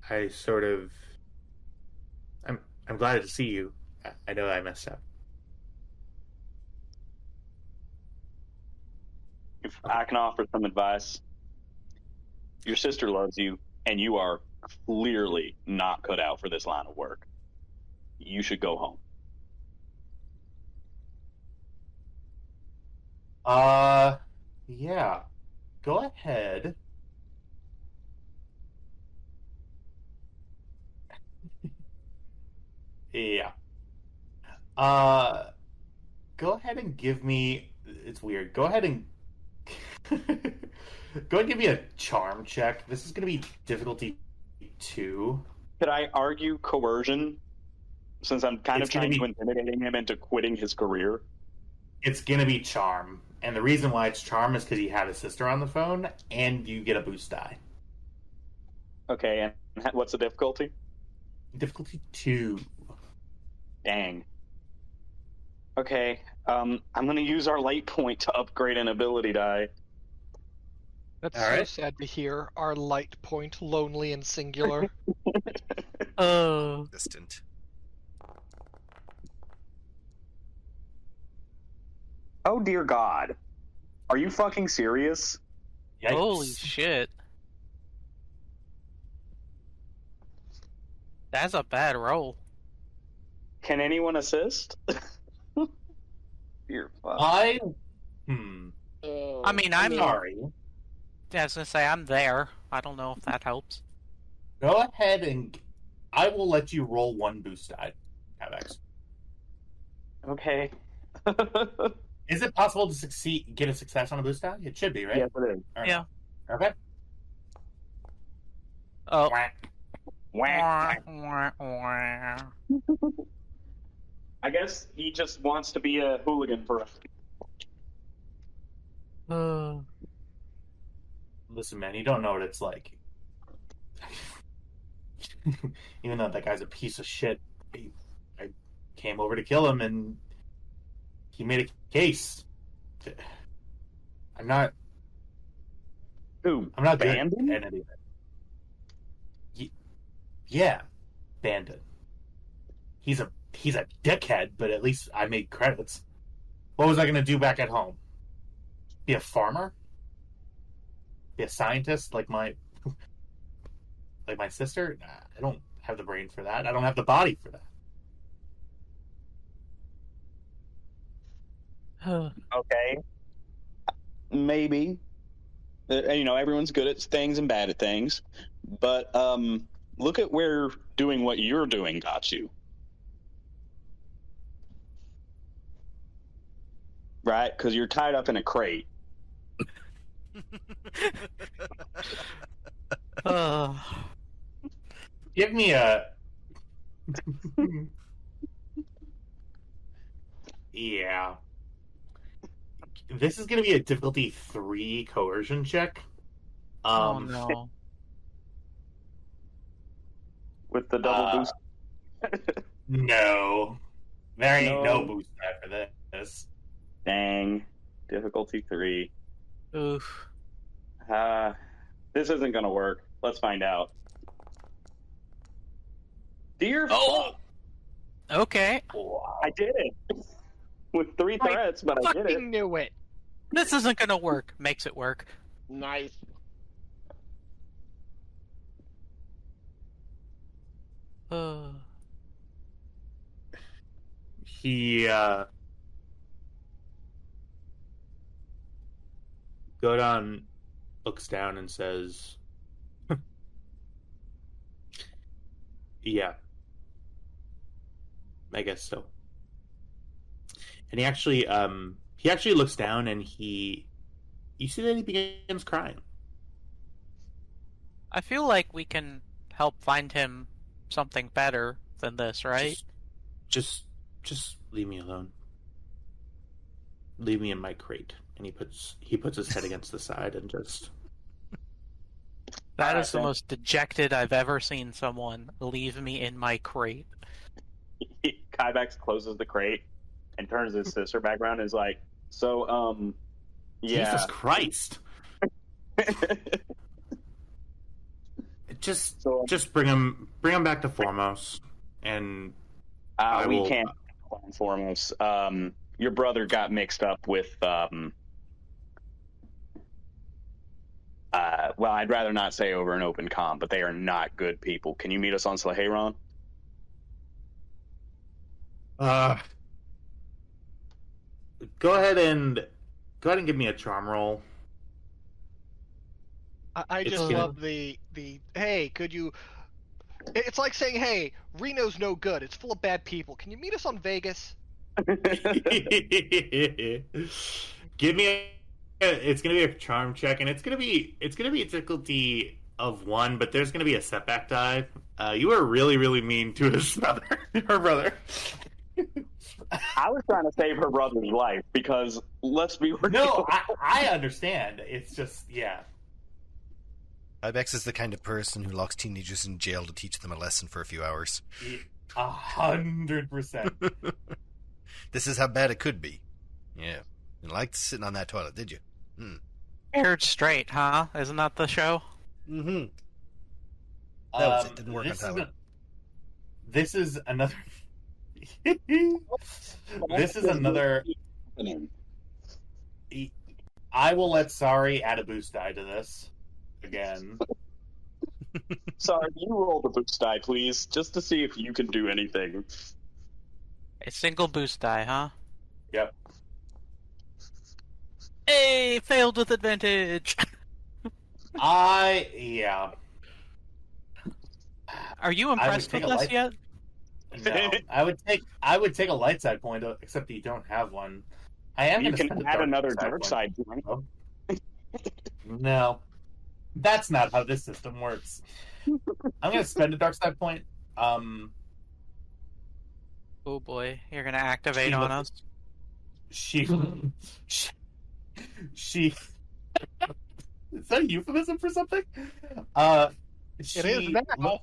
I sort of I'm glad to see you. I know I messed up. If I can offer some advice, your sister loves you, and you are clearly not cut out for this line of work. You should go home. Yeah. Go ahead. Yeah. Go ahead and give me. It's weird. Go ahead and go and give me a charm check. This is going to be difficulty 2. Could I argue coercion, since I'm kind of trying to intimidate him into quitting his career? It's going to be charm. And the reason why it's charm is because you have his sister on the phone, and you get a boost die. Okay, and what's the difficulty? Difficulty 2. Dang. Okay, I'm going to use our light point to upgrade an ability die. That's All so right. sad to hear. Our light point, lonely and singular. Distant. Oh dear God. Are you fucking serious? Yikes. Holy shit. That's a bad roll. Can anyone assist? Dear fuck. I mean, I'm sorry. I was gonna say I'm there. I don't know if that helps. Go ahead and I will let you roll 1 boost die. Avex. Okay. Is it possible to get a success on a boost die? It should be, right? Yes, it is. Or Yeah. no? Okay. Oh. Whack. I guess he just wants to be a hooligan for us. Listen, man, you don't know what it's like. Even though that guy's a piece of shit, I came over to kill him, and he made a case. I'm not Who? good at Bandit? any of it. Yeah, Bandit. He's a dickhead, but at least I made credits. What was I going to do back at home? Be a farmer? Be a scientist like my sister? Nah, I don't have the brain for that. I don't have the body for that. Okay. Maybe. Everyone's good at things and bad at things. But look at where doing what you're doing got you. Right? Because you're tied up in a crate. Give me a... Yeah. This is going to be a difficulty 3 coercion check. Oh no. With the double boost. No. There ain't no boost die for this. Dang. Difficulty 3. Oof. This This isn't going to work. Let's find out. Dear fuck. Okay. I did it. With 3 threats, but I did it. Fucking knew it. This isn't gonna work. Makes it work. Nice. He Godon looks down and says, "Yeah, I guess so." And he actually looks down and you see that he begins crying. I feel like we can help find him something better than this, right? Just leave me alone. Leave me in my crate. And he puts his head against the side and just. That is the most dejected I've ever seen someone. Leave me in my crate. Kybex closes the crate and turns his sister back around and is like, so, yeah. Jesus Christ. Just bring him back to Foremost, and we can't on Foremost. Your brother got mixed up with, well, I'd rather not say over an open comm, but they are not good people. Can you meet us on Sleheyron? Go ahead and give me a charm roll. I just love the hey, could you? It's like saying, hey, Reno's no good. It's full of bad people. Can you meet us on Vegas? Give me it's gonna be a charm check, and it's gonna be a difficulty of 1, but there's gonna be a setback die. You were really, really mean to her brother. I was trying to save her brother's life because let's be real. No, I understand. It's just, yeah. Ibex is the kind of person who locks teenagers in jail to teach them a lesson for a few hours. 100%. This is how bad it could be. Yeah. You liked sitting on that toilet, did you? Aired Straight, huh? Isn't that the show? Mm-hmm. That was it. Didn't work on Tyler. This is another... This is another... I will let Sorry add a boost die to this. Again. Sorry, you roll the boost die, please, just to see if you can do anything. A single boost die, huh? Yep. Hey, failed with advantage. Yeah. Are you impressed with us yet? No, I would take a light side point, except that you don't have one. I am. You can add another dark side point. No, that's not how this system works. I'm going to spend a dark side point. Oh boy, you're going to activate on us. She. Is that a euphemism for something? It is now.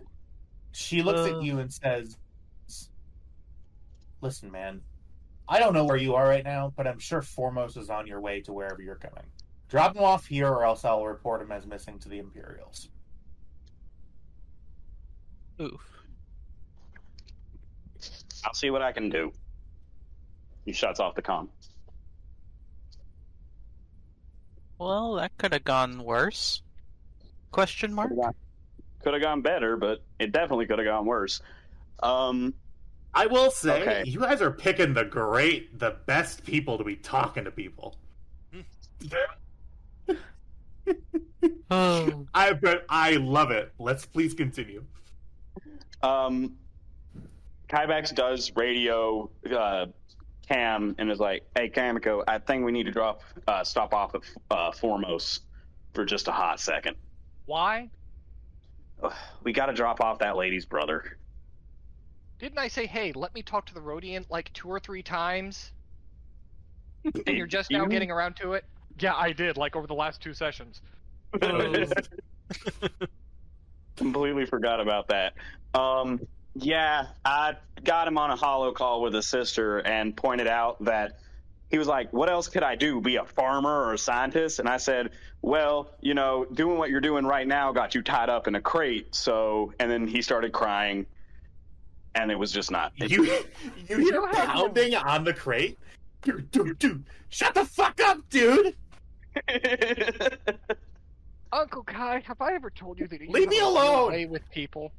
She looks at you and says, "Listen, man, I don't know where you are right now, but I'm sure Foremost is on your way to wherever you're coming. Drop him off here, or else I'll report him as missing to the Imperials." Oof. I'll see what I can do. He shuts off the comm. Well, that could have gone worse. Question mark? Could have gone better, but it definitely could have gone worse. I will say, You guys are picking the best people to be talking to people. I love it. Let's please continue. Kybex does radio Cam and is like, "Hey, Kamiko, I think we need to stop off at Foremost for just a hot second. Why? We got to drop off that lady's brother." Didn't I say, hey, let me talk to the Rhodian like 2 or 3 times? And you're just now getting around to it? Yeah, I did, like over the last 2 sessions. Completely forgot about that. Yeah, I got him on a holo call with his sister and pointed out that he was like, what else could I do? Be a farmer or a scientist? And I said, well, doing what you're doing right now got you tied up in a crate. So, and then he started crying, and it was just not. You hear pounding on the crate? Dude, shut the fuck up, dude! Uncle Kai, have I ever told you that you Leave me alone! play with people?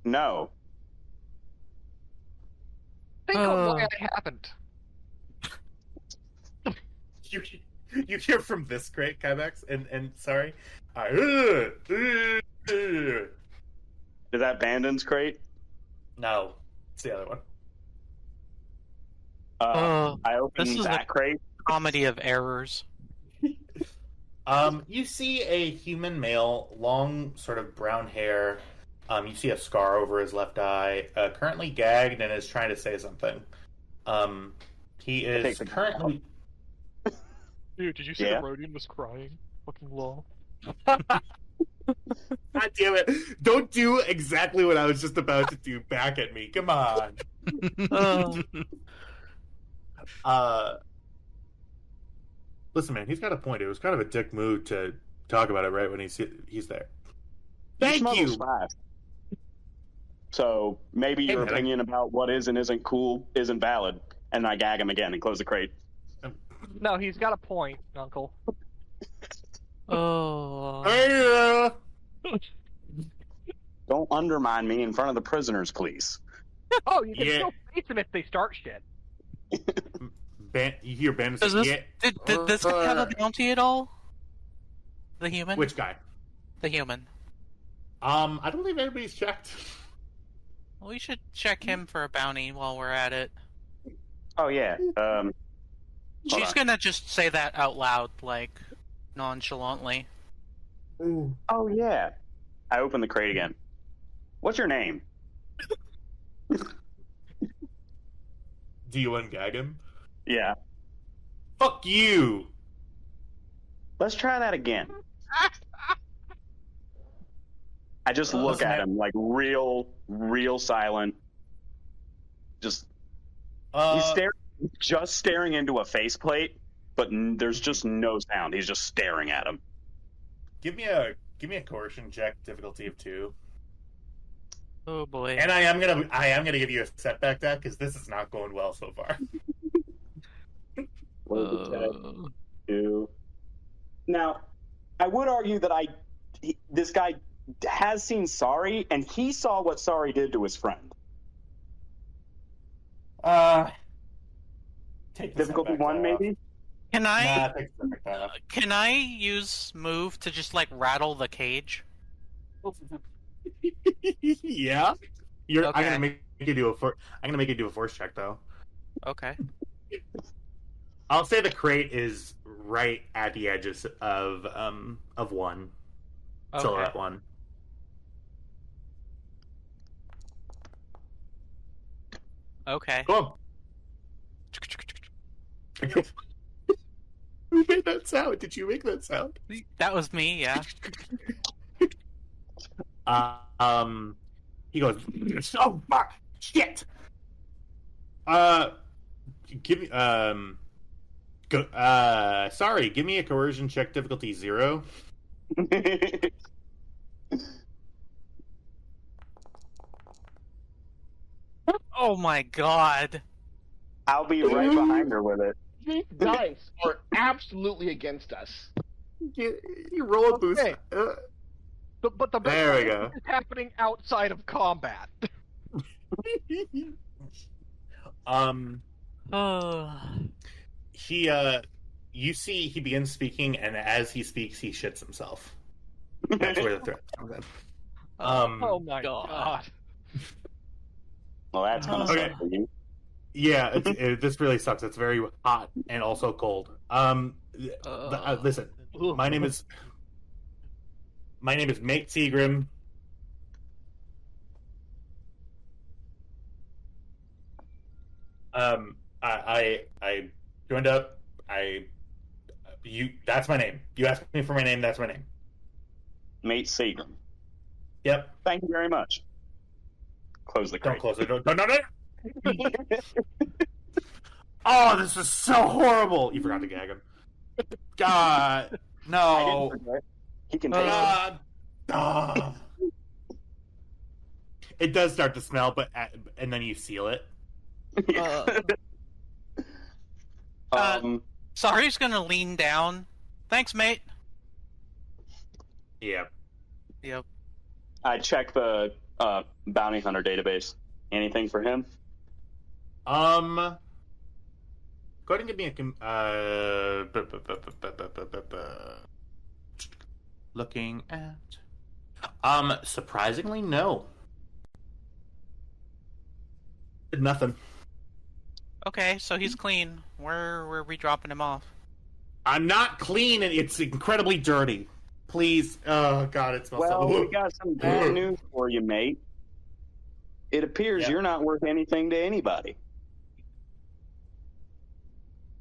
No. Think of why I haven't. You hear from this crate, Kybex, and sorry. Is that Bandon's crate? No, it's the other one. I opened this is that crate. Comedy of errors. You see a human male, long, sort of brown hair. You see a scar over his left eye. Currently gagged and is trying to say something. He is currently. Dude, did you see the Rhodian was crying? Fucking lol. God damn it! Don't do exactly what I was just about to do back at me. Come on. Listen, man, he's got a point. It was kind of a dick move to talk about it right when he's there. Thank you. So maybe your opinion about what is and isn't cool isn't valid, and I gag him again and close the crate. No, he's got a point, Uncle. Oh. Don't undermine me in front of the prisoners, please. Oh, you can still face them if they start shit. You hear Ben say, did this guy have a bounty at all? The human? Which guy? The human. I don't believe anybody's checked. We should check him for a bounty while we're at it. Oh, yeah. She's gonna just say that out loud, like, nonchalantly. Oh, yeah. I open the crate again. What's your name? Do you ungag him? Yeah. Fuck you! Let's try that again. I just look at him like real silent. Just he's staring into a faceplate, but there's just no sound. He's just staring at him. Give me a coercion check, difficulty of 2. Oh boy! And I am gonna give you a setback deck because this is not going well so far. Now, I would argue that this guy has seen Sorry, and he saw what Sorry did to his friend. Take difficulty 1, maybe. Can I use move to just like rattle the cage? Yeah. Okay. I'm gonna make you do a force check though. Okay. I'll say the crate is right at the edges of 1. Okay. Silhouette 1. Okay. Cool. Who made that sound? Did you make that sound? That was me, yeah. He goes, oh fuck, shit. Give me, sorry, give me a coercion check, difficulty 0. Oh my god. I'll be right behind her with it. These dice are absolutely against us. You roll a boost. Okay. But the there we go. is happening outside of combat. You see he begins speaking, and as he speaks, he shits himself. That's where the threat comes in. Oh my god. Well, that's gonna suck for you. Yeah, this really sucks. It's very hot and also cold. Listen, my name is Mate Seagrim. I joined up. That's my name. You asked me for my name. That's my name. Mate Seagrim. Yep. Thank you very much. Close the crate. Don't close the door. No. Oh, this is so horrible. You forgot to gag him. God, no. He can take it. It does start to smell, and then you seal it. Sari's gonna lean down. Thanks, mate. Yeah. Yep. I check the bounty hunter database. Anything for him? Go ahead and give me looking at. Surprisingly, no. Nothing. Okay, so he's clean. Where are we dropping him off? I'm not clean, and it's incredibly dirty. Please, oh god, it smells so. Well, we got some bad news for you, mate. It appears you're not worth anything to anybody.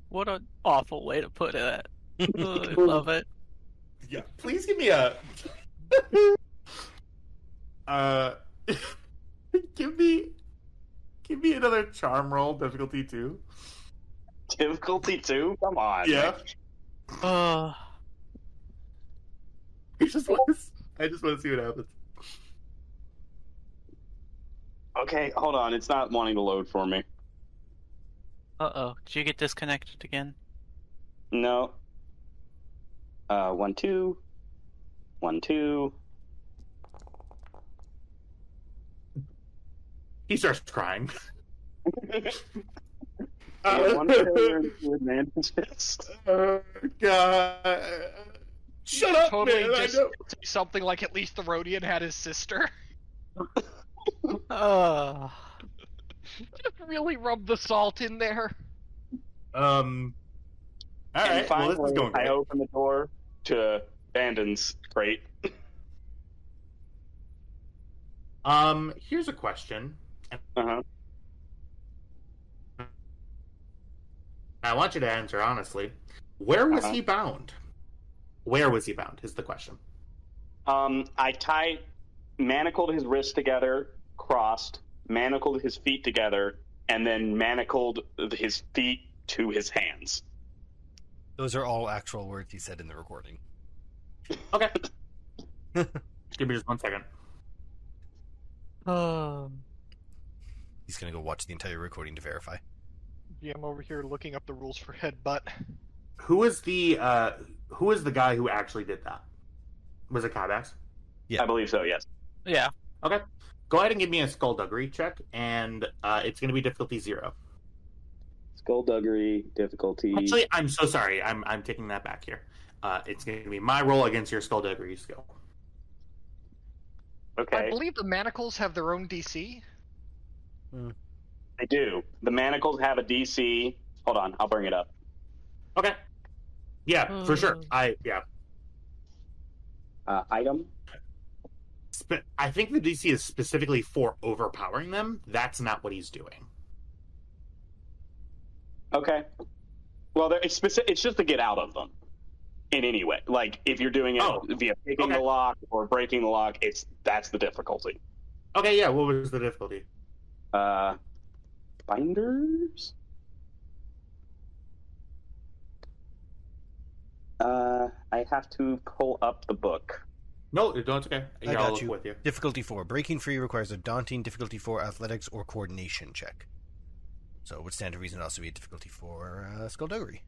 What an awful way to put it. I love it. Yeah, please give me a. Give me another charm roll, difficulty 2. Difficulty 2? Come on. Yeah. I just want to see what happens. Okay, hold on. It's not wanting to load for me. Uh-oh. Did you get disconnected again? No. 1, 2. 1, 2. He starts crying. One failure and 2 advantages. Oh, God. Shut up, totally man. just say something like at least the Rhodian had his sister. Uh, Just really rub the salt in there. All right. And finally, well, this is going great. I open the door to Bandon's crate. Here's a question. Uh-huh. I want you to answer honestly. Where was he bound? Where was he bound is the question. I manacled his wrists together, crossed, manacled his feet together, and then manacled his feet to his hands. Those are all actual words he said in the recording. Okay. Give me just 1 second. He's gonna go watch the entire recording to verify. Yeah, I'm over here looking up the rules for headbutt. Who is the guy who actually did that? Was it Kybax? Yeah. I believe so, yes. yeah. Okay. Go ahead and give me a skullduggery check, and it's going to be difficulty 0. Skullduggery, difficulty... Actually, I'm so sorry. I'm taking that back here. It's going to be my roll against your skullduggery skill. Okay. I believe the manacles have their own DC. They do. The manacles have a DC. Hold on, I'll bring it up. Okay. Yeah, for sure. Item. I think the DC is specifically for overpowering them. That's not what he's doing. Okay. Well, it's just to get out of them in any way. Like, if you're doing it via picking the lock or breaking the lock, that's the difficulty. Okay, yeah. What was the difficulty? Binders? I have to pull up the book. No, it's okay. I got look you. with you. Difficulty 4. Breaking free requires a daunting difficulty 4 athletics or coordination check. So it would stand to reason also be a difficulty 4 skullduggery.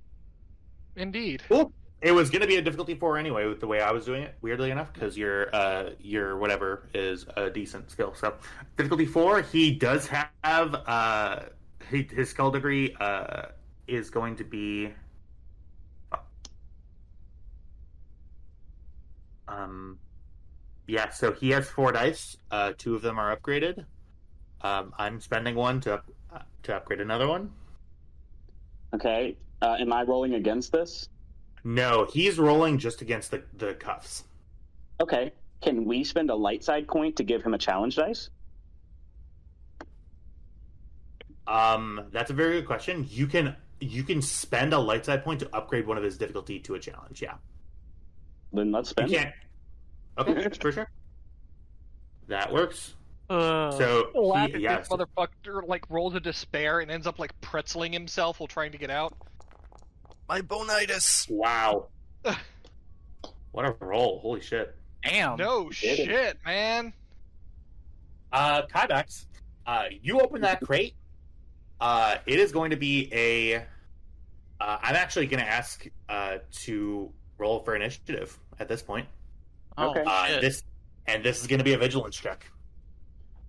Indeed. Cool. It was going to be a difficulty 4 anyway with the way I was doing it, weirdly enough, because your whatever is a decent skill. So difficulty 4, he does have his skullduggery is going to be yeah, so he has 4 dice. 2 of them are upgraded. I'm spending 1 to upgrade another one. Okay. Am I rolling against this? No, he's rolling just against the cuffs. Okay. Can we spend a light side point to give him a challenge dice? That's a very good question. You can spend a light side point to upgrade one of his difficulty to a challenge. Yeah. Then let's spend. You can't. Okay, for sure. That works. So Laugh he, at yes, this motherfucker like rolls a despair and ends up like pretzeling himself while trying to get out. My bonitis. wow, what a roll! Holy shit. Damn. No shit, man. Kybex, you open that crate. It is going to be a. I'm actually going to ask to roll for initiative at this point. Oh, shit. This is going to be a vigilance check.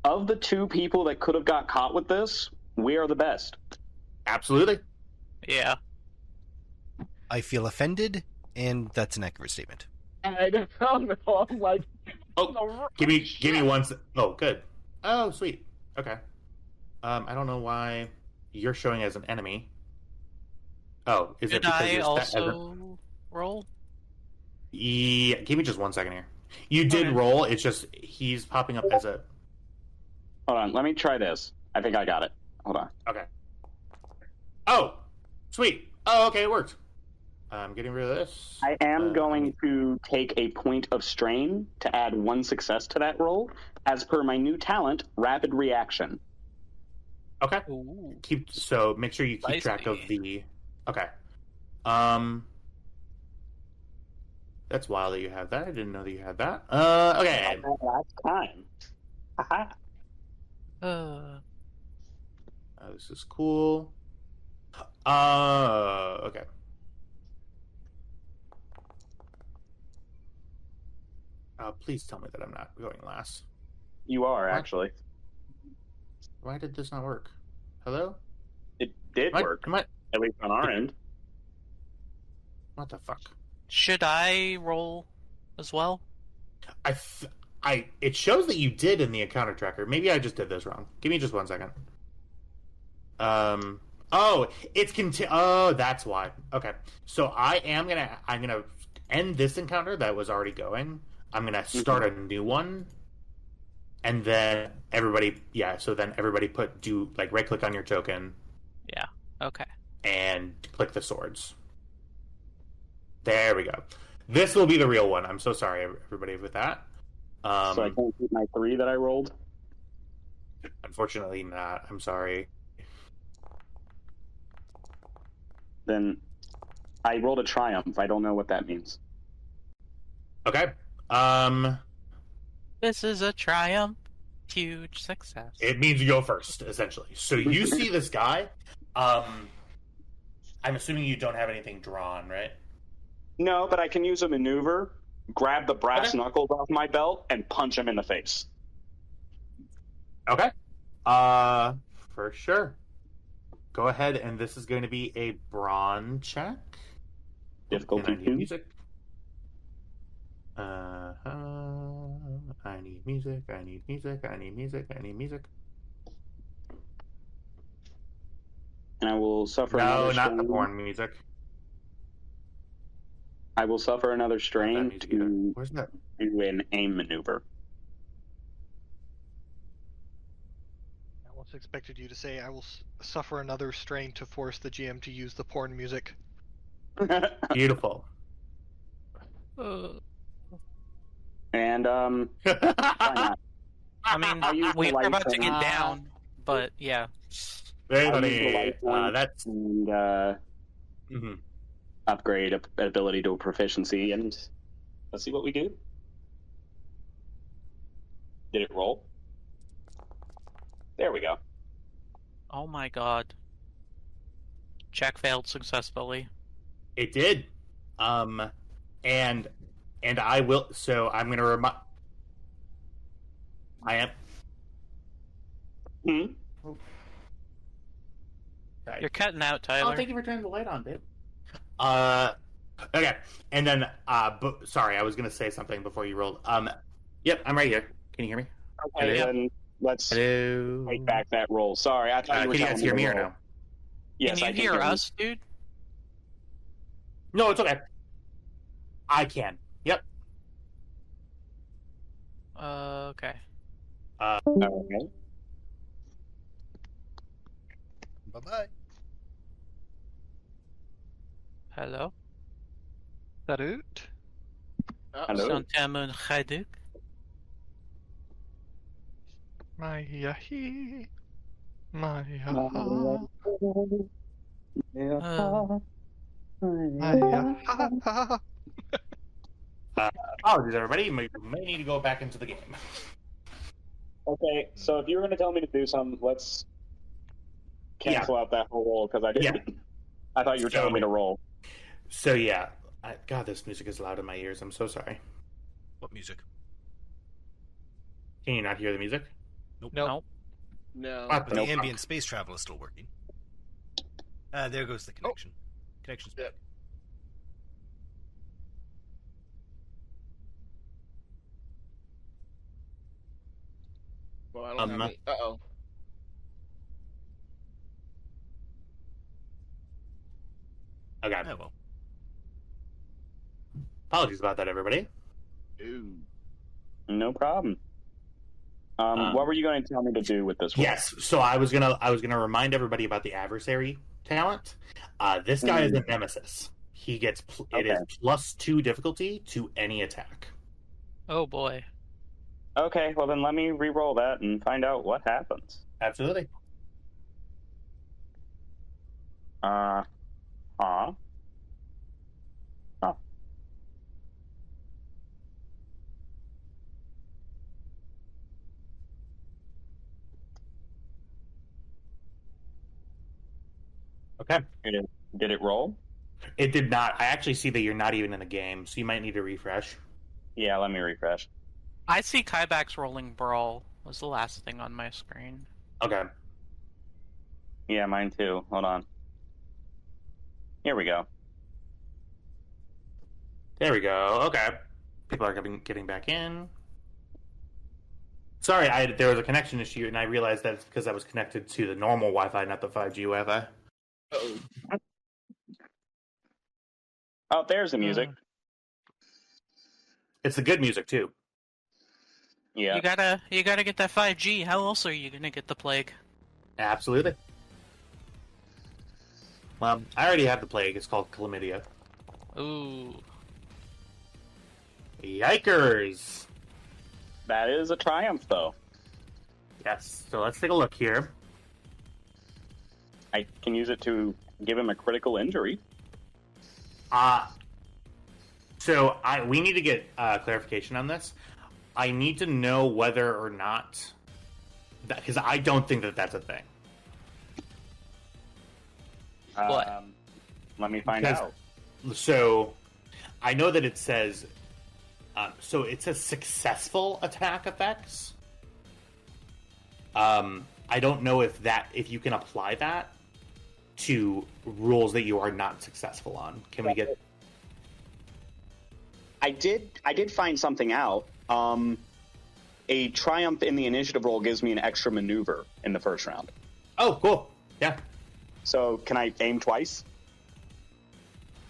Of the two people that could have got caught with this, we are the best. Absolutely. Yeah. I feel offended, and that's an accurate statement. I don't know. I'm like, Oh, give me one. Oh, good. Oh, sweet. Okay. I don't know why you're showing as an enemy. Oh, is it Did because I you're also roll? Yeah, give me just 1 second here. You did Okay. roll. It's just he's popping up as a. Hold on, let me try this. I think I got it. Hold on. Okay. Oh, sweet. Oh, okay, it worked. I'm getting rid of this. I am going to take a point of strain to add 1 success to that roll, as per my new talent, Rapid Reaction. Okay. Ooh. So make sure you keep track of Spicy. the. Okay. That's wild that you have that. I didn't know that you had that. Okay. Last time. Aha. This is cool. Okay. Please tell me that I'm not going last. You are, What? actually. Why did this not work? Hello? It did work, at least on our end. What the fuck? Should I roll as well? It shows that you did in the encounter tracker. Maybe I just did this wrong. Give me just 1 second. Oh, oh, that's why. Okay. So I'm gonna end this encounter that was already going. I'm gonna start a new one. And then everybody right click on your token. Yeah. Okay. And click the swords. There we go. This will be the real one. I'm so sorry, everybody, with that. So I can't keep my 3 that I rolled? Unfortunately not. I'm sorry. Then I rolled a triumph. I don't know what that means. Okay. This is a triumph. Huge success. It means you go first, essentially. So you see this guy. I'm assuming you don't have anything drawn, right? No, but I can use a maneuver, grab the brass knuckles off my belt, and punch him in the face. Okay. For sure. Go ahead, and this is going to be a brawn check. Difficulty And I need 2. music. I need music. I need music. I need music. I need music. And I will suffer No, another not strain. the porn music. I will suffer another Not that strain music either. to Where's that? do an aim maneuver. I once expected you to say, I will suffer another strain to force the GM to use the porn music. Beautiful. And why not? I mean, I'll use the we're light about to thing. get down, but yeah. Very I'll use the funny. light one That's. and Mhm. upgrade ability to a proficiency, and let's see what we do. Did it roll? There we go. Oh my god. Check failed successfully. It did. And I will. So I'm going to remind. I am. You're cutting out, Tyler. Oh, thank you for turning the light on, babe. Okay, and then, sorry, I was gonna say something before you rolled. Yep, I'm right here. Can you hear me? Okay, then let's Hello. take back that roll. Sorry, I thought you were Can you telling guys me hear to me or roll. no? Yes, can I you can hear you. us, dude? No, it's okay. I can. Yep. Okay. Okay. Bye-bye. Hello? Salut. Hello. Santamun Khaduk. Maya he. Maya ha. Maya ha ha. Apologies, everybody. You may need to go back into the game. Okay, so if you were going to tell me to do something, let's cancel out that whole roll, because I didn't. Yeah. I thought you were telling me to roll. So, yeah. God, this music is loud in my ears. I'm so sorry. What music? Can you not hear the music? Nope. Nope. No. But the ambient space travel is still working. There goes the connection. Connection's back. Well, I don't have any. Uh-oh. Okay. Oh, well. Apologies about that, everybody. Ooh. No problem. What were you going to tell me to do with this roll? Yes, so I was gonna remind everybody about the adversary talent. This guy is a nemesis. He gets it is +2 difficulty to any attack. Oh boy. Okay, well then let me re-roll that and find out what happens. Absolutely. Oh. Okay. Did it roll? It did not. I actually see that you're not even in the game, so you might need to refresh. Yeah, let me refresh. I see Kaibak's Rolling Brawl was the last thing on my screen. Okay. Yeah, mine too. Hold on. Here we go. There we go. Okay. People are getting back in. Sorry, there was a connection issue, and I realized that it's because I was connected to the normal Wi-Fi, not the 5G Wi-Fi. Oh, there's the music. It's the good music too. Yeah. You gotta get that 5G. How else are you gonna get the plague? Absolutely. Well, I already have the plague. It's called chlamydia. Ooh. Yikers! That is a triumph, though. Yes. So let's take a look here. I can use it to give him a critical injury. So we need to get clarification on this. I need to know whether or not because I don't think that that's a thing. What? Let me find out. So I know that it says. So it says successful attack effects. I don't know if you can apply that to rules that you are not successful on. Can we get? I did find something out. A triumph in the initiative roll gives me an extra maneuver in the first round. Oh, cool. Yeah. So can I aim twice?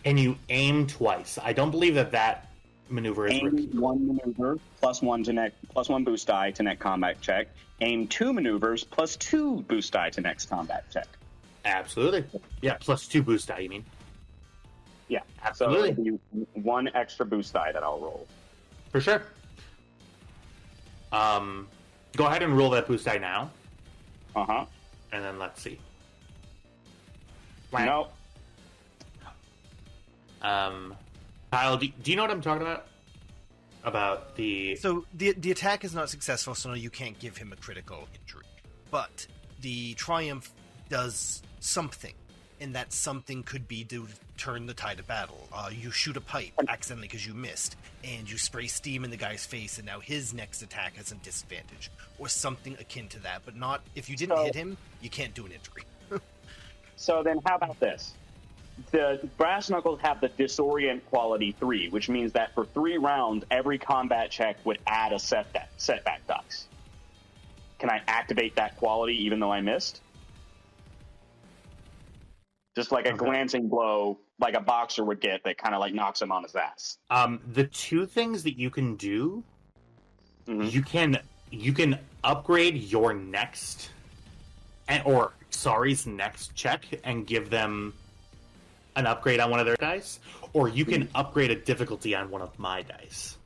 Can you aim twice? I don't believe that maneuver is aim one maneuver +1 boost die to next combat check. Aim 2 maneuvers +2 boost die to next combat check. Absolutely. Yeah, +2 boost die, you mean? Yeah, absolutely. So it'll be 1 extra boost die that I'll roll. For sure. Go ahead and roll that boost die now. Uh-huh. And then let's see. No. Kyle, do you know what I'm talking about? About the... So the attack is not successful, so you can't give him a critical injury. But the triumph does something, and that something could be to turn the tide of battle. You shoot a pipe accidentally because you missed, and you spray steam in the guy's face, and now his next attack has a disadvantage, or something akin to that. But not if you didn't hit him, you can't do an injury. So then, how about this? The brass knuckles have the disorient quality 3, which means that for 3 rounds, every combat check would add a setback dice. Can I activate that quality even though I missed? Just like a glancing blow, like a boxer would get, that kind of like knocks him on his ass. The 2 things that you can do, you can upgrade your next, Sari's next check and give them an upgrade on one of their dice, or you can upgrade a difficulty on one of my dice.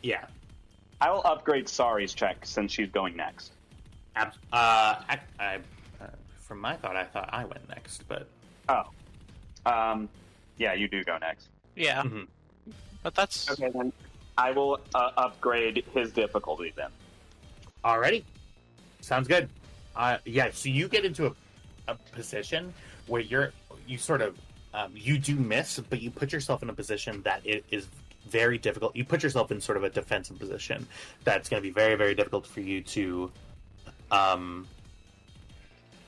Yeah. I will upgrade Sari's check since she's going next. From my thought, I thought I went next, but yeah, you do go next. Yeah, but that's okay. Then I will upgrade his difficulty then. Alrighty, sounds good. Yeah, so you get into a position where you sort of you do miss, but you put yourself in a position that it is very difficult. You put yourself in sort of a defensive position that's going to be very, very difficult for you to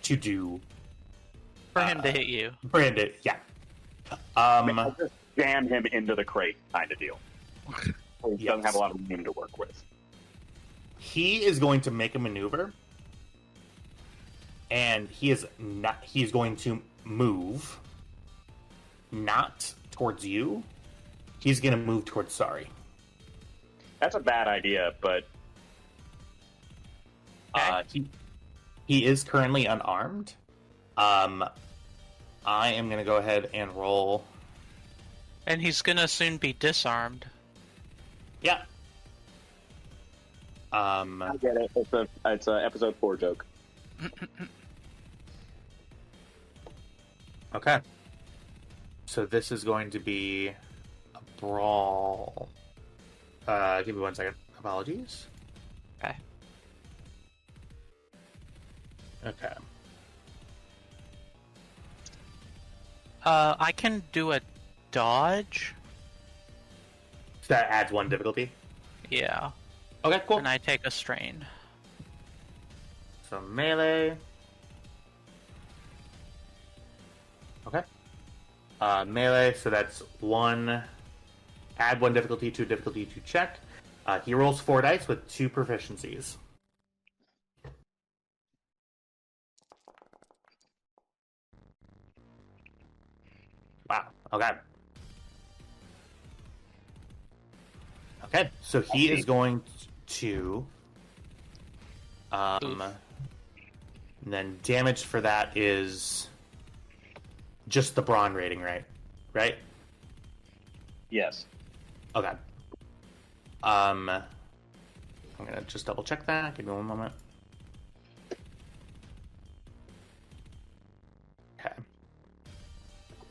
do. For him to hit you. For him to, yeah. I'll just jam him into the crate kind of deal. He doesn't have a lot of room to work with. He is going to make a maneuver, and he is going to move not towards you. He's going to move towards Sari. That's a bad idea, but he is currently unarmed. I am going to go ahead and roll. And he's going to soon be disarmed. Yeah. I get it. It's a episode 4 joke. Okay. So this is going to be a brawl. Give me 1 second. Apologies. Okay. Okay. I can do a dodge. So that adds 1 difficulty? Yeah. Okay, cool. And I take a strain. So melee. Okay. Melee, so that's 1. Add 1 difficulty to difficulty to check. He rolls 4 dice with 2 proficiencies. Wow. Okay. Okay, so he is going to and then damage for that is just the brawn rating, right? Right? Yes. Okay. I'm gonna just double check that. Give me 1 moment. Okay.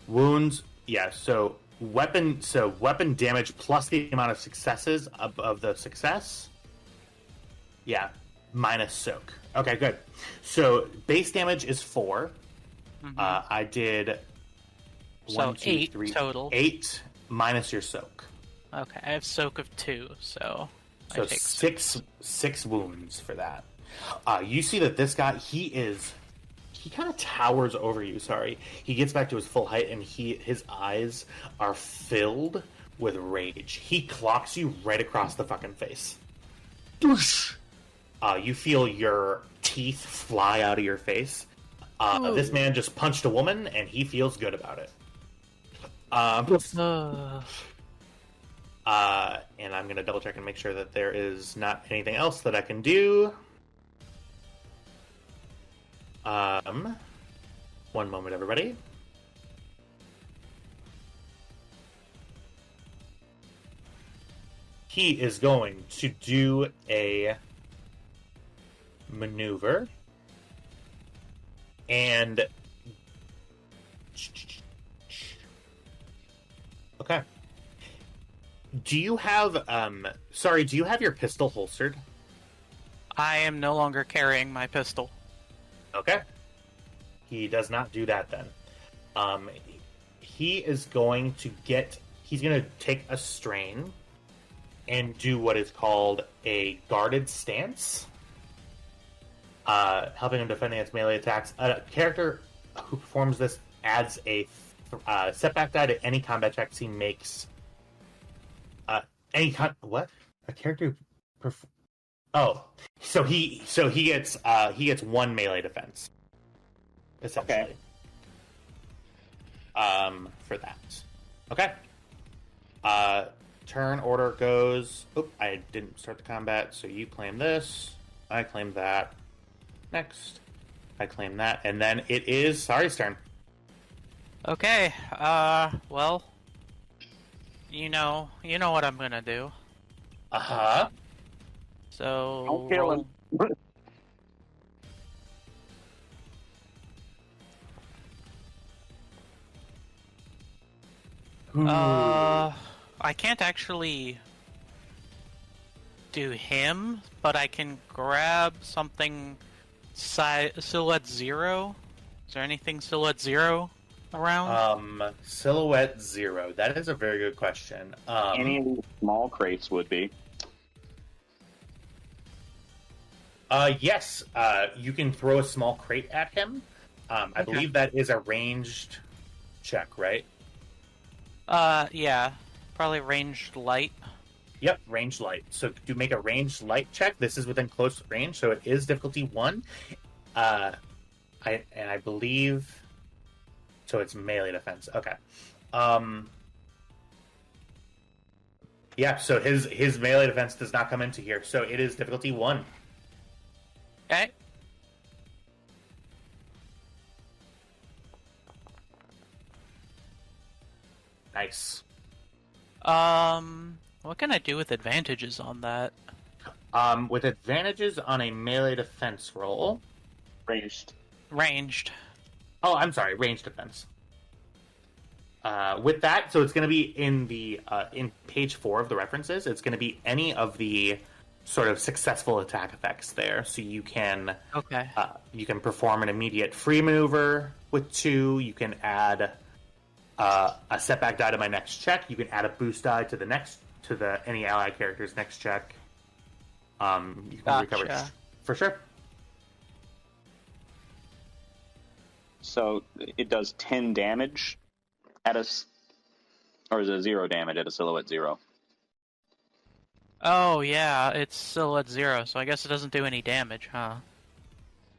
Wounds, yeah, so weapon damage plus the amount of successes of the success. Yeah, minus soak. Okay, good. So base damage is 4. I did 1, 2, 8 3, total. 8 minus your soak. Okay, I have soak of 2, so So I take six wounds for that. You see that this guy, he kind of towers over you. Sorry, he gets back to his full height, and his eyes are filled with rage. He clocks you right across the fucking face. You feel your teeth fly out of your face. This man just punched a woman, and he feels good about it. And I'm going to double check and make sure that there is not anything else that I can do. 1 moment, everybody. He is going to do a maneuver. And... Okay. Do you have, do you have your pistol holstered? I am no longer carrying my pistol. Okay. He does not do that then. He's going to take a strain and do what is called a guarded stance. Helping him defend against melee attacks. A character who performs this adds a setback die to any combat checks he makes. What? A character so he gets 1 melee defense. Essentially. Okay. For that. Okay. Turn order goes. Oop, I didn't start the combat, so you claim this. I claim that. Next. I claim that, and then it is Sari's turn. Okay, well, you know what I'm gonna do. Uh-huh. So Don't kill him. I can't actually do him, but I can grab something Silhouette 0. Is there anything Silhouette 0 around? Silhouette 0. That is a very good question. Any of these small crates would be. Yes. You can throw a small crate at him. I believe that is a ranged check, right? Yeah. Probably ranged light. Yep, ranged light. So do make a ranged light check. This is within close range, so it is difficulty 1. I believe so. It's melee defense. Okay. Yeah. So his melee defense does not come into here. So it is difficulty 1. Okay. Nice. What can I do with advantages on that? With advantages on a melee defense roll. Ranged. Oh, I'm sorry, ranged defense. With that, so it's going to be in the in page 4 of the references. It's going to be any of the sort of successful attack effects there. So you can you can perform an immediate free maneuver with 2. You can add a setback die to my next check. You can add a boost die to any allied character's next check. You can recover for sure. So it does 10 damage at or is it 0 damage at a Silhouette 0? Oh yeah, it's Silhouette 0, so I guess it doesn't do any damage, huh?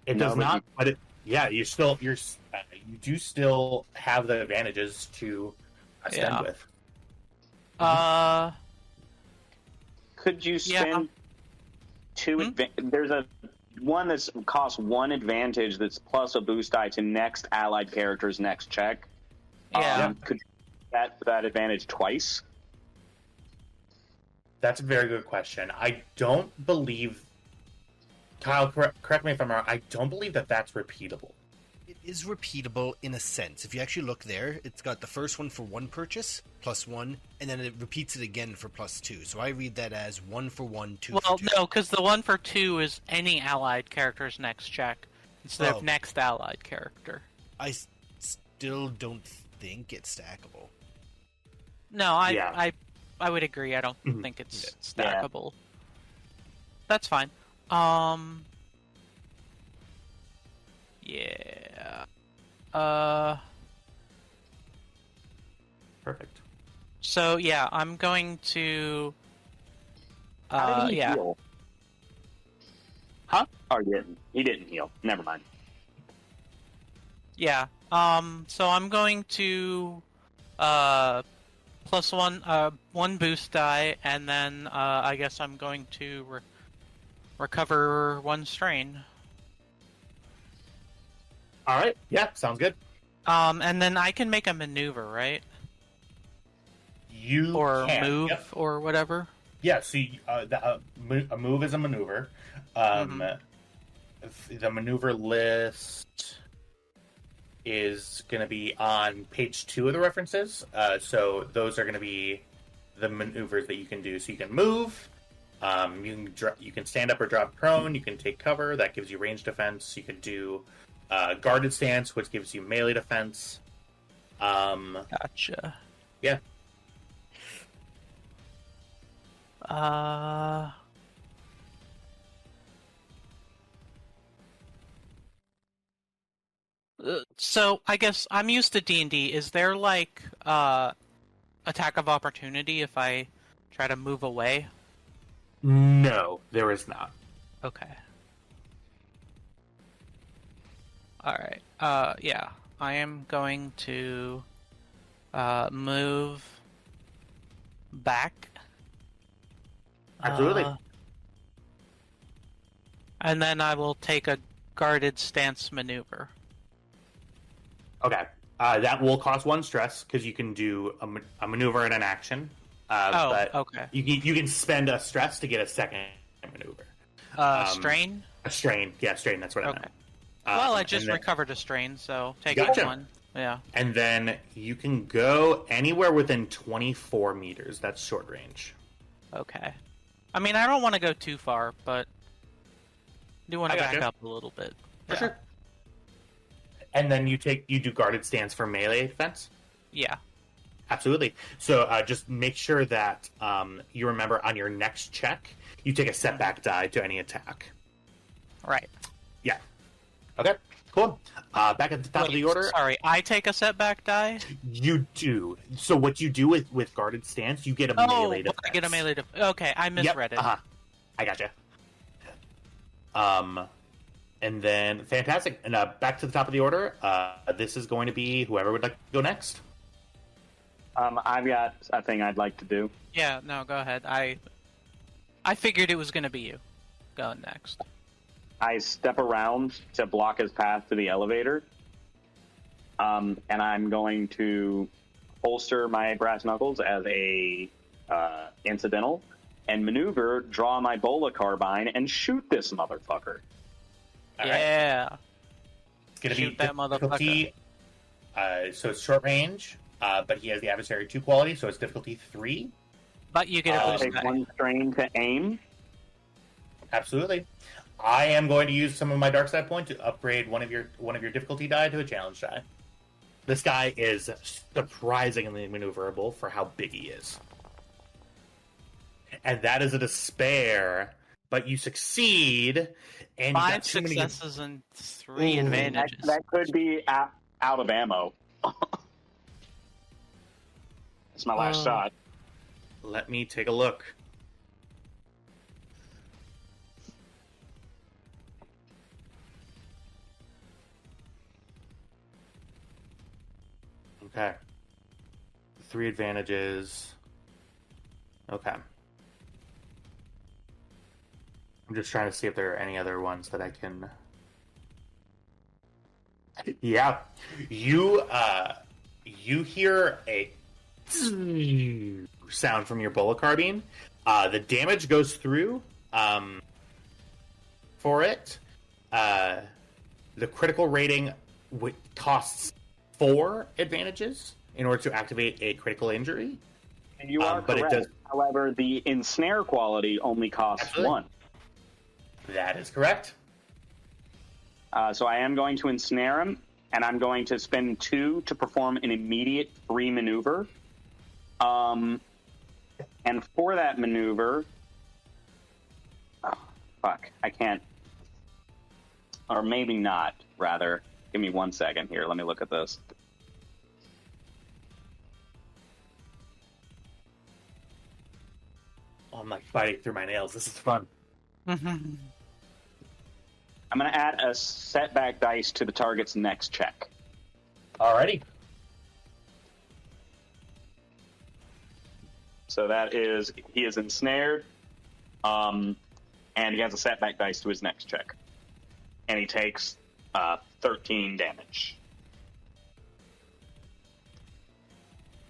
It does not, but you do still have the advantages to ascend with. Could you spend 2 there's a one that's costs 1 advantage that's plus a boost die to next allied character's next check. Yeah. Could you that advantage twice? That's a very good question. I don't believe... Kyle, correct me if I'm wrong. I don't believe that that's repeatable. It is repeatable in a sense. If you actually look there, it's got the first one for 1 purchase, +1, and then it repeats it again for +2. So I read that as 1 for 1, 2 for 2. Well, no, because the 1 for 2 is any allied character's next check instead of next allied character. I still don't think it's stackable. No, I would agree. I don't think it's stackable. Yeah. That's fine. Yeah. Perfect. So yeah, I'm going to. How did he heal? Huh? Oh, he didn't heal. Never mind. Yeah. So I'm going to +1 1 boost die, and then I guess I'm going to recover 1 strain. All right. Yeah, sounds good. And then I can make a maneuver, right? You can. Move, yep. Or whatever. Yeah. So a move is a maneuver. The maneuver list is going to be on page 2 of the references. So those are going to be the maneuvers that you can do. So you can move. You can stand up or drop prone. You can take cover. That gives you range defense. You can do guarded stance, which gives you melee defense. Gotcha. Yeah. So I guess I'm used to D&D. Is there like attack of opportunity if I try to move away? No, there is not. Okay. Alright. Yeah. I am going to move back. Absolutely. And then I will take a guarded stance maneuver. Okay. That will cost 1 stress because you can do a maneuver and an action. But okay. You can spend a stress to get a second maneuver. Strain? A strain. Yeah, strain. That's what I Okay. meant. Well, I and just then- recovered a strain, so take Gotcha. one. Yeah. And then you can go anywhere within 24 meters. That's short range. Okay. I mean, I don't want to go too far, but I do want to I back gotcha. up a little bit. For sure. And then you do guarded stance for melee defense? Yeah. Absolutely. So just make sure that you remember on your next check, you take a setback die to any attack. Right. Yeah. Okay, cool. Back at the top of the order. Sorry, I take a setback die? You do. So what you do with guarded stance, you get a melee defense. I get a melee defense. Okay, I misread it. I gotcha. And then, fantastic. And back to the top of the order. This is going to be whoever would like to go next. I've got a thing I'd like to do. Yeah, no, go ahead. I figured it was going to be you going next. I step around to block his path to the elevator. And I'm going to holster my brass knuckles as a incidental and maneuver, draw my bola carbine, and shoot this motherfucker. All yeah. right. It's going to Shoot be that motherfucker. So it's short range, but he has the adversary 2 quality, so it's difficulty 3. But you get a boost Take die. 1 strain to aim. Absolutely. I am going to use some of my dark side point to upgrade one of your difficulty die to a challenge die. This guy is surprisingly maneuverable for how big he is. And that is a despair, but you succeed. And 5 successes and 3 advantages. That could be out of ammo. That's my last shot. Let me take a look. Okay. 3 advantages. Okay. I'm just trying to see if there are any other ones that I can... Yeah. You hear a sound from your bullet carbine. The damage goes through for it. The critical rating costs 4 advantages in order to activate a critical injury. And you are but correct. it does... However, the ensnare quality only costs Absolutely. 1. That is correct. So I am going to ensnare him, and I'm going to spend 2 to perform an immediate free maneuver. And for that maneuver... Oh, fuck, I can't... Or maybe not, rather. Give me 1 second here. Let me look at this. Oh, I'm like fighting through my nails. This is fun. I'm going to add a setback dice to the target's next check. Alrighty. So that is, he is ensnared, and he has a setback dice to his next check. And he takes 13 damage.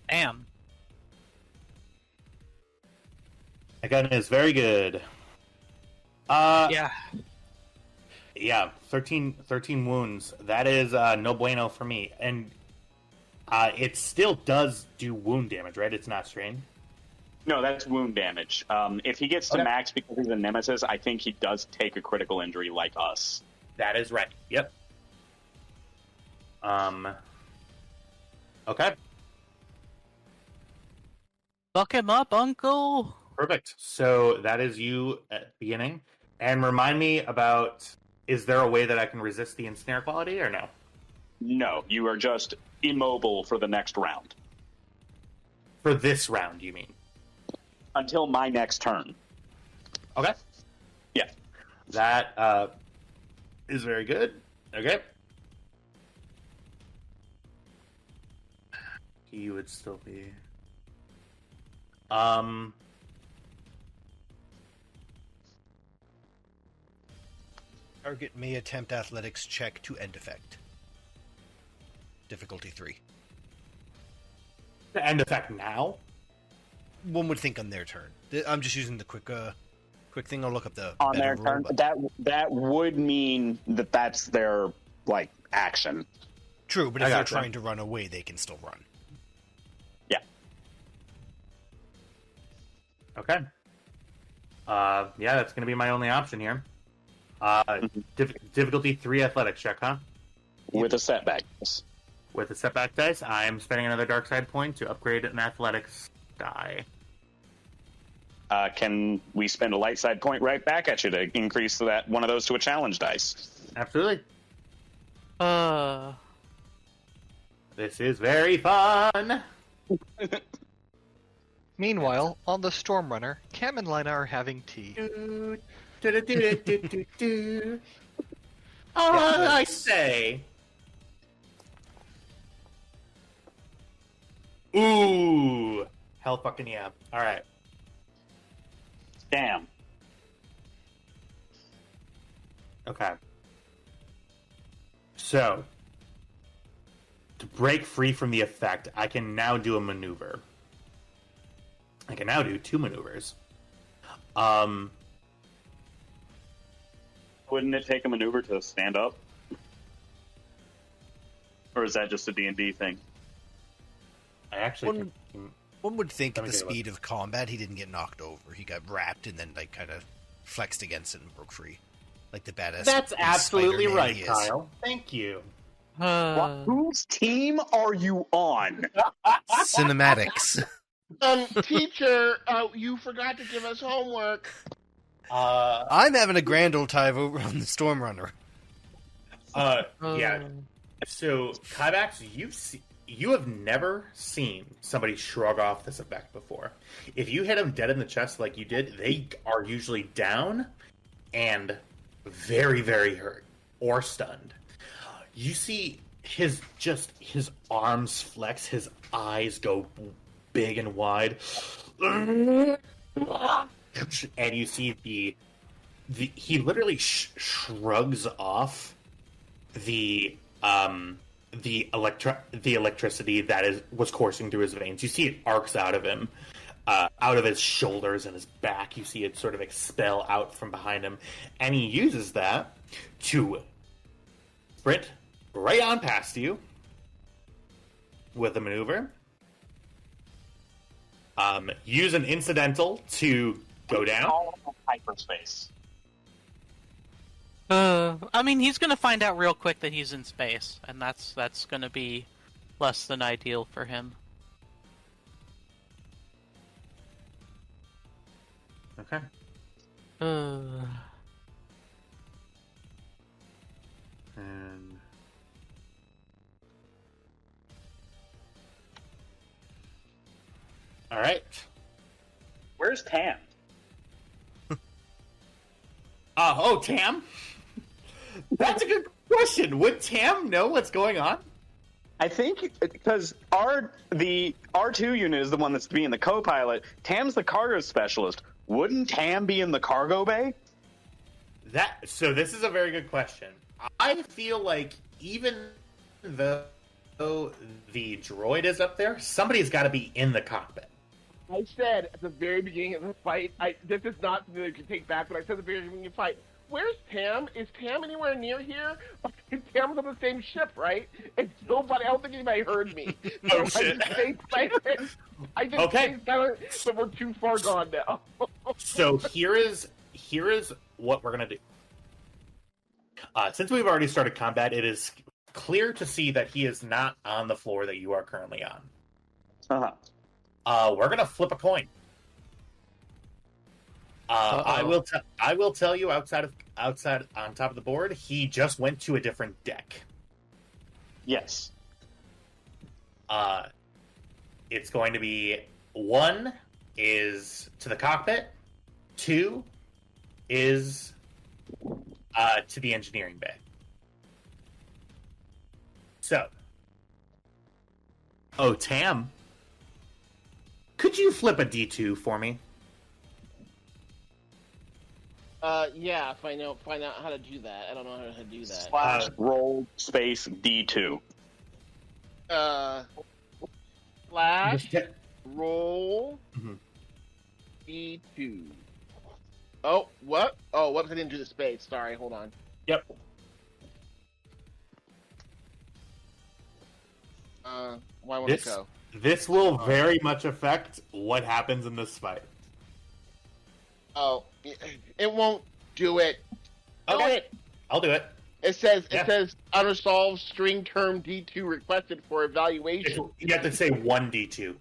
Damn. That gun is very good. Yeah. Yeah, 13 wounds. That is no bueno for me. And it still does do wound damage, right? It's not strain. No, that's wound damage. If he gets to max because he's a nemesis, I think he does take a critical injury like us. That is right. Yep. Okay. Fuck him up, Uncle. Perfect. So that is you at the beginning. And remind me about, is there a way that I can resist the ensnare quality or no? No, you are just immobile for the next round. For this round, you mean? Until my next turn. Okay. Yeah. That is very good. Okay. He would still be... Target may attempt athletics check to end effect. Difficulty 3. To end effect now? One would think on their turn. I'm just using the quick Quick thing, I'll look up the on better their turn. rule, but... That would mean that's their like action. True, but if they're trying to run away, they can still run. Yeah. Okay. Yeah, that's going to be my only option here. Difficulty 3 athletics check, huh? With a setback. With a setback dice, I am spending another dark side point to upgrade an athletics die. Can we spend a light side point right back at you to increase that one of those to a challenge dice? Absolutely. This is very fun. Meanwhile, on the Stormrunner, Cam and Lina are having tea. I say. Ooh. Hell fucking yeah. Alright. Damn. Okay. So, to break free from the effect, I can now do a maneuver. I can now do 2 maneuvers. Wouldn't it take a maneuver to stand up? Or is that just a D&D thing? I actually... One would think at the speed of combat, he didn't get knocked over. He got wrapped and then, like, kind of flexed against it and broke free. Like the badass. That's absolutely right, Kyle. Thank you. Whose team are you on? Cinematics. Teacher, you forgot to give us homework. I'm having a grand old time over on the Stormrunner. Yeah. So, Kybax, you have never seen somebody shrug off this effect before. If you hit them dead in the chest like you did, they are usually down and very, very hurt or stunned. You see his arms flex, his eyes go big and wide, and you see he literally shrugs off the electricity that was coursing through his veins. You see it arcs out of him, out of his shoulders and his back. You see it sort of expel out from behind him, and he uses that to sprint right on past you with a maneuver. Use an incidental to go down. Hyperspace. I mean, he's gonna find out real quick that he's in space, and that's gonna be less than ideal for him. Okay. Uh... And all right. Where's Tam? Tam? That's a good question. Would Tam know what's going on? I think because the R2 unit is the one that's being the co-pilot. Tam's the cargo specialist. Wouldn't Tam be in the cargo bay? So this is a very good question. I feel like even though the droid is up there, somebody's got to be in the cockpit. I said at the very beginning of the fight, this is not something that you can take back, but I said at the very beginning of the fight, where's Tam? Is Tam anywhere near here? Tam's on the same ship, right? And nobody, I don't think anybody heard me. Oh, shit. I just stayed silent, but we're too far gone now. So here is what we're going to do. Since we've already started combat, it is clear to see that he is not on the floor that you are currently on. Uh-huh. We're going to flip a coin. I will tell you outside on top of the board, he just went to a different deck. Yes. It's going to be 1 is to the cockpit, 2 is to the engineering bay. So, Tam, could you flip a D2 for me? Yeah, find out how to do that. I don't know how to do that. / roll space D2. / roll D2. Oh, what? Oh, what? I didn't do the spades. Sorry, hold on. Yep. Why won't it go? This will very much affect what happens in this fight. Oh, it won't do it. Okay, I'll do it. It says unresolved string term D2 requested for evaluation. You have to say 1d2.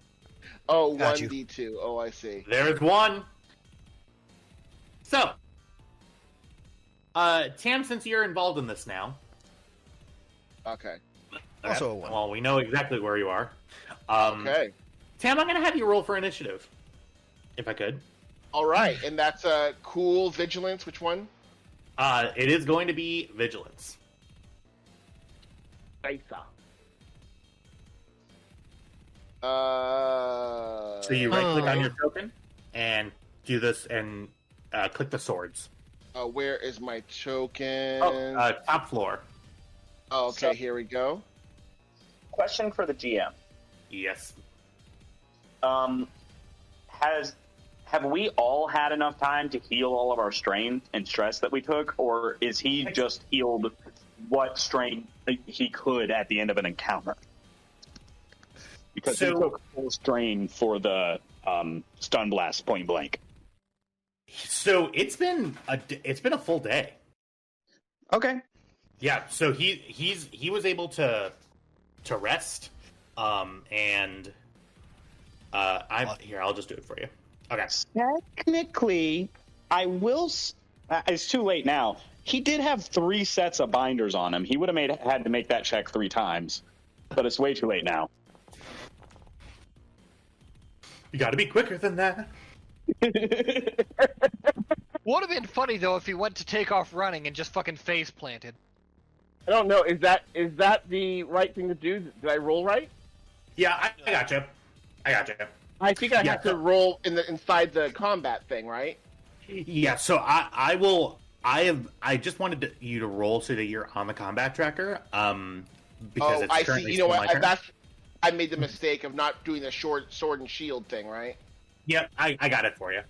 Oh, Got 1d2. Oh, I see. There's one. So, Tam, since you're involved in this now. Okay. Also a 1. Well, we know exactly where you are. Okay. Tam, I'm going to have you roll for initiative. If I could. All right, and that's cool vigilance. Which one? It is going to be vigilance. So you right-click on your token and do this and click the swords. Where is my token? Oh, top floor. Oh, okay, here we go. Question for the GM. Yes. Have we all had enough time to heal all of our strain and stress that we took, or is he just healed what strain he could at the end of an encounter? Because he took full strain for the stun blast point blank. So it's been a full day. Okay. Yeah. So he was able to rest, and I'll just do it for you. Okay. Technically, I will. It's too late now. He did have 3 sets of binders on him. He would have had to make that check 3 times, but it's way too late now. You got to be quicker than that. Would have been funny though if he went to take off running and just fucking face planted. I don't know. Is that the right thing to do? Did I roll right? Yeah, I gotcha. I think I have to roll inside the combat thing, right? Yeah. So I just wanted you to roll so that you're on the combat tracker. Because it's I see. currently You know still my what? turn. I made the mistake of not doing the sword and shield thing, right? Yep, I got it for you.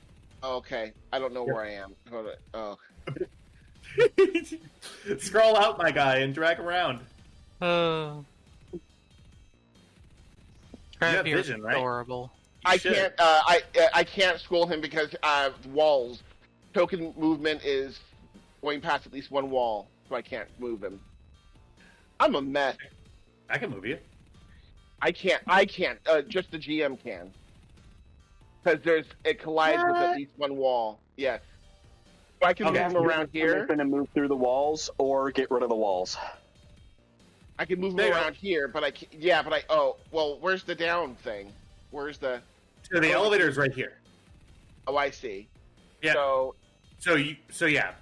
Okay. I don't know where I am. Hold it. Oh. Scroll out, my guy, and drag around. Crap, have you're vision, right? adorable. I can't. I can't scroll him because walls. Token movement is going past at least one wall, so I can't move him. I'm a mess. I can move you. I can't. Just the GM can. Because it collides with at least one wall. Yes. So I can move him around here. Going to move through the walls or get rid of the walls. I can move him around here, but I can't. Yeah, but well, where's the down thing? Where's the? So the elevator's right here. Oh, I see. Yeah. So yeah,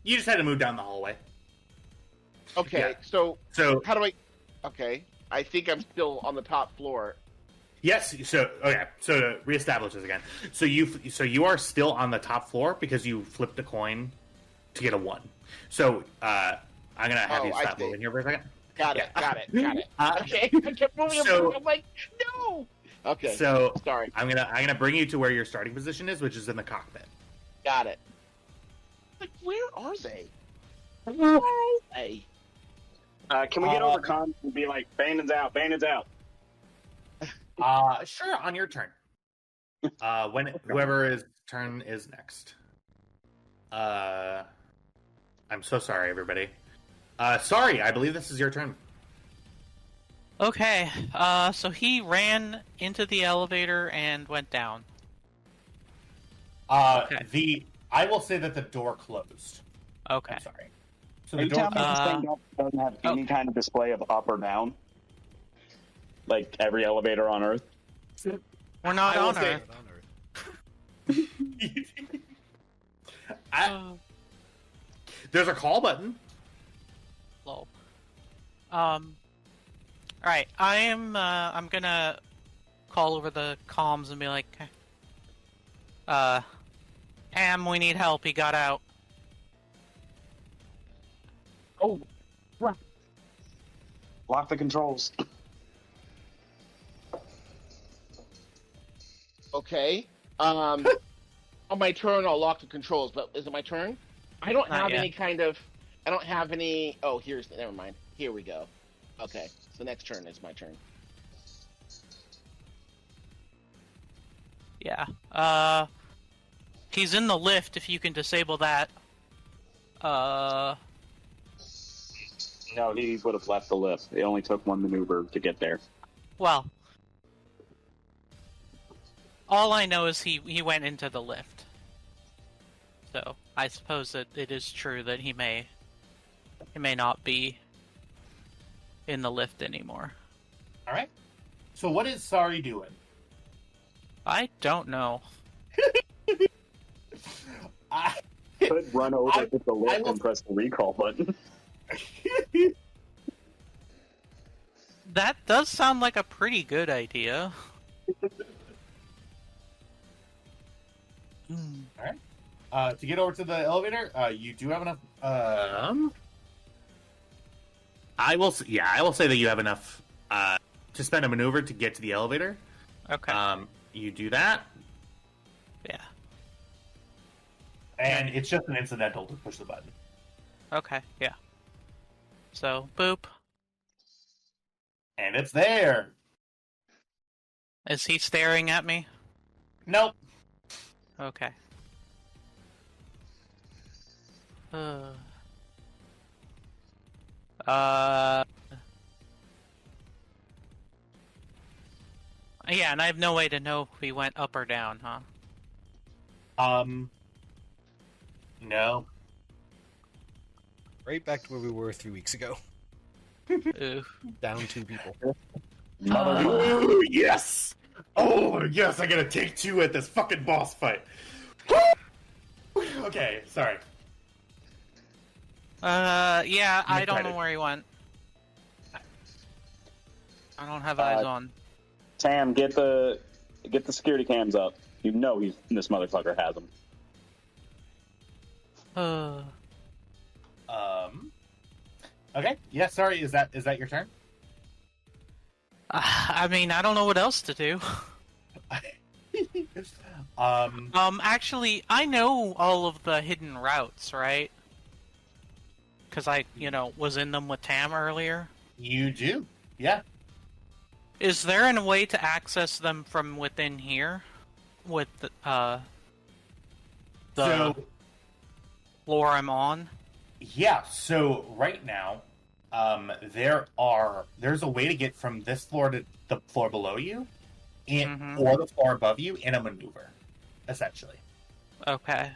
you just had to move down the hallway. Okay. Yeah. So So how do I? Okay. I think I'm still on the top floor. yes. So okay. So to reestablish this again. So you are still on the top floor because you flipped a coin to get a 1. So I'm gonna have you stop moving here for a second. Got it. Okay. I kept moving. I'm like, no. Okay. So sorry. I'm gonna bring you to where your starting position is, which is in the cockpit. Got it. Like, where are they? Where are they? Can we get over comms and be like, Bandon's out, Bandon's out? Sure, on your turn. When whoever's turn is next. I'm so sorry, everybody. Sorry, I believe this is your turn. Okay, so he ran into the elevator and went down. Okay. I will say that the door closed. Okay. I'm sorry. So Are the you door telling me this thing doesn't have any kind of display of up or down? Like every elevator on Earth? We're not on Earth. There's a call button. Lol. Alright, I'm gonna call over the comms and be like, Am, we need help, he got out. Oh, right. Lock the controls. Okay. On my turn, I'll lock the controls. But is it my turn? I don't Not have yet. any kind of. I don't have any. Oh, never mind. Here we go. Okay, so next turn is my turn. Yeah. He's in the lift. If you can disable that. No, he would have left the lift. It only took one maneuver to get there. Well. All I know is he went into the lift. So I suppose that it is true that he may not be in the lift anymore. All right. So what is Sari doing? I don't know. Could run over to the lift and press the recall button. That does sound like a pretty good idea. All right. To get over to the elevator, you do have enough. I will say that you have enough to spend a maneuver to get to the elevator. Okay. You do that, Yeah. and it's just an incidental to push the button. Okay. Yeah. So boop. And it's there. Is he staring at me? Nope. Okay. Yeah, and I have no way to know if we went up or down, huh? No. Right back to where we were 3 weeks ago. Ooh. Down 2 people. Ooh, yes. Oh yes, I gotta take 2 at this fucking boss fight. Okay, sorry. Yeah, I don't excited. know where he went. I don't have eyes on. Sam, get the security cams up. You know this motherfucker has them. Okay. Yeah. Sorry. Is that your turn? I mean, I don't know what else to do. Actually, I know all of the hidden routes, right? Because I, was in them with Tam earlier. You do. Yeah. Is there a way to access them from within here? With the So floor I'm on? yeah. So right now, there's a way to get from this floor to the floor below you, or the floor above you in a maneuver, essentially. Okay.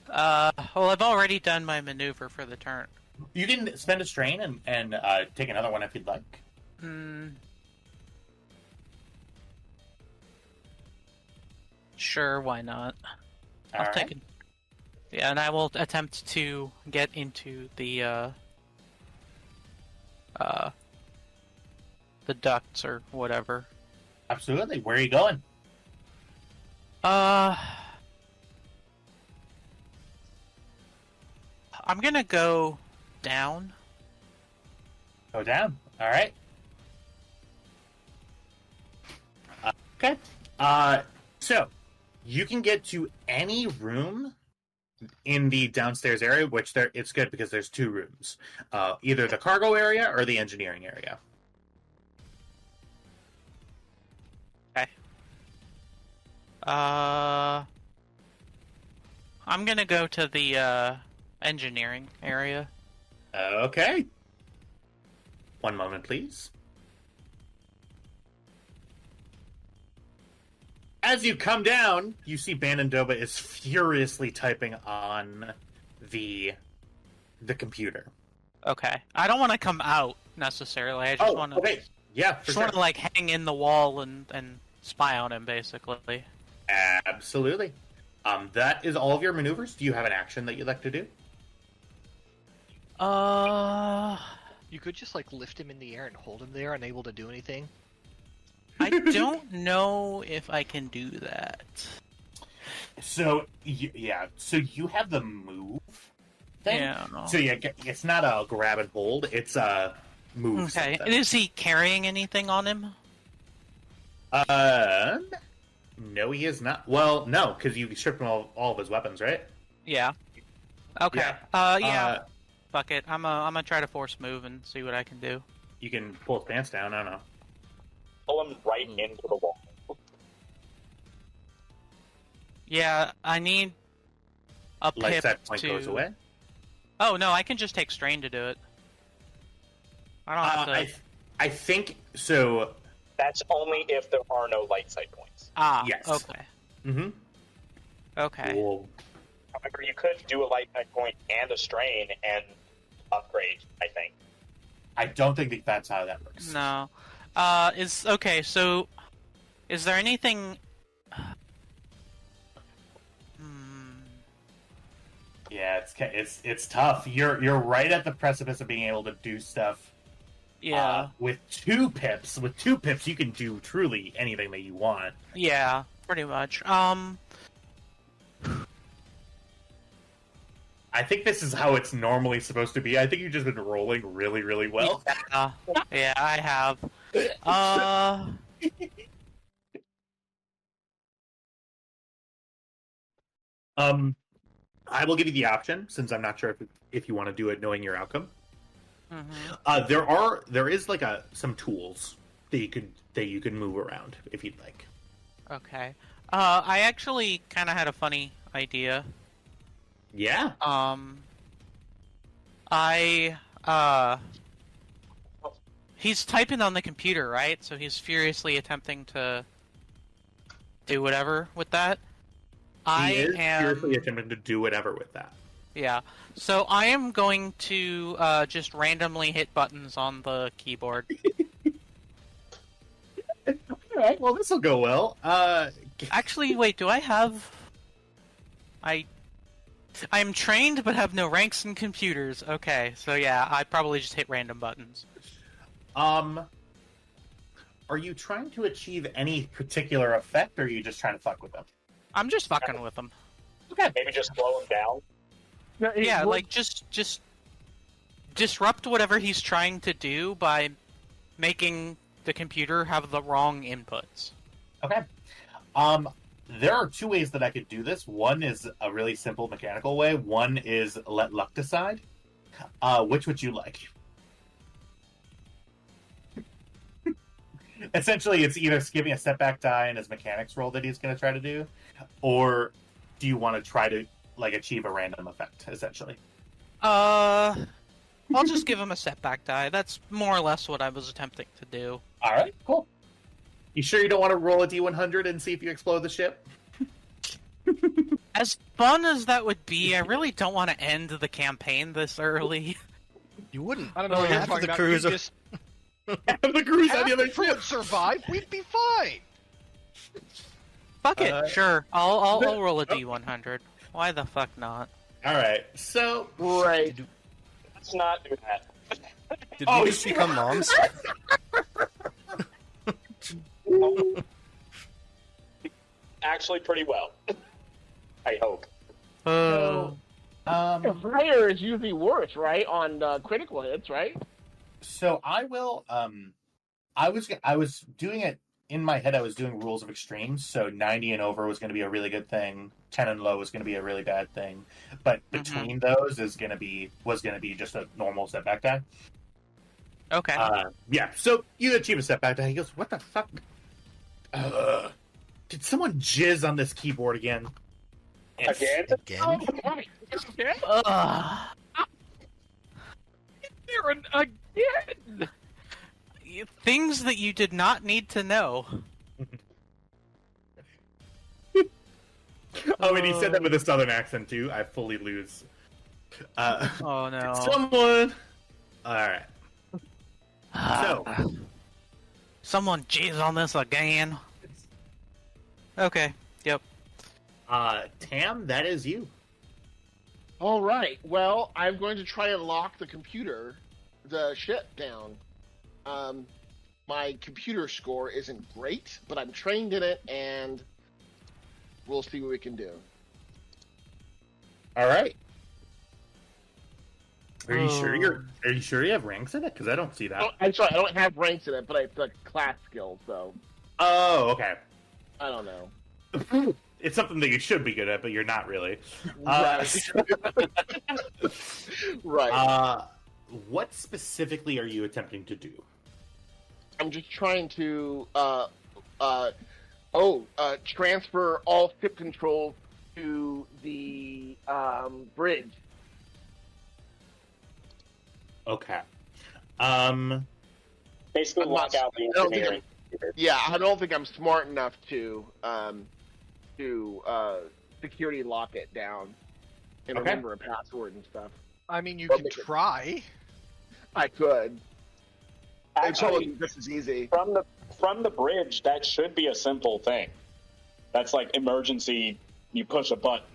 Well, I've already done my maneuver for the turn. You can spend a strain and take another one if you'd like. Sure, why not? All I'll right. take it. Yeah, and I will attempt to get into the ducts or whatever. Absolutely. Where are you going? I'm gonna go down. Go down. All right. Okay. So you can get to any room in the downstairs area, which it's good because there's 2 rooms, either the cargo area or the engineering area. Okay. I'm gonna go to the engineering area. Okay. One moment, please. As you come down, you see Banandoba is furiously typing on the computer. Okay. I don't want to come out necessarily. I just want to. Okay. Yeah, for Just sure. want to hang in the wall and spy on him, basically. Absolutely. That is all of your maneuvers. Do you have an action that you'd like to do? You could just lift him in the air and hold him there, unable to do anything. I don't know if I can do that. So so you have the move thing. Yeah. So it's not a grab and hold; it's a move. Okay. Something. Is he carrying anything on him? No, he is not. Well, no, because you stripped him all of his weapons, right? Yeah. Okay. Yeah. Yeah. Fuck it. I'm gonna try to force move and see what I can do. You can pull his pants down. I don't know. Pull him right into the wall. Yeah, I need a Light pip set point to. goes away. Oh no, I can just take strain to do it. I don't have to. I think so. That's only if there are no light sight points. Yes. Okay. Mm-hmm. Okay. Cool. However, you could do a light sight point and a strain and upgrade, I think. I don't think that's how that works. No. Okay, so is there anything Yeah, it's tough. You're right at the precipice of being able to do stuff. Yeah. With 2 pips, you can do truly anything that you want. Yeah, pretty much. I think this is how it's normally supposed to be. I think you've just been rolling really, really well. Yeah, I have. I will give you the option, since I'm not sure if you want to do it knowing your outcome. Mm-hmm. There is like some tools that you could move around if you'd like. Okay. I actually kind of had a funny idea. Yeah. He's typing on the computer, right? So he's furiously attempting to do whatever with that. He is furiously attempting to do whatever with that. Yeah. So I am going to just randomly hit buttons on the keyboard. Alright, well this will go well. Actually, wait, do I have... I'm trained but have no ranks in computers. Okay, so yeah, I probably just hit random buttons. Are you trying to achieve any particular effect, or are you just trying to fuck with them? I'm just fucking with them. Okay. Maybe just slow him down. Yeah, like just disrupt whatever he's trying to do by making the computer have the wrong inputs. Okay. There are 2 ways that I could do this. One is a really simple mechanical way. One is let luck decide. Which would you like? Essentially, it's either giving a setback die in his mechanics roll that he's going to try to do, or do you want to try to achieve a random effect, essentially? I'll just give him a setback die. That's more or less what I was attempting to do. Alright, cool. You sure you don't want to roll a D100 and see if you explode the ship? As fun as that would be, I really don't want to end the campaign this early. You wouldn't. I don't know what you're talking the about. crews We are... just The crew's on the other crew ship. would survive. We'd be fine. Fuck it, sure. I'll roll a D100. Why the fuck not? Alright, so... Right. Let's not do that. Did we just become moms? Actually, pretty well. I hope. Higher is usually worse, right? On critical hits, right? So I will. I was doing it in my head. I was doing rules of extremes. So 90 and over was going to be a really good thing. 10 and low was going to be a really bad thing. But between those was going to be just a normal setback die. Okay. Yeah. So you achieve a setback die. He goes, "What the fuck? Did someone jizz on this keyboard again?" Again? Again? Again! Things that you did not need to know. Oh, and he said that with a southern accent too. I fully lose. Oh no. Someone. All right. So. Someone jizz on this again. Okay. Yep. Tam, that is you. All right. Well, I'm going to try and lock the ship down. My computer score isn't great, but I'm trained in it, and we'll see what we can do. All right. Are you sure you have ranks in it? Because I don't see that. Oh, I'm sorry, I don't have ranks in it, but I have like class skills, so Oh, okay. I don't know. It's something that you should be good at, but you're not really. Right. Right. What specifically are you attempting to do? I'm just trying to transfer all ship control to the bridge. Okay. Basically, lock out the engineering. Yeah, I don't think I'm smart enough to security lock it down and remember a password and stuff. I mean, you can try. I could. Actually, this is easy. From the bridge, that should be a simple thing. That's like emergency. You push a button.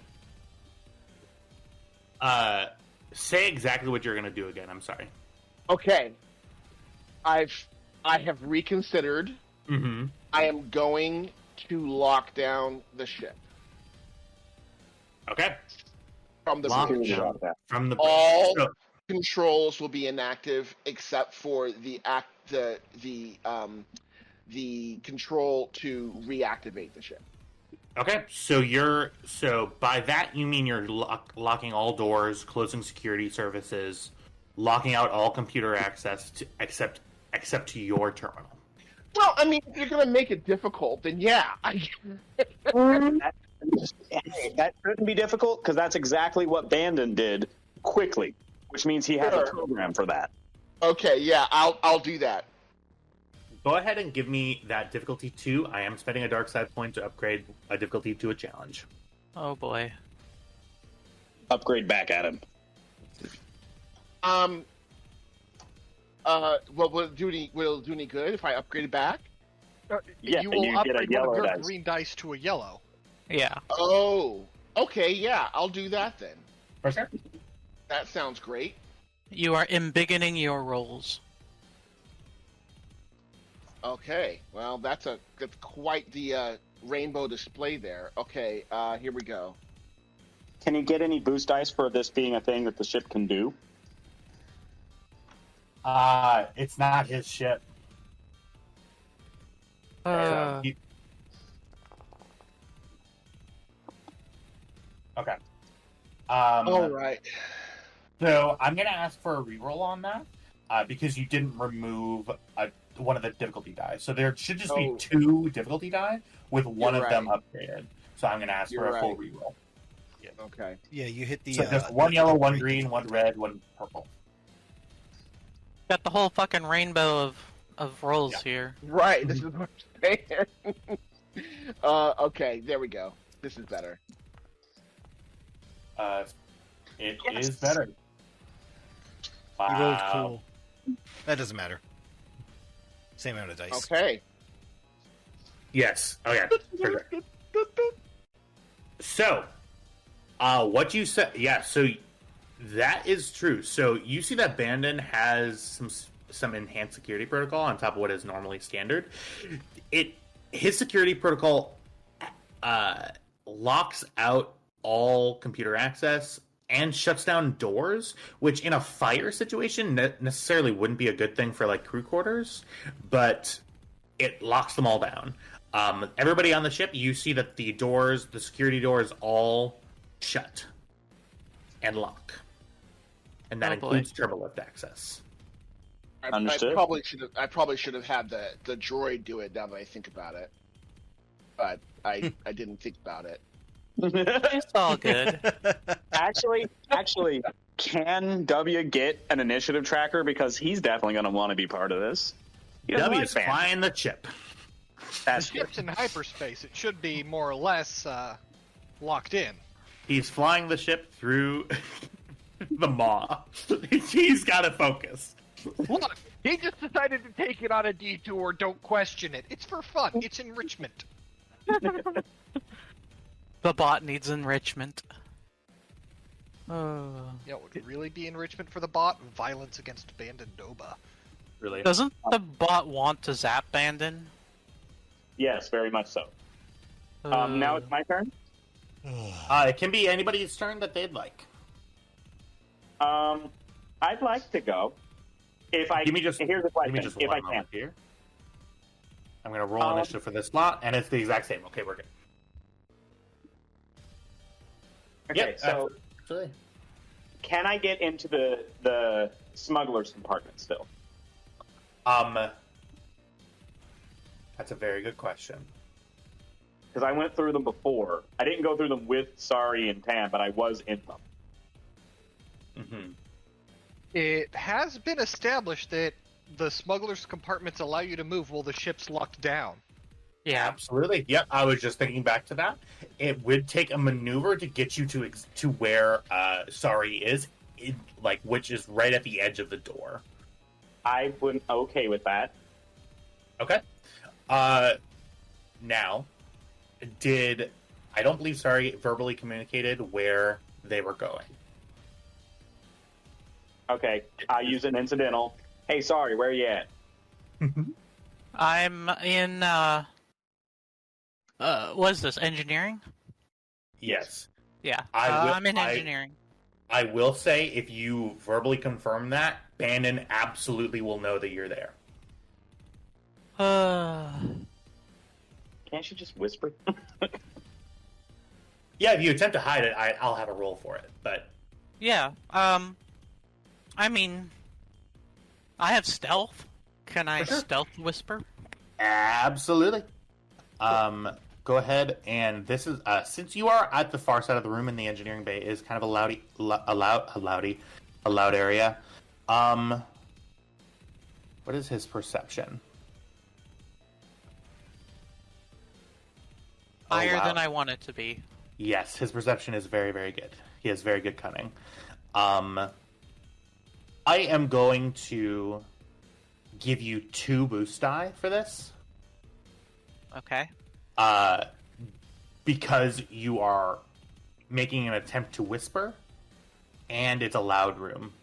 Say exactly what you're going to do again. I'm sorry. Okay. I have reconsidered. Mm-hmm. I am going to lock down the ship. Okay. From the bridge. From the all so, controls will be inactive except for the control to reactivate the ship. Okay, so by that you mean you're locking all doors, closing security services, locking out all computer access to, except to your terminal. Well, I mean, if you're going to make it difficult, then yeah. That shouldn't be difficult because that's exactly what Bandon did quickly, which means he has a program for that. Okay, yeah, I'll do that. Go ahead and give me that difficulty 2. I am spending a dark side point to upgrade a difficulty to a challenge. Oh boy. Upgrade back at him. Well, will it do any good if I upgrade it back? Yeah, you will you get a upgrade one yellow of your dice. green dice to a yellow. Yeah. Oh, okay, yeah, I'll do that then. For sure. That sounds great. You are embiggening your rolls. Okay, well, that's quite the rainbow display there. Okay, here we go. Can you get any boost dice for this being a thing that the ship can do? It's not his ship. Okay. All right. So I'm going to ask for a reroll on that because you didn't remove one of the difficulty die. So there should just be 2 difficulty die with one of them upgraded. So I'm going to ask for a full reroll. Yeah. Okay. Yeah, you hit the. So just 1 yellow, 1 green, 1 red, 1 purple. Got the whole fucking rainbow of rolls here. Right. This is what I'm saying. Okay. There we go. This is better. It is better. Wow. You rolled cool. That doesn't matter. Same amount of dice. Okay. Yes. Okay. Perfect. So, what you said, yeah. So that is true. So you see that Bandon has some enhanced security protocol on top of what is normally standard. His security protocol locks out all computer access and shuts down doors, which in a fire situation necessarily wouldn't be a good thing for like crew quarters, but it locks them all down. Everybody on the ship, you see that the security doors all shut and lock. And that includes turbolift access. Understood. I probably should have had the droid do it now that I think about it. But I didn't think about it. It's all good. Actually, can W get an initiative tracker because he's definitely going to want to be part of this? W is flying the chip. The ship's in hyperspace. It should be more or less locked in. He's flying the ship through the maw. He's got to focus. Look, he just decided to take it on a detour. Don't question it. It's for fun. It's enrichment. The bot needs enrichment. You know, it would really be enrichment for the bot? Violence against abandoned Doba. Really? Doesn't the bot want to zap Bandon? Yes, very much so. Now it's my turn. It can be anybody's turn that they'd like. I'd like to go. Here's the question. If I can. Here. I'm going to roll initiative for this slot, and it's the exact same. Okay, we're good. Okay, so absolutely. Can I get into the smuggler's compartment still? That's a very good question. Because I went through them before. I didn't go through them with Sari and Tam, but I was in them. Mm-hmm. It has been established that the smuggler's compartments allow you to move while the ship's locked down. Yeah. Absolutely. Yep. I was just thinking back to that. It would take a maneuver to get you to where Sari is, which is right at the edge of the door. I wouldn't okay with that. Okay. Now, I don't believe Sari verbally communicated where they were going. Okay, I use an incidental. Hey, sorry, where are you at? I'm in, what is this, engineering? Yes. Yeah, I'm in engineering. I will say, if you verbally confirm that, Bannon absolutely will know that you're there. Can't you just whisper? Yeah, if you attempt to hide it, I'll have a roll for it, but... Yeah, I mean, I have stealth. Can I stealth whisper? Absolutely. Go ahead, and this is since you are at the far side of the room, and the engineering bay is kind of a loud area. What is his perception? Higher than I want it to be. Yes, his perception is very, very good. He has very good cunning. I am going to give you 2 boost die for this. Okay. Because you are making an attempt to whisper, and it's a loud room,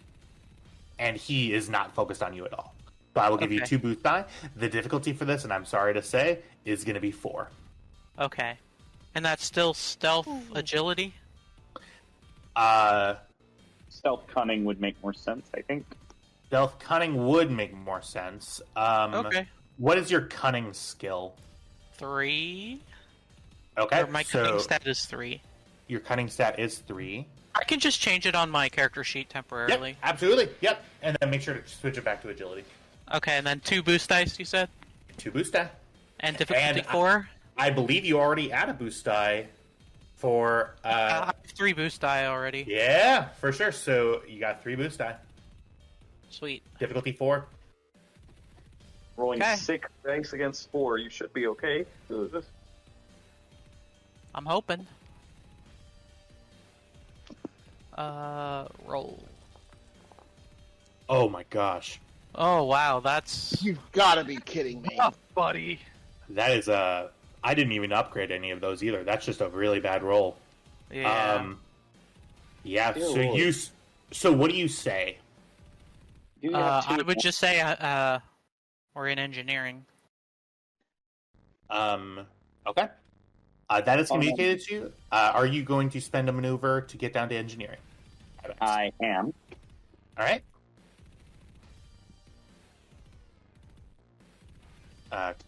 and he is not focused on you at all. So I will give you 2 boost die. The difficulty for this, and I'm sorry to say, is going to be 4. Okay. And that's still stealth agility? Stealth cunning would make more sense, I think. Stealth cunning would make more sense. Okay. What is your cunning skill? 3. Okay. Or my cunning stat is 3. Your cunning stat is 3. I can just change it on my character sheet temporarily. Yep, absolutely. Yep. And then make sure to switch it back to agility. Okay, and then 2 boost dice, you said? 2 boost die. And difficulty 4? I believe you already add a boost die for... I have 3 boost die already. Yeah, for sure. So you got 3 boost die. Sweet. Difficulty 4. Rolling 6 dice against 4. You should be okay. I'm hoping. Roll. Oh my gosh. Oh wow, that's... You've gotta be kidding me. Oh, buddy. That is I didn't even upgrade any of those either. That's just a really bad roll. Yeah. Yeah, so what do you say? I would just say we're in engineering. Okay. That is communicated to you. Are you going to spend a maneuver to get down to engineering? I am. All right.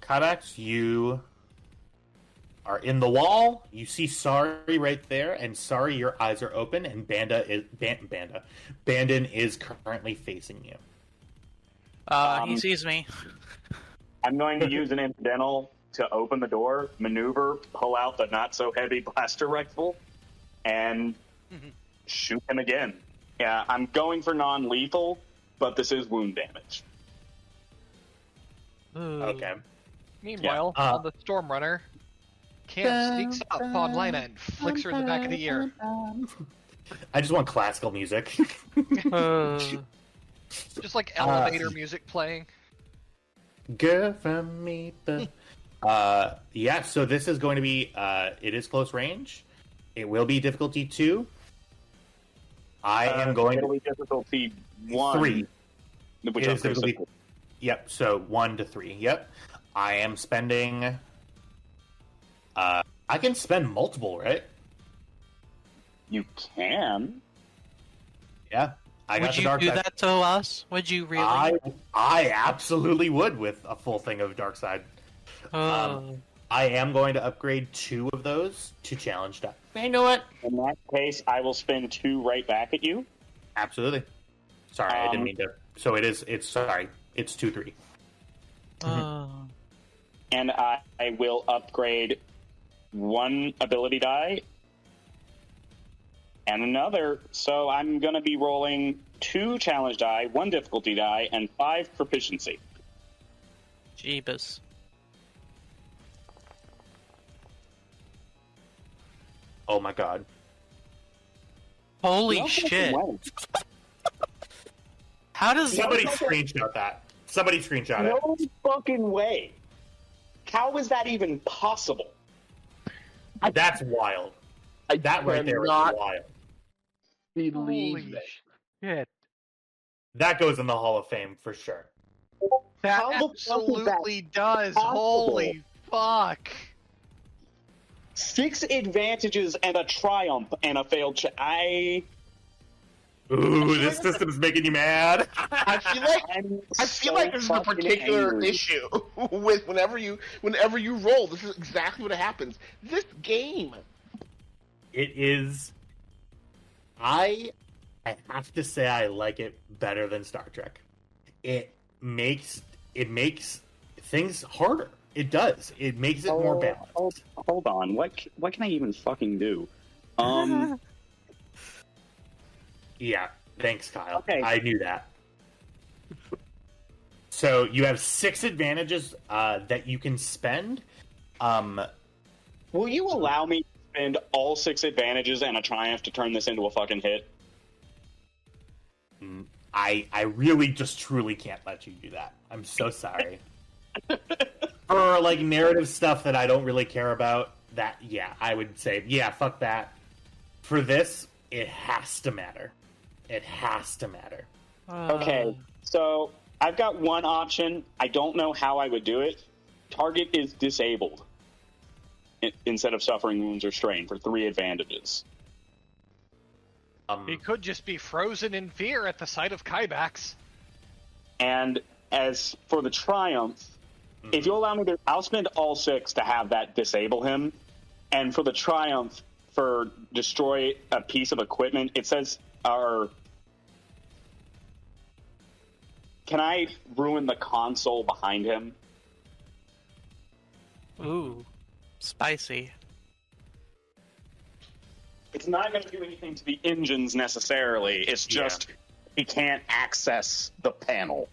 Kadax, you are in the wall. You see Sari right there, and Sari, your eyes are open, and Bandon is currently facing you. He sees me. I'm going to use an incidental to open the door, maneuver, pull out the not-so-heavy blaster rifle, and shoot him again. Yeah, I'm going for non-lethal, but this is wound damage. Okay. Meanwhile, on the Stormrunner, Cam sneaks up on Lina and flicks her in the back of the ear. I just want classical music. Just like elevator music playing. Girl from me. Yeah, so this is going to be, it is close range. It will be difficulty 2. I am going to... difficulty 1. 3. Which is difficulty... Yep, so 1 to 3. Yep. I am spending... I can spend multiple, right? You can. Yeah. Would you do that to us? Would you really? I absolutely would with a full thing of dark side. I I am going to upgrade 2 of those to challenge die. You know what? In that case, I will spin 2 right back at you. Absolutely. Sorry, I didn't mean to. So it's 2-3. And I will upgrade 1 ability die and another. So I'm going to be rolling 2 challenge die, 1 difficulty die, and 5 proficiency. Jeebus. Oh my god. Holy shit. How does Somebody screenshot that? Somebody screenshot it. No fucking way. How is that even possible? That's wild. That right there is cannot wild. Believe Holy it. shit. That goes in the Hall of Fame for sure. That How the fuck is that absolutely does. possible? Holy fuck. 6 advantages and a triumph and a failed Ooh, this system's making you mad. I feel like this is a particular issue with whenever you roll. This is exactly what happens. This game. It is. I have to say I like it better than Star Trek. It makes things harder. It does. It makes it more balanced. Hold on. What can I even fucking do? Yeah. Thanks, Kyle. Okay. I knew that. So you have 6 advantages that you can spend. Will you allow me to spend all 6 advantages and a triumph to turn this into a fucking hit? I really just truly can't let you do that. I'm so sorry. For like narrative stuff that I don't really care about, that I would say fuck that. For this, it has to matter. It has to matter. Okay, so I've got one option. I don't know how I would do it. Target is disabled instead of suffering wounds or strain for 3 advantages. He could just be frozen in fear at the sight of Kybax. And as for the triumph, if you allow me to, I'll spend all 6 to have that disable him. And for the triumph, for destroy a piece of equipment, it says, can I ruin the console behind him? Ooh, spicy. It's not going to do anything to the engines necessarily. It's just he can't access the panel.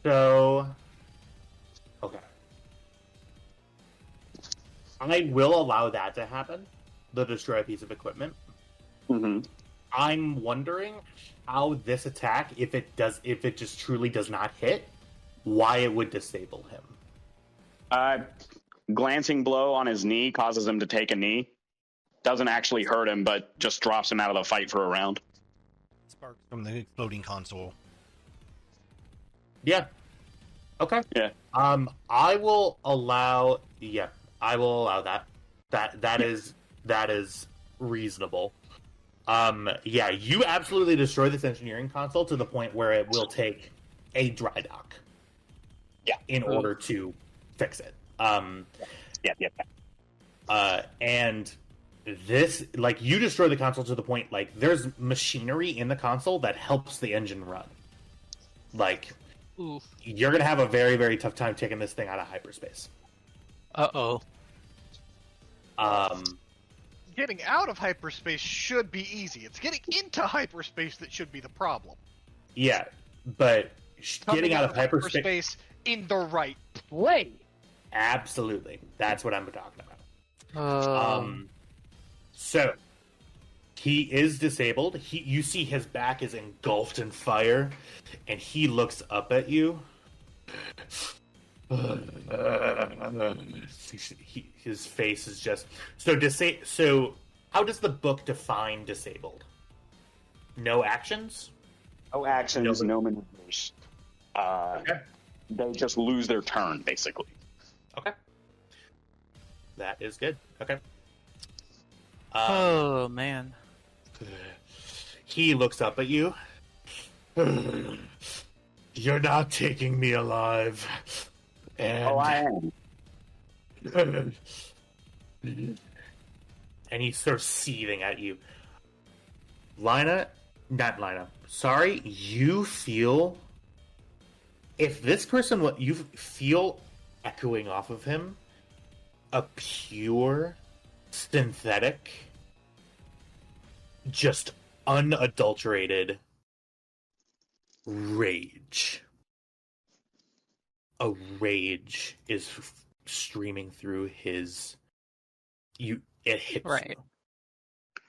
So, okay. I will allow that to happen. The destroy a piece of equipment. Mm-hmm. I'm wondering how this attack, if it just truly does not hit, why it would disable him. Glancing blow on his knee causes him to take a knee. Doesn't actually hurt him, but just drops him out of the fight for a round. Sparks from the exploding console. Yeah. Okay. Yeah. I will allow. Yeah, I will allow that. That is reasonable. Yeah, you absolutely destroy this engineering console to the point where it will take a dry dock. Yeah. In order to fix it. And this, like, you destroy the console to the point, like, there's machinery in the console that helps the engine run. Like, Oof. You're going to have a very, very tough time taking this thing out of hyperspace. Uh-oh. Getting out of hyperspace should be easy. It's getting into hyperspace that should be the problem. Yeah, but getting Coming out of hyperspace in the right place. Absolutely. That's what I'm talking about. So, he is disabled. You see his back is engulfed in fire, and he looks up at you. His face is just... So, how does the book define disabled? No actions? No actions, no maneuvers. Okay. They just lose their turn, basically. Okay. That is good. Okay. Oh, man. He looks up at you. You're not taking me alive. And I am. and he starts seething at you. Not Lina. Sorry, you feel. If this person, you feel echoing off of him, a pure, synthetic, just unadulterated rage. A rage is streaming through his. It hits Right. you.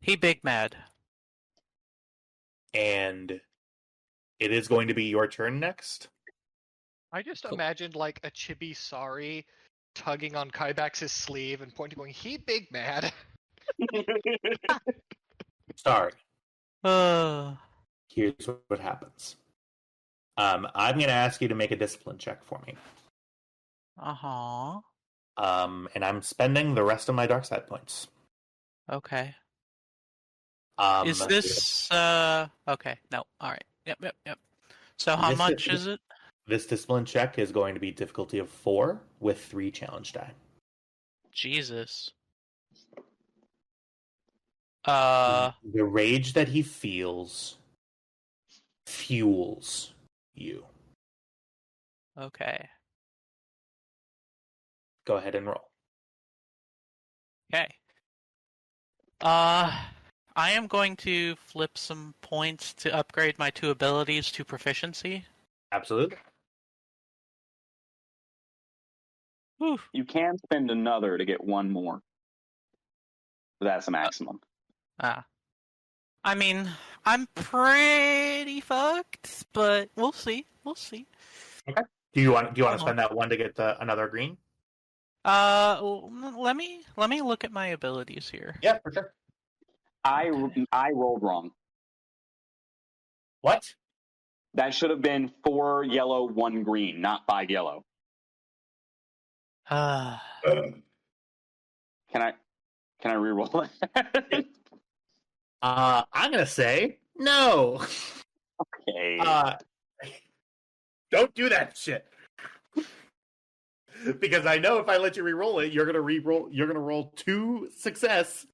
He big mad. And it is going to be your turn next. I just imagined like a chibi sorry tugging on Kybax's sleeve and pointing, going, "He big mad." Sorry. Uh Here's what happens. I'm going to ask you to make a discipline check for me. huh. And I'm spending the rest of my dark side points. Okay. Is Let's this okay? No. All right. Yep. So how much is it? This discipline check is going to be difficulty of 4 with 3 challenge die. Jesus. The rage that he feels fuels you. Okay. Go ahead and roll. Okay. I am going to flip some points to upgrade my 2 abilities to proficiency. Absolutely. Whew. You can spend another to get 1 more. But that's the maximum. I mean, I'm pretty fucked, but we'll see. Okay. Do you want to spend that 1 to get another green? Let me look at my abilities here. Yeah, for sure. I rolled wrong. What? That should have been 4 yellow, 1 green, not 5 yellow. Uh, Can I reroll it? I'm gonna say no. Okay. Don't do that shit. Because I know if I let you re-roll it, you're gonna roll 2 success.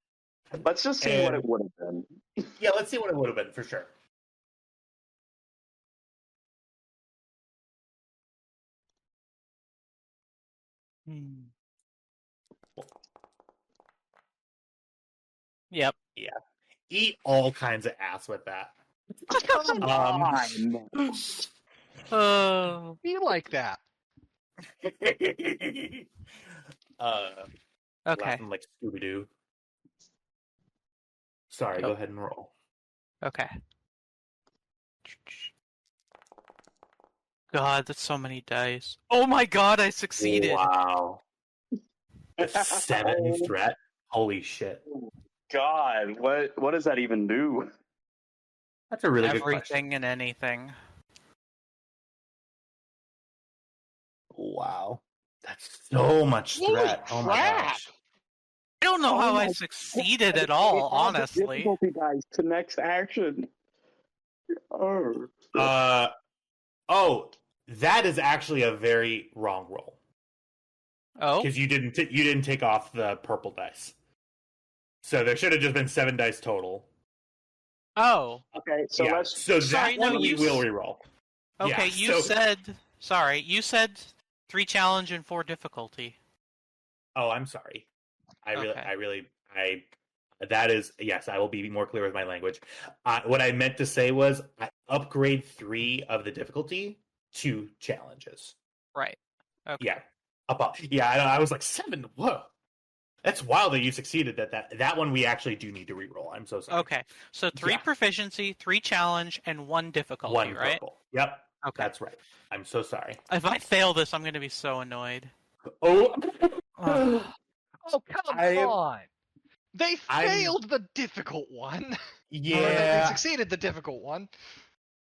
Let's just see what it would have been. Yeah, let's see what it would have been for sure. Yep. Yeah. Eat all kinds of ass with that. Come on. Be like that. Okay. Laughing like Scooby-Doo. Sorry, go ahead and roll. Okay. God, that's so many dice. Oh my god, I succeeded. Wow. The 7 threat? Holy shit. God, what does that even do? That's a really good question. Everything and anything. Wow. That's so much threat. Oh my gosh. I don't know how I succeeded at all, honestly. Difficulty dice to next action. That is actually a very wrong roll. Oh, Because you didn't take off the purple dice. So there should have just been 7 dice total. oh. Okay, so Yeah, let's. so Sorry, that no, one we you will reroll. Okay, Yeah, you said. Sorry, you said 3 challenge and 4 difficulty. Oh, I'm sorry. Okay. That is, yes, I will be more clear with my language. What I meant to say was I upgrade 3 of the difficulty to challenges. Right. Okay. Yeah. I was like 7. Whoa. That's wild that you succeeded at that. That one we actually do need to reroll. I'm so sorry. Okay. So 3 proficiency, 3 challenge, and 1 difficulty, 1 right? purple. Yep. Okay. That's right. I'm so sorry. If I fail this, I'm going to be so annoyed. Oh. Oh, come on. They I'm- failed the difficult one. Yeah. Or they succeeded the difficult one.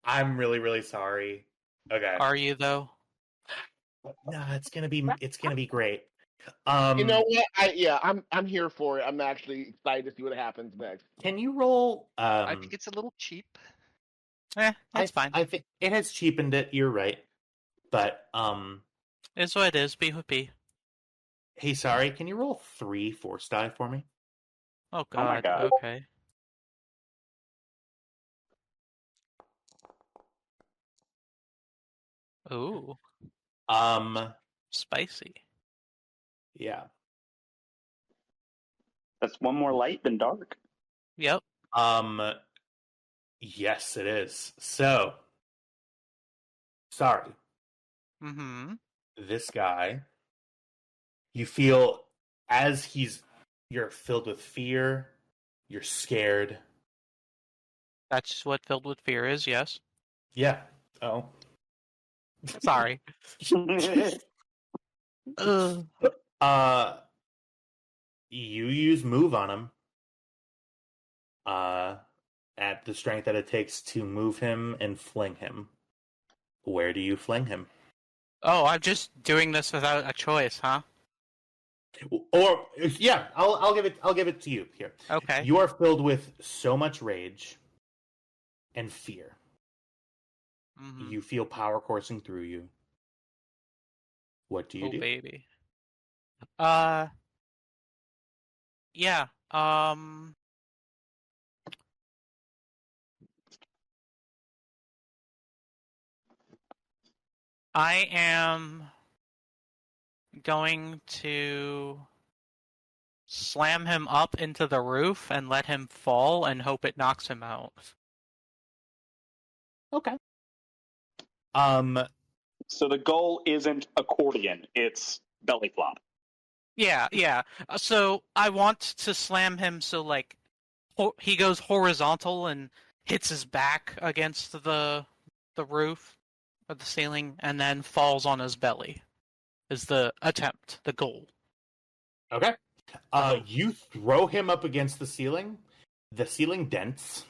I'm really, really sorry. Okay. Are you though? No, it's gonna be great. You know what? I'm here for it. I'm actually excited to see what happens next. Can you roll? I think it's a little cheap. That's fine. I think it has cheapened it. You're right, but Is what it is. B with B. Hey, sorry, can you roll 3 force die for me? Oh god. Oh my God. Okay. Ooh, spicy. Yeah. That's one more light than dark. Yep. Yes, it is. So, sorry. Mm-hmm. This guy, you feel as you're filled with fear, you're scared. That's what filled with fear is. Yes. Yeah. Oh. Sorry. Ugh. You use move on him. At the strength that it takes to move him and fling him. Where do you fling him? Oh, I'm just doing this without a choice, huh? Or yeah, I'll give it to you here. Okay. You are filled with so much rage and fear. Mm-hmm. You feel power coursing through you. What do you do? Oh baby. Yeah. I am going to slam him up into the roof and let him fall and hope it knocks him out. Okay. So the goal isn't accordion; it's belly flop. Yeah. So I want to slam him so like he goes horizontal and hits his back against the roof or the ceiling and then falls on his belly. Is the attempt, the goal. Okay. You throw him up against the ceiling. The ceiling dents.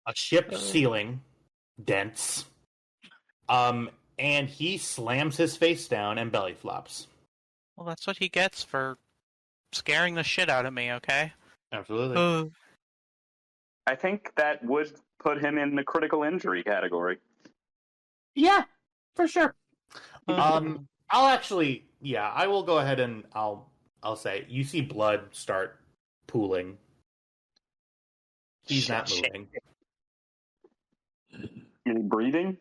A ship's ceiling dents. And he slams his face down and belly flops. Well, that's what he gets for scaring the shit out of me, okay? Absolutely. I think that would put him in the critical injury category. Yeah, for sure. I will go ahead and I'll say you see blood start pooling. He's not moving. Is he breathing?